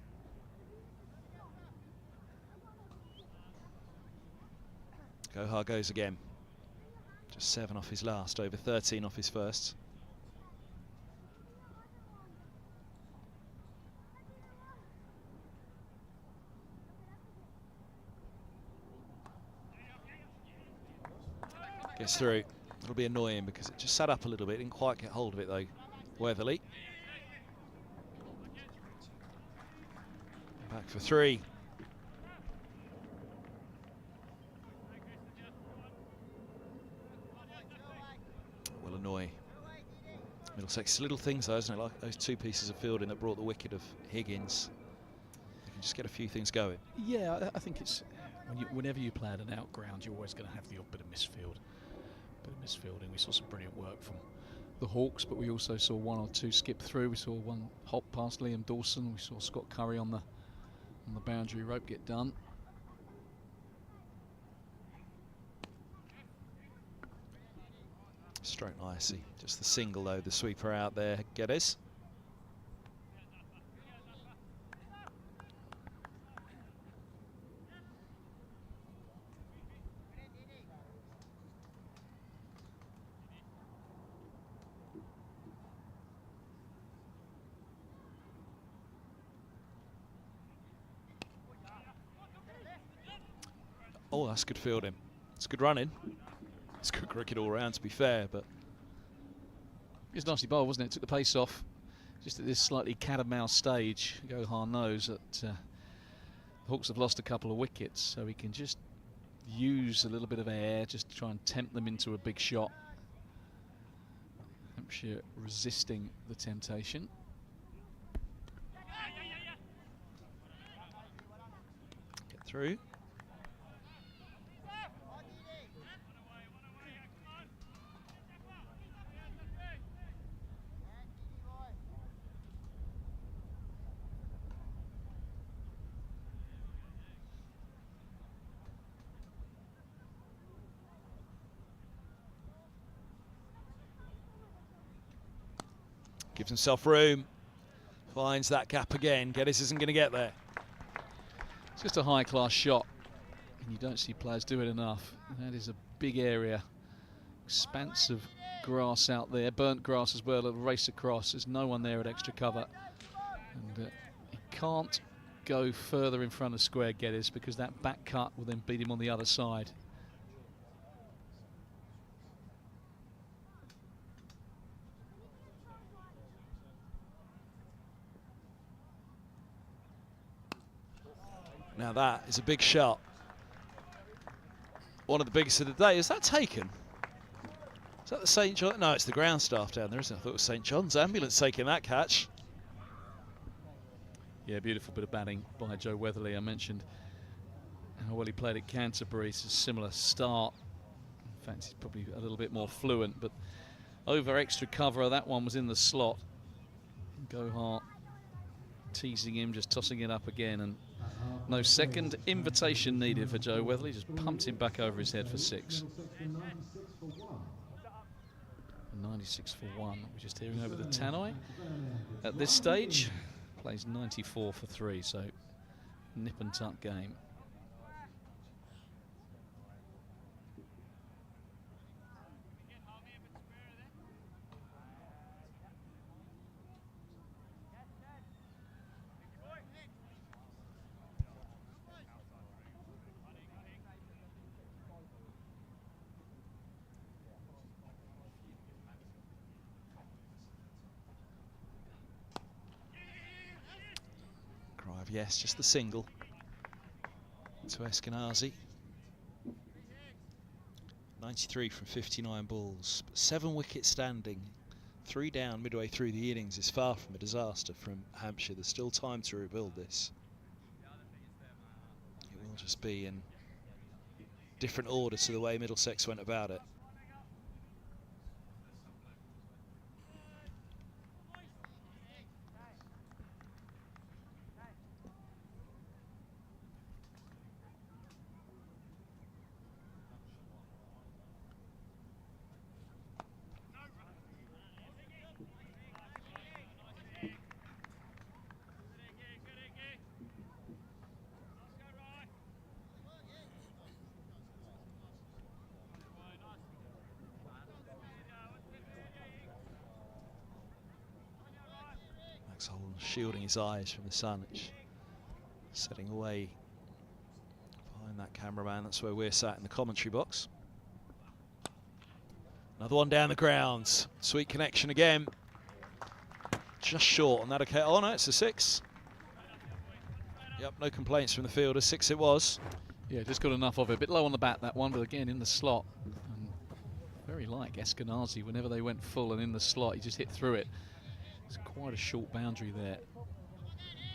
Gohar goes again. Just 7 off his last, over 13 off his first. Gets through. It'll be annoying because it just sat up a little bit. Didn't quite get hold of it though, Weatherly. Back for 3. Will annoy Middlesex. Little things though, isn't it? Like those 2 pieces of fielding that brought the wicket of Higgins. You can just get a few things going. Yeah, I think it's whenever you play at an out ground, you're always going to have the odd bit of misfield. Misfielding. We saw some brilliant work from the Hawks, but we also saw 1 or 2 skip through. We saw 1 hop past Liam Dawson. We saw Scott Curry on the boundary rope get done. Stroke nicely. Just the single though, the sweeper out there, Geddes. Oh, that's good fielding. It's good running. It's good cricket all round, to be fair, but It was nicely bowled, wasn't it? Took the pace off. Just at this slightly cat and mouse stage, Gohar knows that the Hawks have lost a couple of wickets, so he can just use a little bit of air, just to try and tempt them into a big shot. Hampshire resisting the temptation. get through. Gives himself room, finds that gap again. Geddes isn't going to get there. It's just a high-class shot, and you don't see players do it enough. That is a big area, expanse of grass out there, burnt grass as well. A race across. There's no one there at extra cover, and he can't go further in front of square Geddes because that back cut will then beat him on the other side. Now that is a big shot. One of the biggest of the day. Is that taken? Is that the St. John? No, it's the ground staff down there, isn't it? I thought it was St. John's ambulance taking that catch. Yeah, beautiful bit of batting by Joe Weatherly. I mentioned how well he played at Canterbury. It's a similar start. In fact, he's probably a little bit more fluent, but over extra cover, that one was in the slot. Gohar teasing him, just tossing it up again, and no second invitation needed for Joe Weatherly. Just pumped him back over his head for 6. 96 for 1. We're just hearing over the tannoy. At this stage, plays 94 for 3, so nip and tuck game. Yes, just the single to Eskenazi. 93 from 59 balls, but 7 wickets standing, 3 down midway through the innings is far from a disaster from Hampshire. There's still time to rebuild this. It will just be in different order to the way Middlesex went about it. Shielding his eyes from the sun, setting away behind that cameraman. That's where we're sat in the commentary box. Another one down the grounds. Sweet connection again. Just short on that occasion. Oh no, it's a 6. Yep, no complaints from the fielder. 6 it was. Yeah, just got enough of it. A bit low on the bat, that one, but again in the slot. And very like Eskenazi. Whenever they went full and in the slot, he just hit through it. It's quite a short boundary there.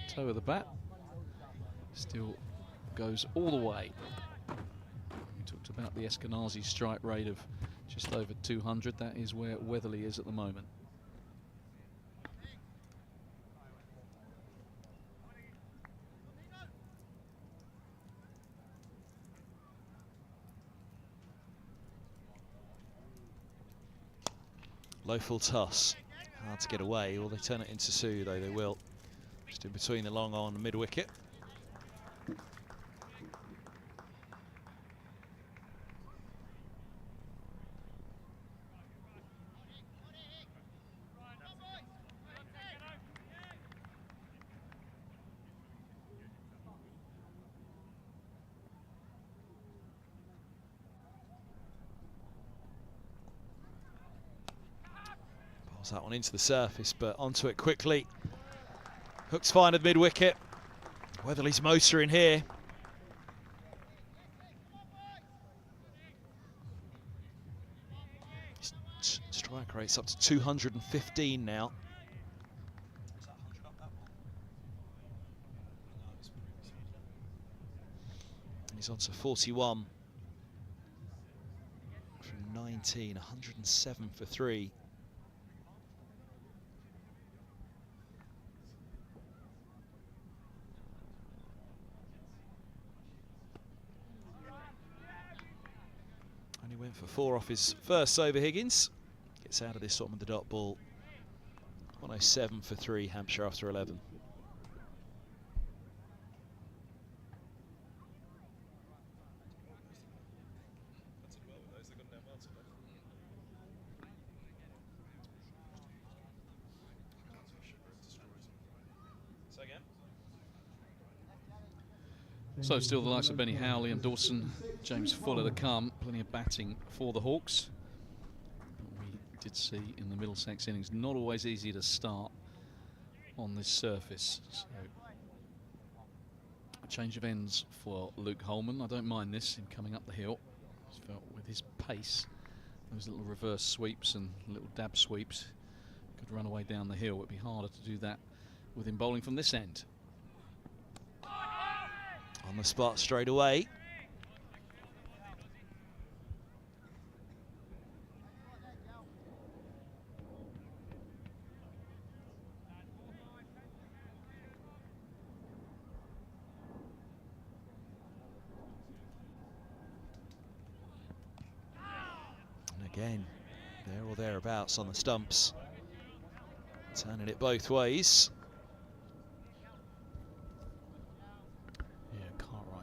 Toe of the bat. Still goes all the way. We talked about the Eskenazi strike rate of just over 200. That is where Weatherly is at the moment. Low full toss. Hard to get away. Will they turn it into Sue, though? They will. Just in between the long on and mid wicket. Bounce that one into the surface, but onto it quickly. Hook's fine at mid-wicket. Weatherly's motoring here. His strike rate's up to 215 now. He's on to 41 from 19, 107 for 3. Only went for 4 off his first over, Higgins. Gets out of this one with the dot ball. 107 for 3, Hampshire after 11. So still the likes of Benny Howley and Dawson, James Fuller to come. Plenty of batting for the Hawks. But we did see in the Middlesex innings, not always easy to start on this surface. So a change of ends for Luke Holman. I don't mind this, him coming up the hill. Just felt with his pace, those little reverse sweeps and little dab sweeps could run away down the hill. It would be harder to do that with him bowling from this end. On the spot straight away. And again, there or thereabouts on the stumps. Turning it both ways.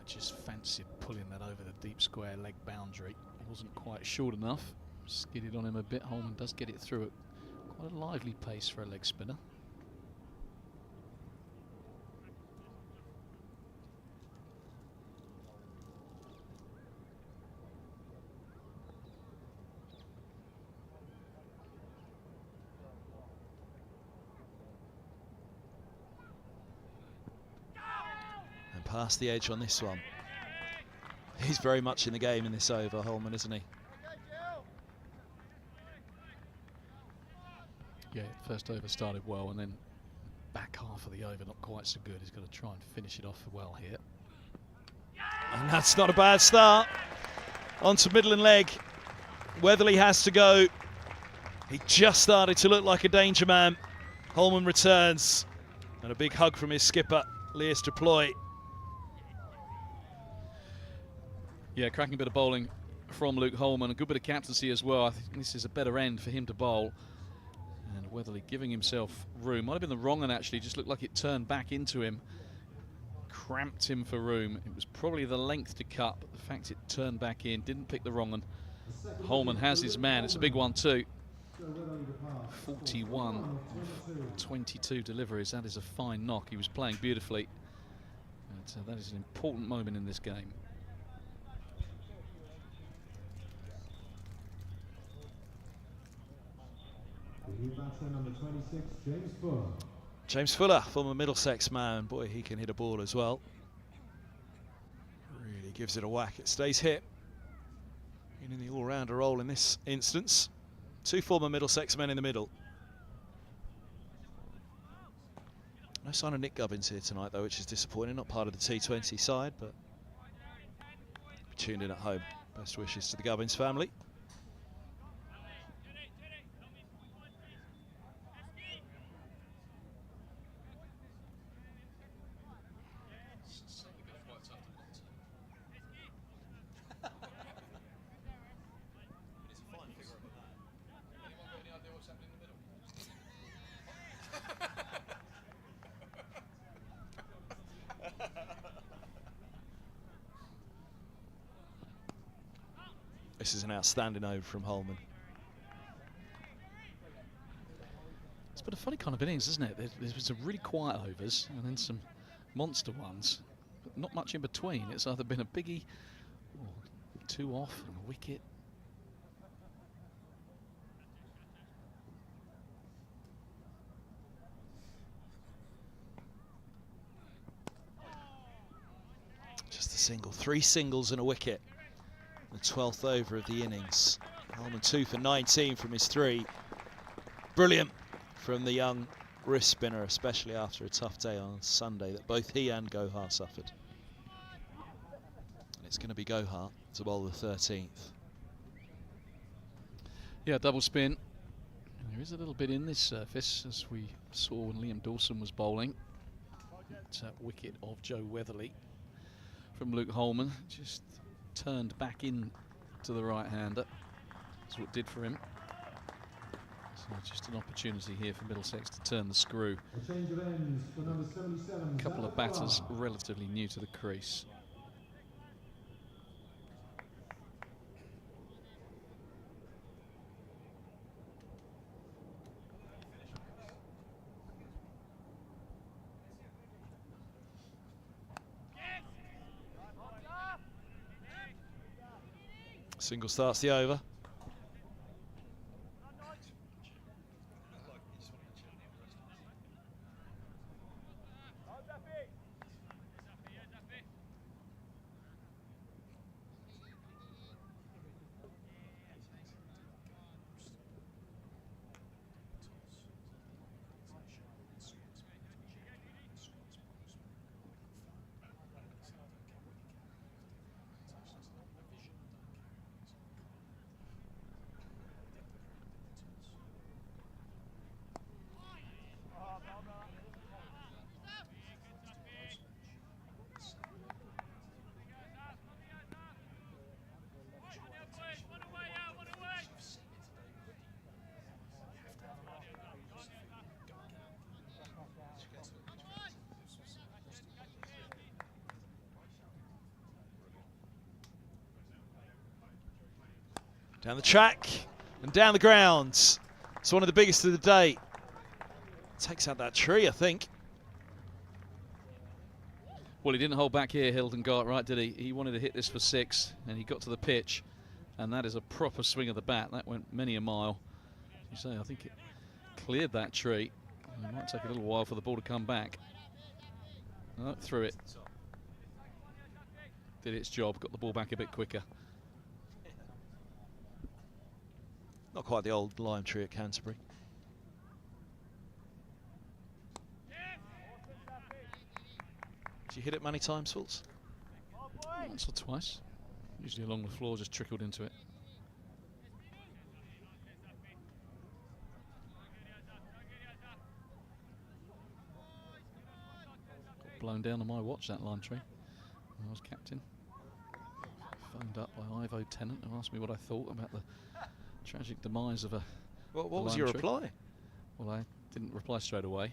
Just fancied pulling that over the deep square leg boundary. Wasn't quite short enough. Skidded on him a bit. Holman does get it through at quite a lively pace for a leg spinner. Past the edge on this one. He's very much in the game in this over, Holman, isn't he? Yeah, first over started well, and then back half of the over not quite so good. He's got to try and finish it off well here. And that's not a bad start. Onto middle and leg. Weatherly has to go. He just started to look like a danger man. Holman returns. And a big hug from his skipper, Lewis Deploy. Yeah, cracking bit of bowling from Luke Holman. A good bit of captaincy as well. I think this is a better end for him to bowl. And Weatherly giving himself room. Might have been the wrong one, actually. Just looked like it turned back into him. Cramped him for room. It was probably the length to cut, but the fact it turned back in, didn't pick the wrong one. Holman has his man. It's a big one too. 41 of 22 deliveries. That is a fine knock. He was playing beautifully. But, that is an important moment in this game. Number 26, James Fuller. James Fuller, former Middlesex man. Boy, he can hit a ball as well. Really gives it a whack. It stays hit. In the all-rounder role in this instance. 2 former Middlesex men in the middle. No sign of Nick Gubbins here tonight, though, which is disappointing. Not part of the T20 side, but tuned in at home. Best wishes to the Gubbins family. This is an outstanding over from Holman. It's been a funny kind of innings, isn't it? There's some really quiet overs and then some monster ones, but not much in between. It's either been a biggie or 2 off and a wicket. single. 3 singles and a wicket. The 12th over of the innings. Holman 2 for 19 from his 3. Brilliant from the young wrist spinner, especially after a tough day on Sunday that both he and Gohar suffered. And it's going to be Gohar to bowl the 13th. Yeah, double spin. There is a little bit in this surface, as we saw when Liam Dawson was bowling. That wicket of Joe Weatherly from Luke Holman just turned back in to the right-hander. That's what it did for him. So just an opportunity here for Middlesex to turn the screw. A change of ends for number 77. A couple of batters relatively new to the crease. Single starts the over. Down the track and down the grounds. It's one of the biggest of the day. Takes out that tree, I think. Well, he didn't hold back here, Hilton Gartright, did he? He wanted to hit this for 6, and he got to the pitch, and that is a proper swing of the bat. That went many a mile. As you say, I think it cleared that tree. It might take a little while for the ball to come back. Oh, through it. Did its job, got the ball back a bit quicker. Not quite the old lime tree at Canterbury. Did you hit it many times, Fultz? Once or twice. Usually along the floor, just trickled into it. Got blown down on my watch, that lime tree, when I was captain. Phoned up by Ivo Tennant, who asked me what I thought about the tragic demise of a What was your reply? Well, I didn't reply straight away.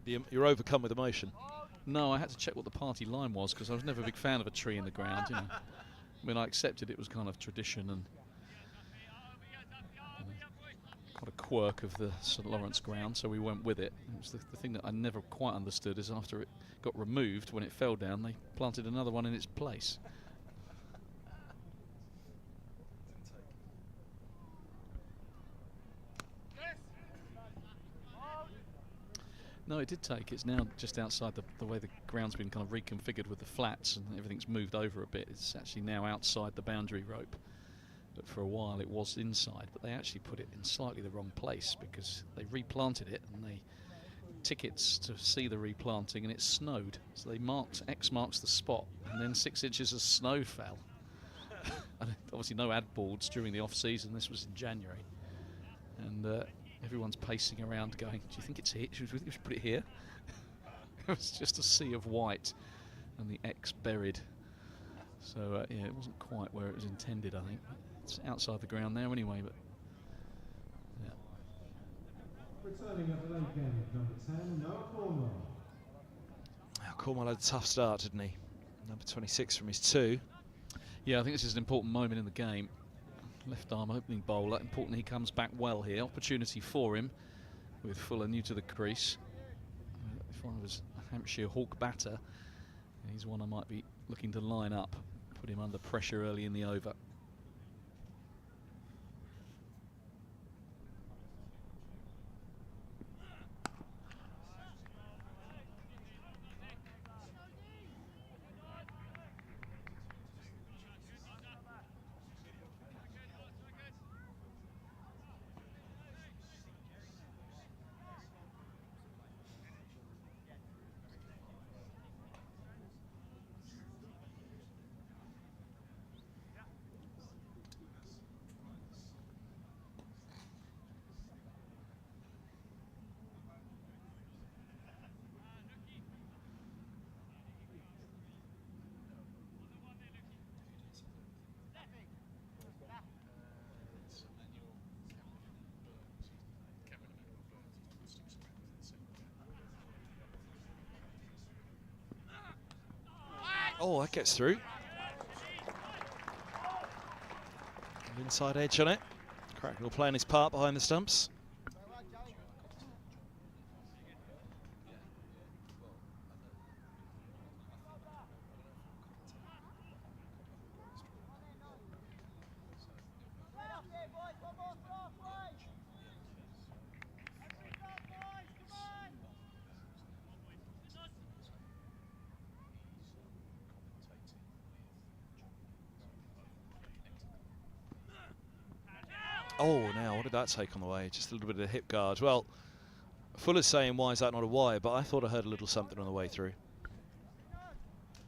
You're overcome with emotion. No, I had to check what the party line was, because I was never a big fan of a tree in the ground, you know. I mean, I accepted it was kind of tradition and quite a quirk of the St Lawrence ground, so we went with it. It was the thing that I never quite understood is after it got removed, when it fell down, they planted another one in its place. No, it did take. It's now just outside the way the ground's been kind of reconfigured with the flats and everything's moved over a bit. It's actually now outside the boundary rope. But for a while it was inside. But they actually put it in slightly the wrong place because they replanted it and they tickets to see the replanting and it snowed. So they marked, X marks the spot, and then 6 inches of snow fell. And obviously no ad boards during the off season. This was in January. And everyone's pacing around going, do you think it's here? Should we put it here? It was just a sea of white and the X buried. So yeah, it wasn't quite where it was intended, I think. It's outside the ground now anyway, but yeah. Returning at the lake end, number 10, Noah Cornwell. Cornwell had a tough start, didn't he? Number 26 from his 2. Yeah, I think this is an important moment in the game. Left arm opening bowler, important he comes back well here. Opportunity for him with Fuller new to the crease. If I was a Hampshire Hawk batter, he's one I might be looking to line up, put him under pressure early in the over. Oh, that gets through. An inside edge on it. Cracknell playing his part behind the stumps. Oh, now, what did that take on the way? Just a little bit of a hip guard. Well, Fuller's saying, why is that not a wire? But I thought I heard a little something on the way through.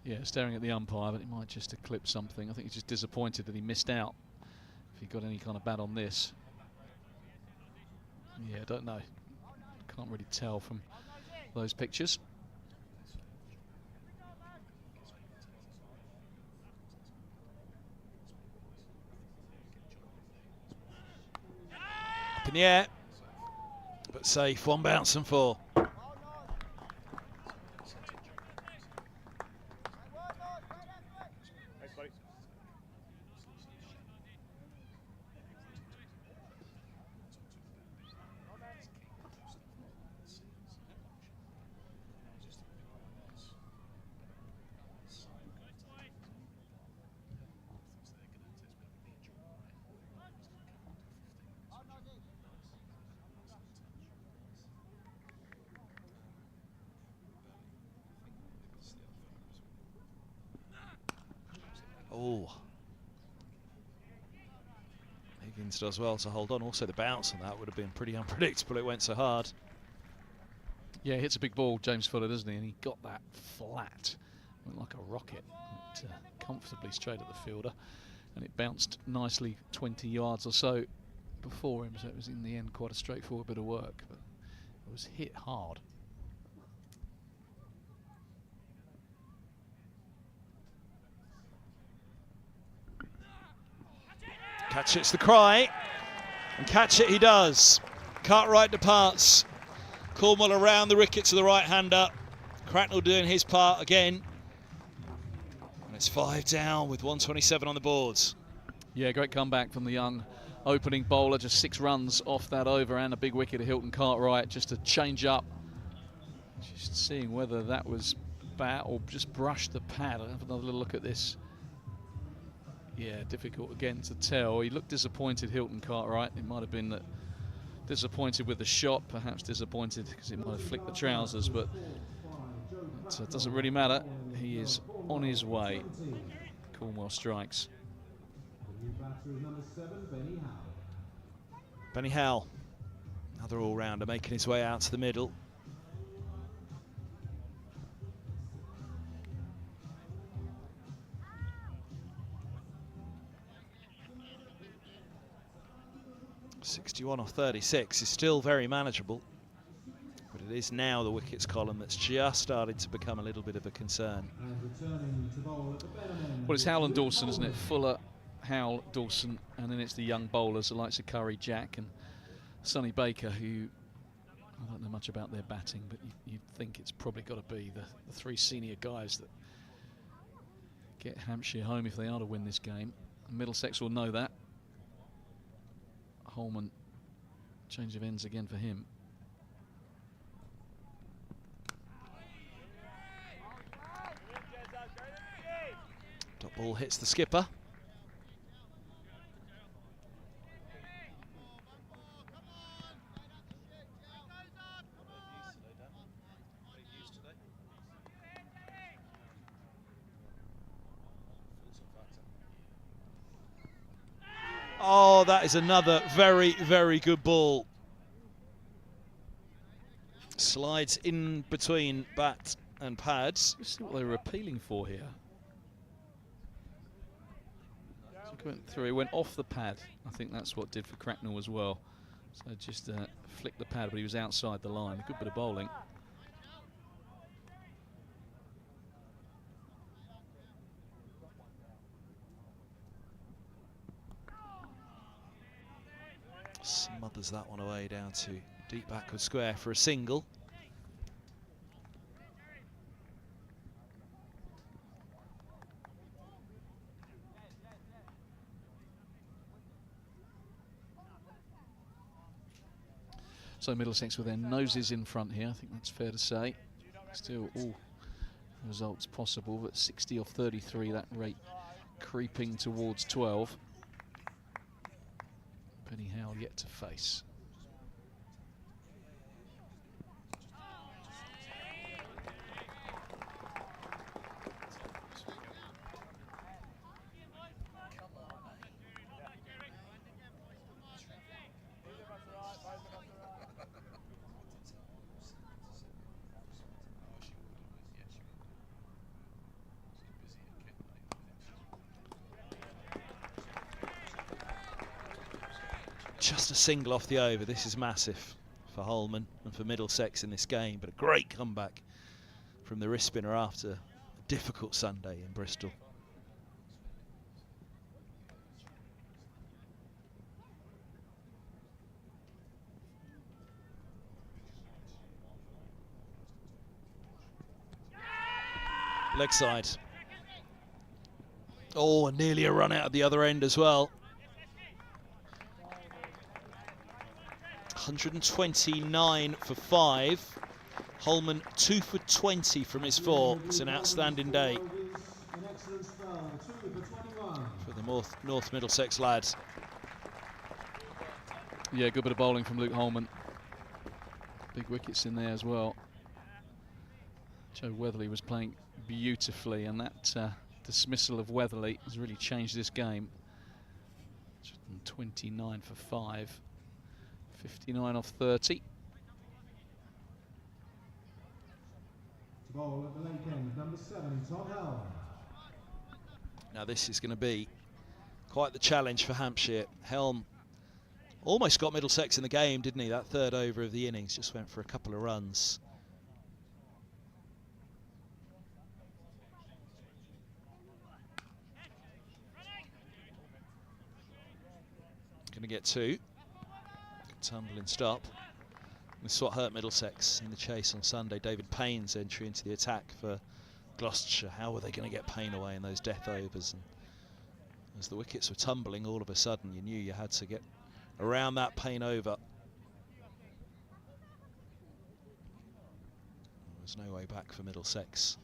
Yeah, staring at the umpire, but he might just have clipped something. I think he's just disappointed that he missed out. If he got any kind of bat on this. Yeah, I don't know. Can't really tell from those pictures. Up in the air, but safe. One bounce and four. Oh. Higgins does well to hold on. Also, the bounce on that would have been pretty unpredictable. It went so hard. Yeah, he hits a big ball, James Fuller, doesn't he? And he got that flat. Went like a rocket. Went, comfortably straight at the fielder. And it bounced nicely 20 yards or so before him. So it was, in the end, quite a straightforward bit of work. But it was hit hard. Catch it's the cry, and catch it he does. Cartwright departs. Cornwall around the wicket to the right-hander. Cracknell doing his part again. And it's 5 down with 127 on the boards. Yeah, great comeback from the young opening bowler. Just 6 runs off that over and a big wicket to Hilton Cartwright just to change up. Just seeing whether that was bat or just brushed the pad. I'll have another little look at this. Yeah, difficult again to tell. He looked disappointed, Hilton Cartwright. It might have been that disappointed with the shot, perhaps disappointed because it might have flicked the trousers, but it doesn't really matter. He is on his way. Cornwall strikes. Benny Howell, another all-rounder, making his way out to the middle. .61 off 36 is still very manageable, but it is now the wickets column that's just started to become a little bit of a concern. Well, it's Howell and Dawson, isn't it? Fuller, Howell, Dawson, and then it's the young bowlers, the likes of Curry, Jack, and Sonny Baker, who I don't know much about their batting, but you'd think it's probably got to be the 3 senior guys that get Hampshire home if they are to win this game. Middlesex will know that. Holman, change of ends again for him. Top ball hits the skipper. Oh, that is another very, very good ball. Slides in between bat and pads. Let's see what they were appealing for here. So it went through, it went off the pad. I think that's what did for Cracknell as well. So just flicked the pad, but he was outside the line. A good bit of bowling. Smothers that one away down to deep backward square for a single. So Middlesex with their noses in front here, I think that's fair to say. Still all results possible, but 60 off 33, that rate creeping towards 12. Penny Howell yet to face. Just a single off the over. This is massive for Holman and for Middlesex in this game, but a great comeback from the wrist spinner after a difficult Sunday in Bristol. Leg side. Oh, and nearly a run out at the other end as well. 129 for 5. Holman 2 for 20 from his 4. It's an outstanding day for the North Middlesex lads. Yeah, good bit of bowling from Luke Holman. Big wickets in there as well. Joe Weatherly was playing beautifully, and that dismissal of Weatherly has really changed this game. 29 for 5. 59 off 30. Ball at the late end, number 7, Tom Helm. Now this is going to be quite the challenge for Hampshire. Helm almost got Middlesex in the game, didn't he? That third over of the innings just went for a couple of runs. Going to get 2. Tumbling stop. This is what hurt Middlesex in the chase on Sunday. David Payne's entry into the attack for Gloucestershire. How were they going to get Payne away in those death overs? And as the wickets were tumbling, all of a sudden you knew you had to get around that Payne over. There's no way back for Middlesex,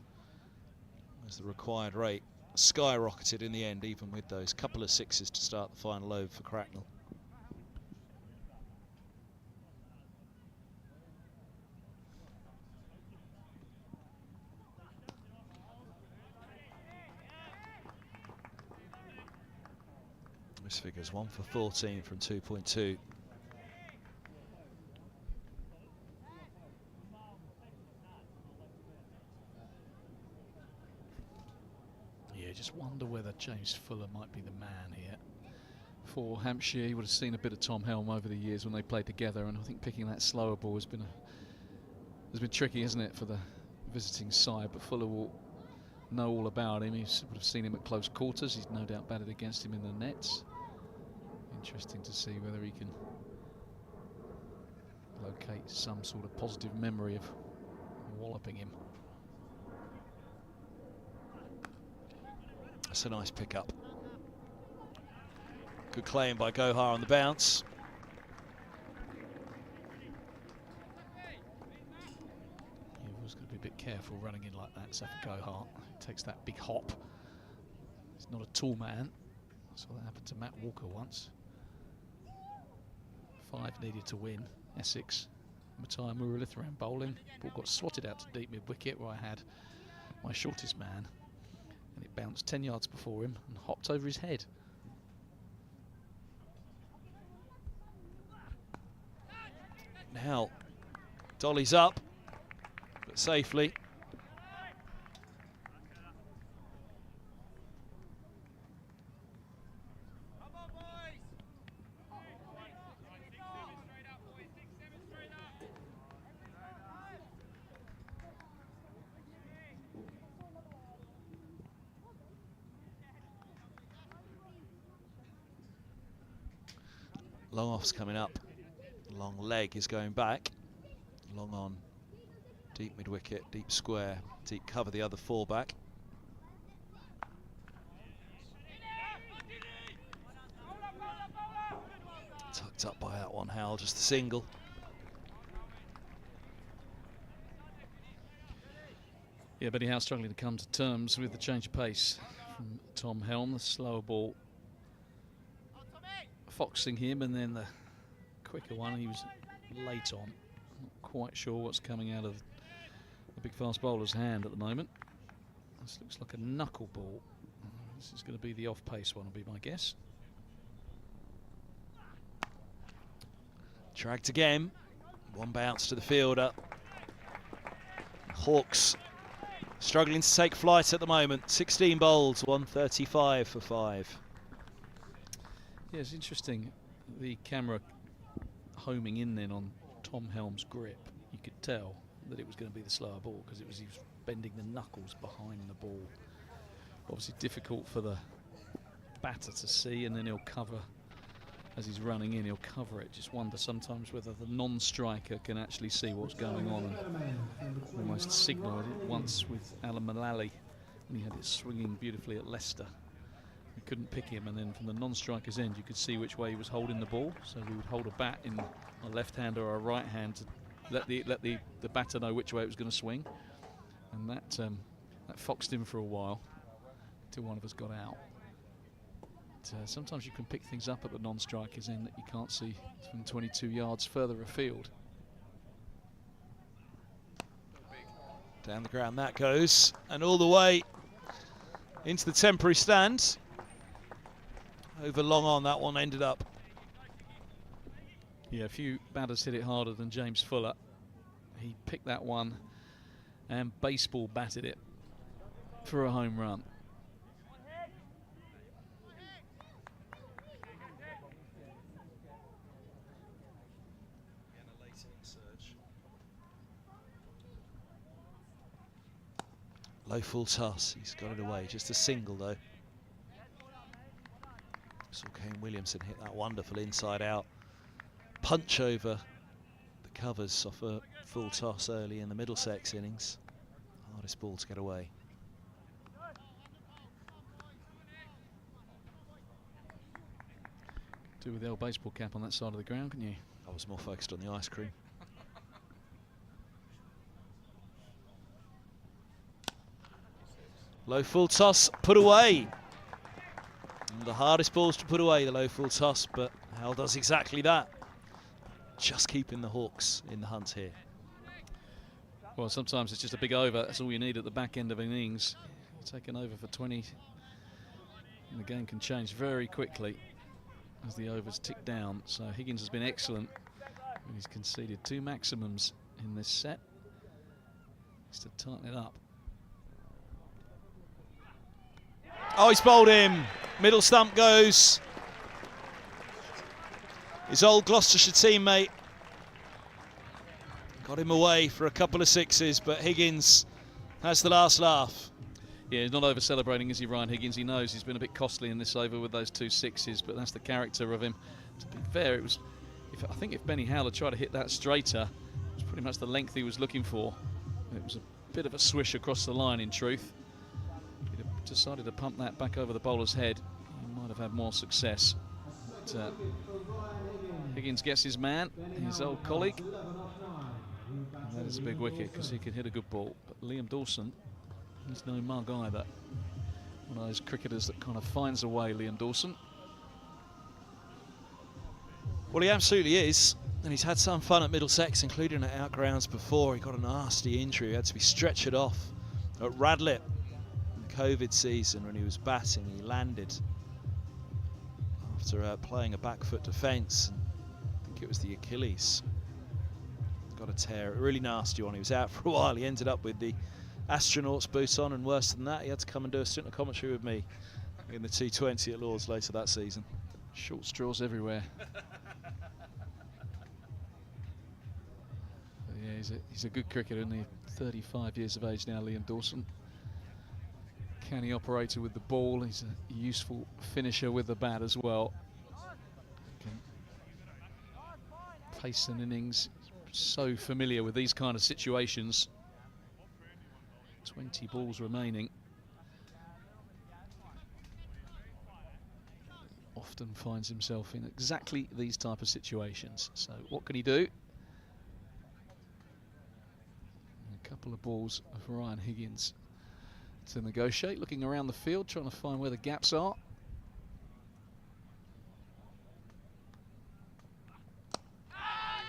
as the required rate skyrocketed in the end, even with those couple of sixes to start the final over for Cracknell. This figures 1 for 14 from 2.2. Yeah, just wonder whether James Fuller might be the man here. For Hampshire, you would have seen a bit of Tom Helm over the years when they played together, and I think picking that slower ball has been tricky, hasn't it, for the visiting side? But Fuller will know all about him. You would have seen him at close quarters. He's no doubt batted against him in the nets. Interesting to see whether he can locate some sort of positive memory of walloping him. That's a nice pick-up. Good claim by Gohar on the bounce. You've always got to be a bit careful running in like that, Safar Gohar. He takes that big hop. He's not a tall man. I saw that happen to Matt Walker once. 5 needed to win. Essex. Matai Muralitharan bowling. Ball got swatted out to deep mid-wicket where I had my shortest man. And it bounced 10 yards before him and hopped over his head. Now, Dolly's up, but safely. Long off's coming up. Long leg is going back. Long on. Deep mid-wicket, deep square, deep cover the other 4 back. Tucked up by that one, Howell, just a single. Yeah, Benny Howe struggling to come to terms with the change of pace from Tom Helm. The slower ball foxing him, and then the quicker one he was late on. Not quite sure what's coming out of the big fast bowler's hand at the moment. This looks like a knuckle ball. This is going to be the off-pace one, will be my guess. Dragged again. One bounce to the fielder. Hawks struggling to take flight at the moment. 16 bowls, 135 for 5. Yeah, it's interesting. The camera homing in then on Tom Helm's grip. You could tell that it was going to be the slower ball because he was bending the knuckles behind the ball. Obviously difficult for the batter to see, and then he'll cover as he's running in, he'll cover it. Just wonder sometimes whether the non-striker can actually see what's going on, and almost signalled it once with Alan Mullally when he had it swinging beautifully at Leicester. We couldn't pick him, and then from the non-striker's end you could see which way he was holding the ball, so we would hold a bat in a left hand or a right hand to let the batter know which way it was going to swing, and that foxed him for a while until one of us got out. But, sometimes you can pick things up at the non-striker's end that you can't see from 22 yards further afield. Down the ground that goes, and all the way into the temporary stand. Over long on, that one ended up. Yeah, a few batters hit it harder than James Fuller. He picked that one and baseball batted it for a home run. Low full toss, he's got it away, just a single though. Saw Kane Williamson hit that wonderful inside out punch over the covers off a full toss early in the Middlesex innings. Hardest ball to get away. Do with the old baseball cap on that side of the ground, can you? I was more focused on the ice cream. Low full toss, put away. And the hardest balls to put away, the low full toss, but Hal does exactly that. Just keeping the Hawks in the hunt here. Well, sometimes it's just a big over. That's all you need at the back end of an innings. Take an over for 20, and the game can change very quickly as the overs tick down. So Higgins has been excellent. He's conceded 2 maximums in this set. Needs to tighten it up. Oh, he's bowled him. Middle stump goes. His old Gloucestershire teammate got him away for a couple of sixes, but Higgins has the last laugh. Yeah, he's not over celebrating, is he, Ryan Higgins? He knows he's been a bit costly in this over with those 2 sixes, but that's the character of him. To be fair, it was. I think if Benny Howler tried to hit that straighter, it was pretty much the length he was looking for. It was a bit of a swish across the line, in truth. He'd have decided to pump that back over the bowler's head, he might have had more success. But, Higgins gets his man, his old colleague. And that is a big wicket because he can hit a good ball. But Liam Dawson, he's no mug either. One of those cricketers that kind of finds a way, Liam Dawson. Well, he absolutely is. And he's had some fun at Middlesex, including at Outgrounds before. He got a nasty injury. He had to be stretchered off at Radlett in the COVID season when he was batting. He landed after playing a back foot defence. I think it was the Achilles. Got a tear, a really nasty one. He was out for a while. He ended up with the astronauts boot on, and worse than that, he had to come and do a stint of commentary with me in the T20 at Lords later that season. Short straws everywhere. Yeah, he's a good cricketer, isn't he? 35 years of age now, Liam Dawson. Canny operator with the ball. He's a useful finisher with the bat as well. Can pace an innings. So familiar with these kind of situations. 20 balls remaining. Often finds himself in exactly these type of situations. So what can he do? A couple couple of balls of Ryan Higgins to negotiate, looking around the field, trying to find where the gaps are.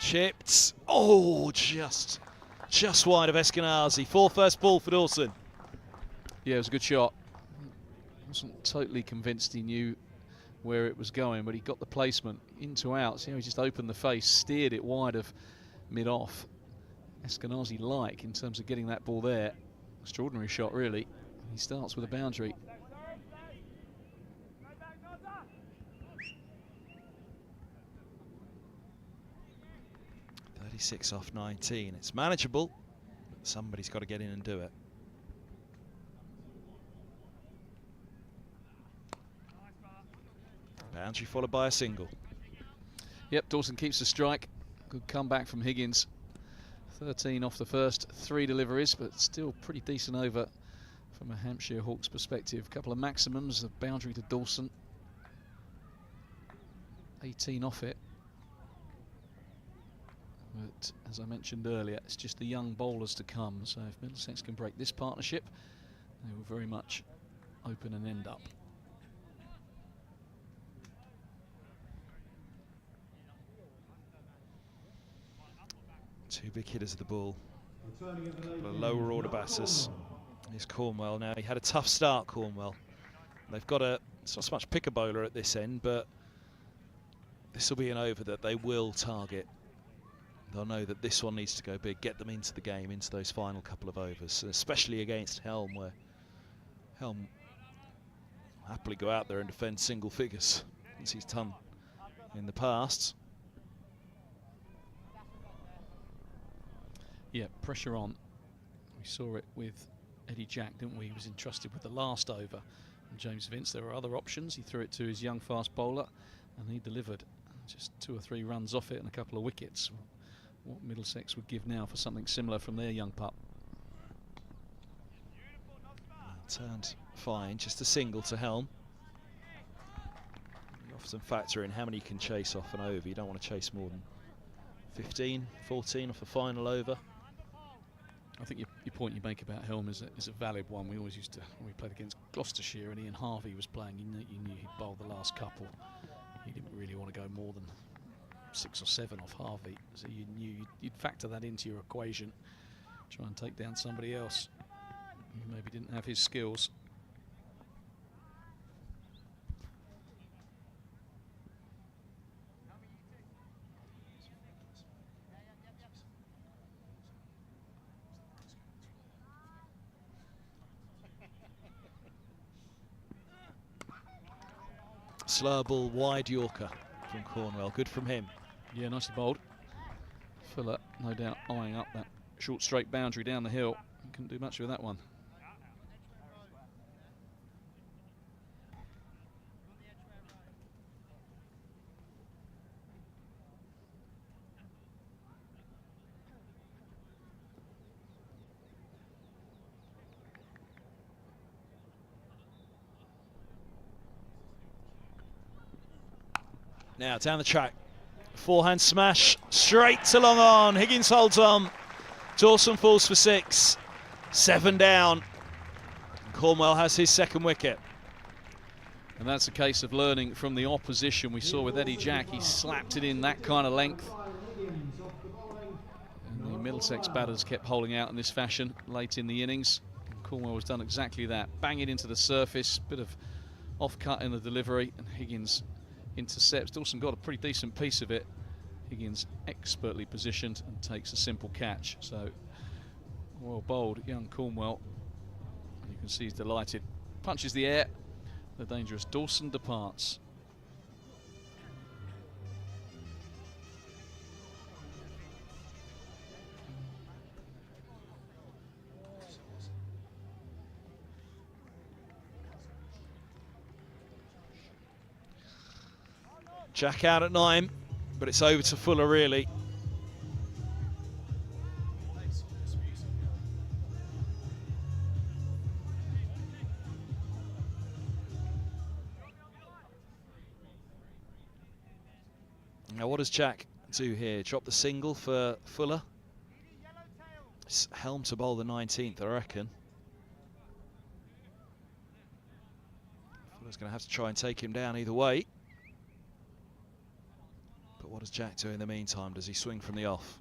Chipped. Oh, just wide of Eskenazi. 4 first ball for Dawson. Yeah, it was a good shot. Wasn't totally convinced he knew where it was going, but he got the placement into out. See how he just opened the face, steered it wide of mid-off. Eskenazi-like in terms of getting that ball there. Extraordinary shot, really. He starts with a boundary. .36 off 19. It's manageable, but somebody's got to get in and do it. Boundary followed by a single. Yep, Dawson keeps the strike. Good comeback from Higgins. 13 off the first 3 deliveries, but still pretty decent over from a Hampshire Hawks perspective. A couple of maximums, a boundary to Dawson. 18 off it. But as I mentioned earlier, it's just the young bowlers to come. So if Middlesex can break this partnership, they will very much open and end up. Two big hitters of the ball. A lower order batters. Here's Cornwell now. He had a tough start, Cornwell. They've got it's not so much pick a bowler at this end, but this will be an over that they will target. They'll know that this one needs to go big, get them into the game, into those final couple of overs, especially against Helm, where Helm will happily go out there and defend single figures, as he's done in the past. Yeah, pressure on. We saw it with Eddie Jack, didn't we? He was entrusted with the last over. And James Vince, there were other options. He threw it to his young fast bowler, and he delivered just 2 or 3 runs off it and a couple of wickets. What Middlesex would give now for something similar from their young pup. Turned fine, just a single to Helm. You often factor in how many you can chase off an over. You don't want to chase more than 15, 14 off a final over. I think your point you make about Helm is a valid one. We always used to, when we played against Gloucestershire and Ian Harvey was playing, you knew he'd bowl the last couple. He didn't really want to go more than 6 or 7 off Harvey, so you knew you'd factor that into your equation. Try and take down somebody else who maybe didn't have his skills. Slow ball, wide Yorker from Cornwell. Good from him. Yeah, nicely bowled. Fuller, no doubt, eyeing up that short straight boundary down the hill. Couldn't do much with that one. Now down the track, forehand smash, straight to long on. Higgins holds on. Dawson falls for 6. 7 down. Cornwell has his 2nd wicket. And that's a case of learning from the opposition. We saw with Eddie Jack, he slapped it in that kind of length. And the Middlesex batters kept holding out in this fashion late in the innings. And Cornwell has done exactly that. Bang it into the surface, bit of off-cut in the delivery, and Higgins intercepts. Dawson got a pretty decent piece of it. Higgins expertly positioned and takes a simple catch. So well bowled, young Cornwell. And you can see he's delighted. Punches the air. The dangerous Dawson departs. Jack out at 9, but it's over to Fuller really. Now what does Jack do here? Drop the single for Fuller? It's Helm to bowl the 19th, I reckon. Fuller's going to have to try and take him down either way. But what does Jack do in the meantime? Does he swing from the off?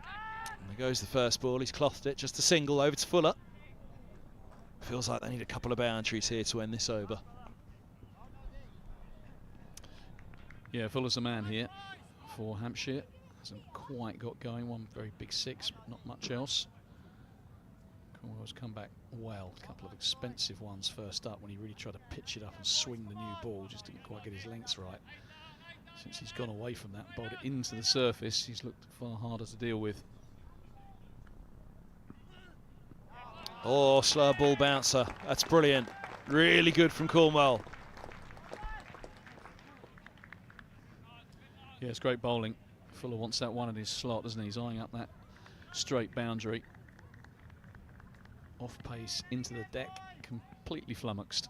And there goes the first ball. He's clothed it. Just a single over to Fuller. Feels like they need a couple of boundaries here to end this over. Yeah, Fuller's the man here for Hampshire. Hasn't quite got going. One very big six, but not much else. Cornwell's come back well. A couple of expensive ones first up when he really tried to pitch it up and swing the new ball. Just didn't quite get his lengths right. Since he's gone away from that, bowled it into the surface, he's looked far harder to deal with. Oh, slow ball bouncer. That's brilliant. Really good from Cornwell. Yeah, it's great bowling. Fuller wants that one in his slot, doesn't he? He's eyeing up that straight boundary. Off pace into the deck, completely flummoxed.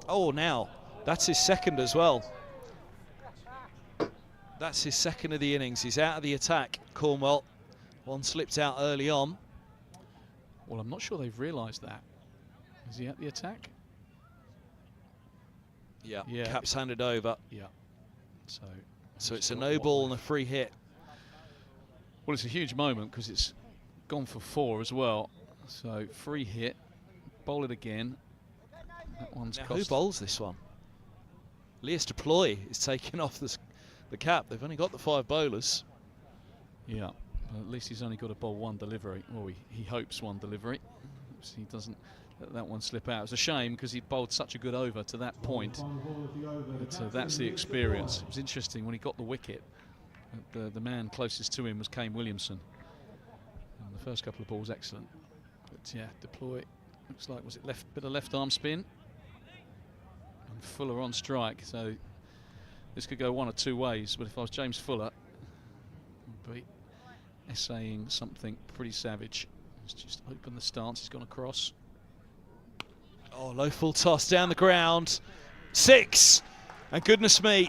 Oh, now that's his second as well. That's his second of the innings. He's out of the attack, Cornwell. One slipped out early on. Well, I'm not sure they've realised that. Is he at the attack? Yeah, yeah. Cap's handed over. Yeah. So it's a no ball and a free hit. Well, it's a huge moment because it's gone for 4 as well. So free hit, bowl it again. That one's Now, cost. who bowls this one? Leas Deploy is taking off the cap. They've only got the 5 bowlers. Yeah, but at least he's only got to bowl 1 delivery. Well, he hopes 1 delivery. So he doesn't let that one slip out. It's a shame because he bowled such a good over to that point. But that's the experience. It was interesting when he got the wicket. The man closest to him was Kane Williamson. And the first couple of balls excellent. But yeah, Deploy looks like, was it bit of left arm spin? And Fuller on strike. So this could go one or 2 ways. But if I was James Fuller, I'd be essaying something pretty savage. He's just opened the stance. He's gone across. Oh, low full toss down the ground. 6. And goodness me,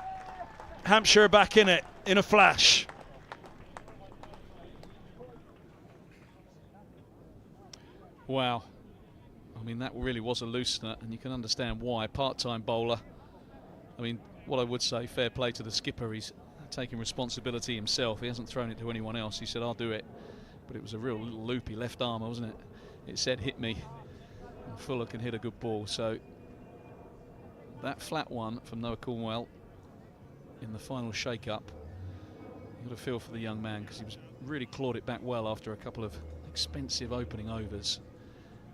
Hampshire are back in it in a flash. Wow. I mean, that really was a loosener, and you can understand why. Part-time bowler. I mean, what I would say, fair play to the skipper. He's taking responsibility himself. He hasn't thrown it to anyone else. He said, I'll do it. But it was a real little loopy left armer, wasn't it? It said, hit me. And Fuller can hit a good ball. So that flat one from Noah Cornwell in the final shake-up. You've got to feel for the young man because he was really clawed it back well after a couple of expensive opening overs.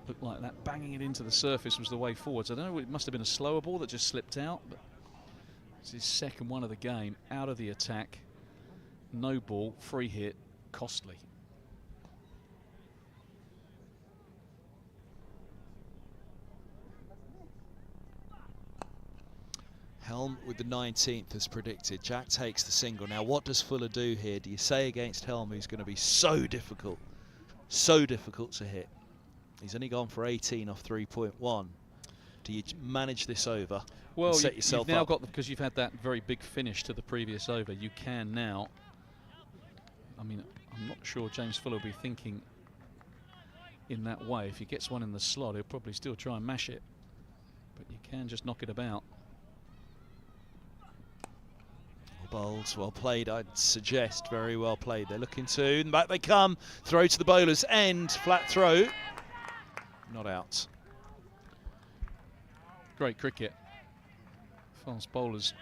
Looked like that banging it into the surface was the way forwards. I don't know, it must have been a slower ball that just slipped out, but it's his second one of the game, out of the attack. No ball, free hit, costly. Helm with the 19th as predicted. Jack takes the single. Now, what does Fuller do here? Do you say against Helm, who's going to be so difficult to hit? He's only gone for 18 off 3.1. Do you manage this over? Well, set yourself you've now up? got, because you've had that very big finish to the previous over, you can now. I mean, I'm not sure James Fuller will be thinking in that way. If he gets one in the slot, he'll probably still try and mash it. But you can just knock it about. Bowls, well played, I'd suggest. Very well played. They're looking to, and back they come. Throw to the bowler's end. Flat throw. Not out. Great cricket. Fast bowlers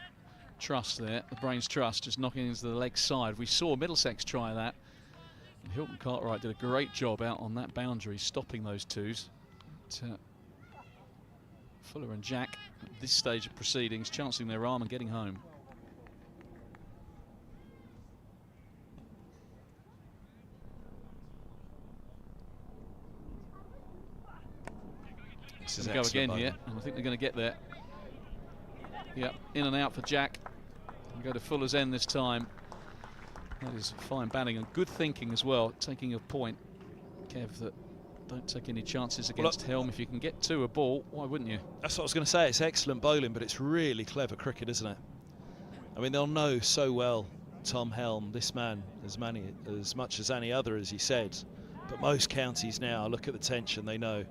trust there. The brains trust, just knocking into the leg side. We saw Middlesex try that. And Hilton Cartwright did a great job out on that boundary, stopping those twos. But, Fuller and Jack, at this stage of proceedings, chancing their arm and getting home. This is Go again here, and I think they're going to get there. Yep, in and out for Jack. And go to Fuller's end this time. That is fine batting and good thinking as well, taking a point, Kev, that don't take any chances against Helm. If you can get to a ball, why wouldn't you? That's what I was going to say. It's excellent bowling, but it's really clever cricket, isn't it? I mean, they'll know so well, Tom Helm, this man, as much as any other, as he said. But most counties now, look at the tension, they know.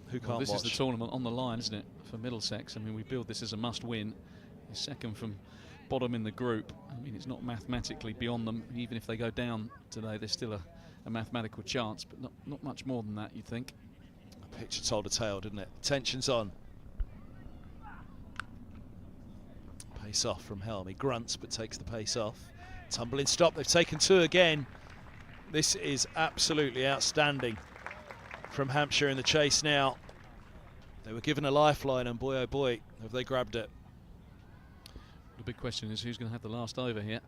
Who can't This watch? is the tournament on the line, isn't it, for Middlesex? I mean, we build this as a must-win. He's second from bottom in the group. I mean, it's not mathematically beyond them. Even if they go down today, there's still a mathematical chance, but not much more than that, you'd think. The picture told a tale, didn't it? Tension's on. Pace off from Helm. He grunts but takes the pace off. Tumbling stop. They've taken 2 again. This is absolutely outstanding from Hampshire in the chase now. They were given a lifeline, and boy oh boy have they grabbed it. The big question is who's going to have the last over here.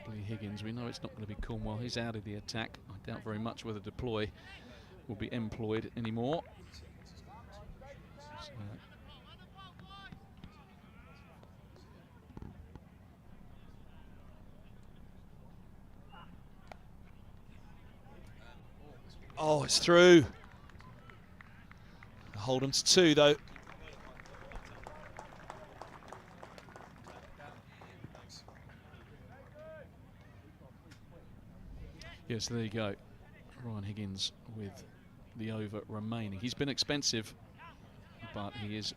Probably Higgins. We know it's not going to be Cornwell. He's out of the attack. I doubt very much whether deploy will be employed anymore. So, oh, it's through. Hold them to 2 though. yes, there you go. Ryan Higgins with the over remaining. He's been expensive, but he is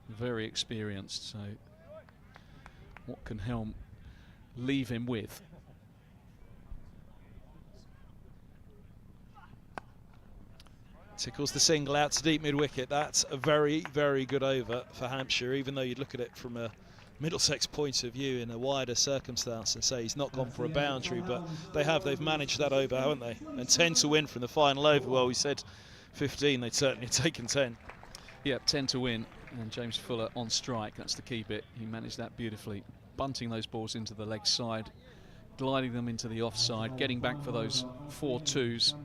very experienced. So what can Helm leave him with? Tickles the single out to deep mid-wicket. That's a very, very good over for Hampshire, even though you'd look at it from a Middlesex point of view in a wider circumstance and say he's not gone for a boundary, but they've managed that over, haven't they? And 10 to win from the final over. Well, we said 15, they'd certainly taken 10. Yep, 10 to win, and James Fuller on strike. That's the key bit. He managed that beautifully, bunting those balls into the leg side, gliding them into the offside, getting back for those 4 twos.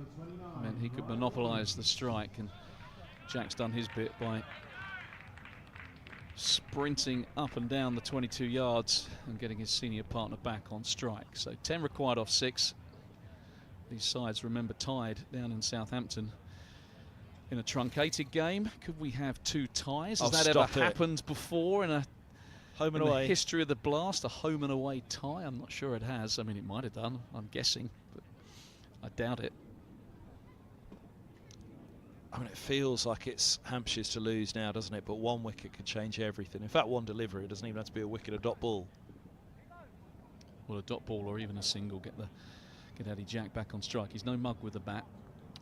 Meant he could monopolise the strike, and Jack's done his bit by sprinting up and down the 22 yards and getting his senior partner back on strike. So 10 required off 6. These sides, remember, tied down in Southampton in a truncated game. Could we have 2 ties? Has that ever happened before in a home and away history of the Blast? A home and away tie? I'm not sure it has. I mean, it might have done, I'm guessing, but I doubt it. I mean, it feels like it's Hampshire's to lose now, doesn't it? But 1 wicket could change everything. In fact, 1 delivery. It doesn't even have to be a wicket, a dot ball. Well, a dot ball or even a single. Get Eddie Jack back on strike. He's no mug with the bat.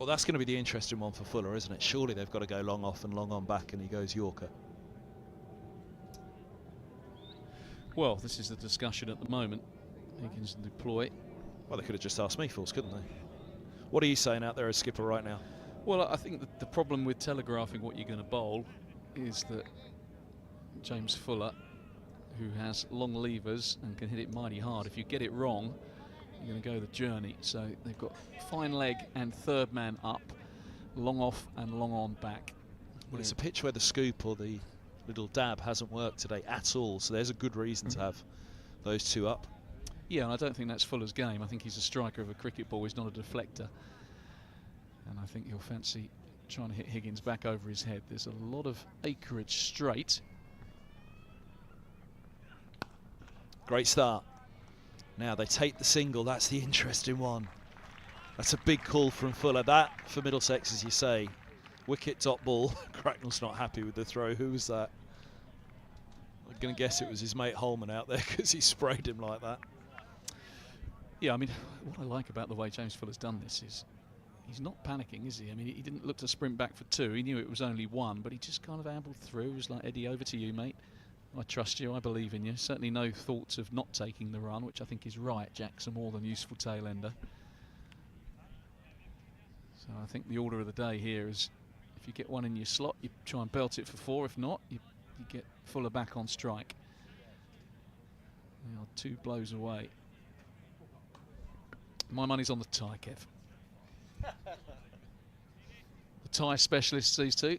Well, that's going to be the interesting one for Fuller, isn't it? Surely they've got to go long off and long on back, and he goes Yorker. Well, this is the discussion at the moment. Higgins and deploy. Well, they could have just asked me, Fools, couldn't they? What are you saying out there as skipper right now? Well, I think that the problem with telegraphing what you're going to bowl is that James Fuller, who has long levers and can hit it mighty hard, if you get it wrong, you're going to go the journey. So they've got fine leg and third man up, long off and long on back. Well, it's a pitch where the scoop or the little dab hasn't worked today at all, so there's a good reason to have those 2 up. Yeah, and I don't think that's Fuller's game. I think he's a striker of a cricket ball. He's not a deflector. And I think he'll fancy trying to hit Higgins back over his head. There's a lot of acreage straight. Great start. Now they take the single. That's the interesting one. That's a big call from Fuller. That, for Middlesex, as you say, wicket dot ball. Cracknell's not happy with the throw. Who was that? I'm going to guess it was his mate Holman out there because he sprayed him like that. Yeah, I mean, what I like about the way James Fuller's done this is he's not panicking, is he? I mean, he didn't look to sprint back for 2. He knew it was only 1, but he just kind of ambled through. It was like, Eddie, over to you, mate. I trust you. I believe in you. Certainly no thoughts of not taking the run, which I think is right. Jack's a more than useful tail ender. So I think the order of the day here is if you get 1 in your slot, you try and belt it for 4. If not, you get Fuller back on strike. They are 2 blows away. My money's on the tie, Kev. The tie specialists, these two.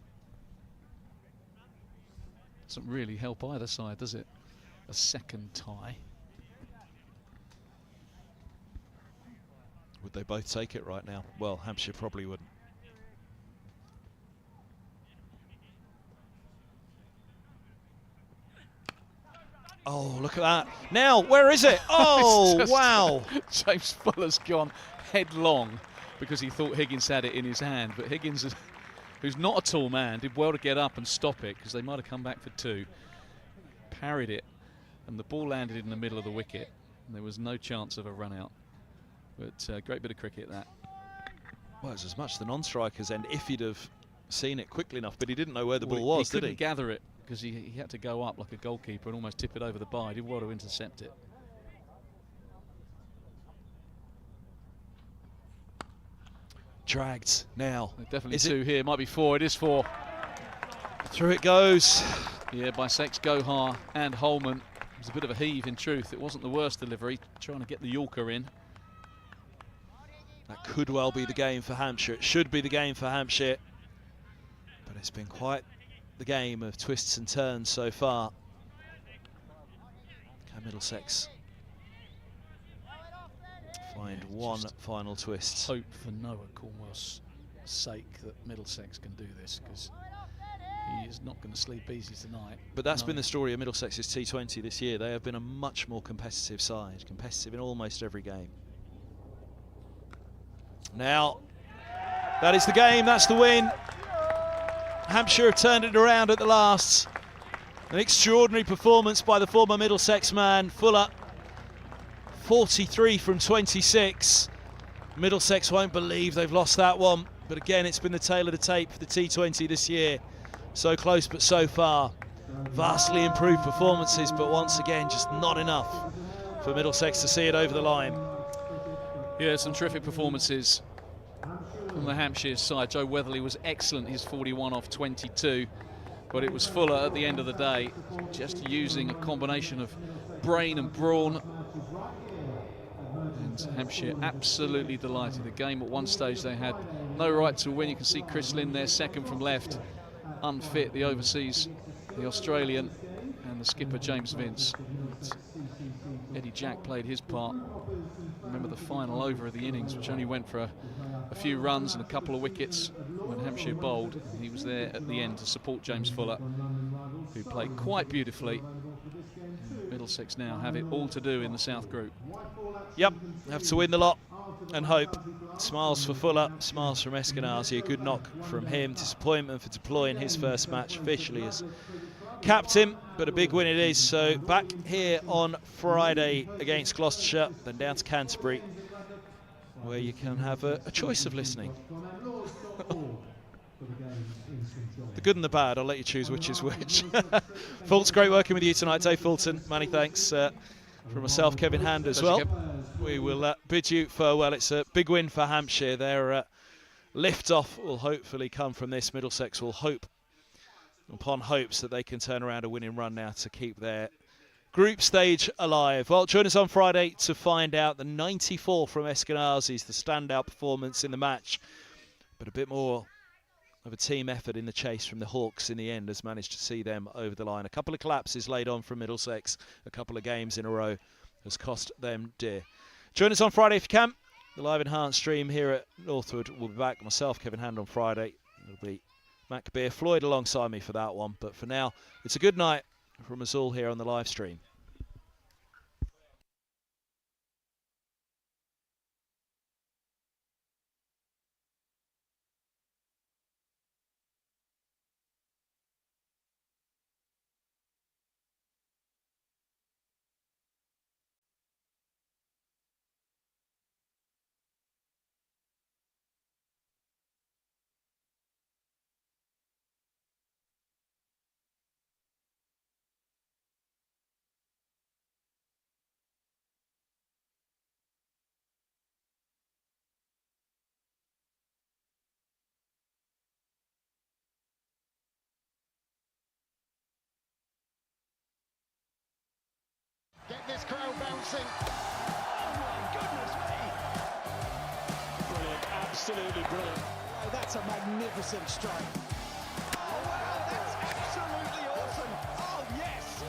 Doesn't really help either side, does it? A second tie. Would they both take it right now? Well, Hampshire probably wouldn't. Oh, look at that. Now, where is it? Oh, wow. James Fuller's gone headlong because he thought Higgins had it in his hand. But Higgins, who's not a tall man, did well to get up and stop it because they might have come back for two. Parried it, and the ball landed in the middle of the wicket. And there was no chance of a run out. But great bit of cricket, that. Well, it's as much the non-striker's end if he'd have seen it quickly enough, but he didn't know where the ball was, did he? He couldn't gather it because he had to go up like a goalkeeper and almost tip it over the bar. He did well to intercept it. Dragged now. Definitely two here, might be four. It is four. Through it goes. Yeah, by Sex, Gohar and Holman. It was a bit of a heave in truth. It wasn't the worst delivery, trying to get the Yorker in. That could well be the game for Hampshire. It should be the game for Hampshire. But it's been quite the game of twists and turns so far. Can Middlesex find one final twist? Hope for Noah Cornwell's sake that Middlesex can do this, because he is not going to sleep easy tonight. But that's been the story of Middlesex's T20 this year. They have been a much more competitive side, competitive in almost every game. Now, that is the game, that's the win. Hampshire have turned it around at the last. An extraordinary performance by the former Middlesex man, Fuller. 43 from 26. Middlesex won't believe they've lost that one. But again, it's been the tail of the tape for the T20 this year. So close, but so far. Vastly improved performances, but once again, just not enough for Middlesex to see it over the line. Yeah, some terrific performances from the Hampshire side. Joe Weatherly was excellent, his 41 off 22. But it was Fuller at the end of the day, just using a combination of brain and brawn. And Hampshire absolutely delighted. The game at one stage they had no right to win. You can see Chris Lynn there, second from left. Unfit, the overseas, the Australian, and the skipper James Vince. Eddie Jack played his part. Remember the final over of the innings, which only went for a few runs and a couple of wickets when Hampshire bowled. He was there at the end to support James Fuller, who played quite beautifully. Middlesex now have it all to do in the South Group. Yep, have to win the lot and hope. Smiles for Fuller, smiles from Eskenazi. A good knock from him. Disappointment for deploying his first match officially as captain, but a big win it is. So back here on Friday against Gloucestershire, then down to Canterbury, where you can have a choice of listening. The good and the bad, I'll let you choose which is which. Fultz, great working with you tonight. Dave Fulton, many thanks from myself, Kevin Hand as well. We will bid you farewell. It's a big win for Hampshire. Their lift-off will hopefully come from this. Middlesex will hope upon hopes that they can turn around a winning run now to keep their group stage alive. Well, join us on Friday to find out the 94 from Eskenazi's, the standout performance in the match. But a bit more of a team effort in the chase from the Hawks in the end has managed to see them over the line. A couple of collapses laid on from Middlesex, a couple of games in a row has cost them dear. Join us on Friday if you can. The live enhanced stream here at Northwood will be back. Myself, Kevin Hand, on Friday. It'll be Mac Beer, Floyd alongside me for that one. But for now, it's a good night from us all here on the live stream. Get this crowd bouncing. Oh my goodness me. Brilliant, absolutely brilliant. Oh, that's a magnificent strike. Oh, wow, that's absolutely awesome. Oh, yes.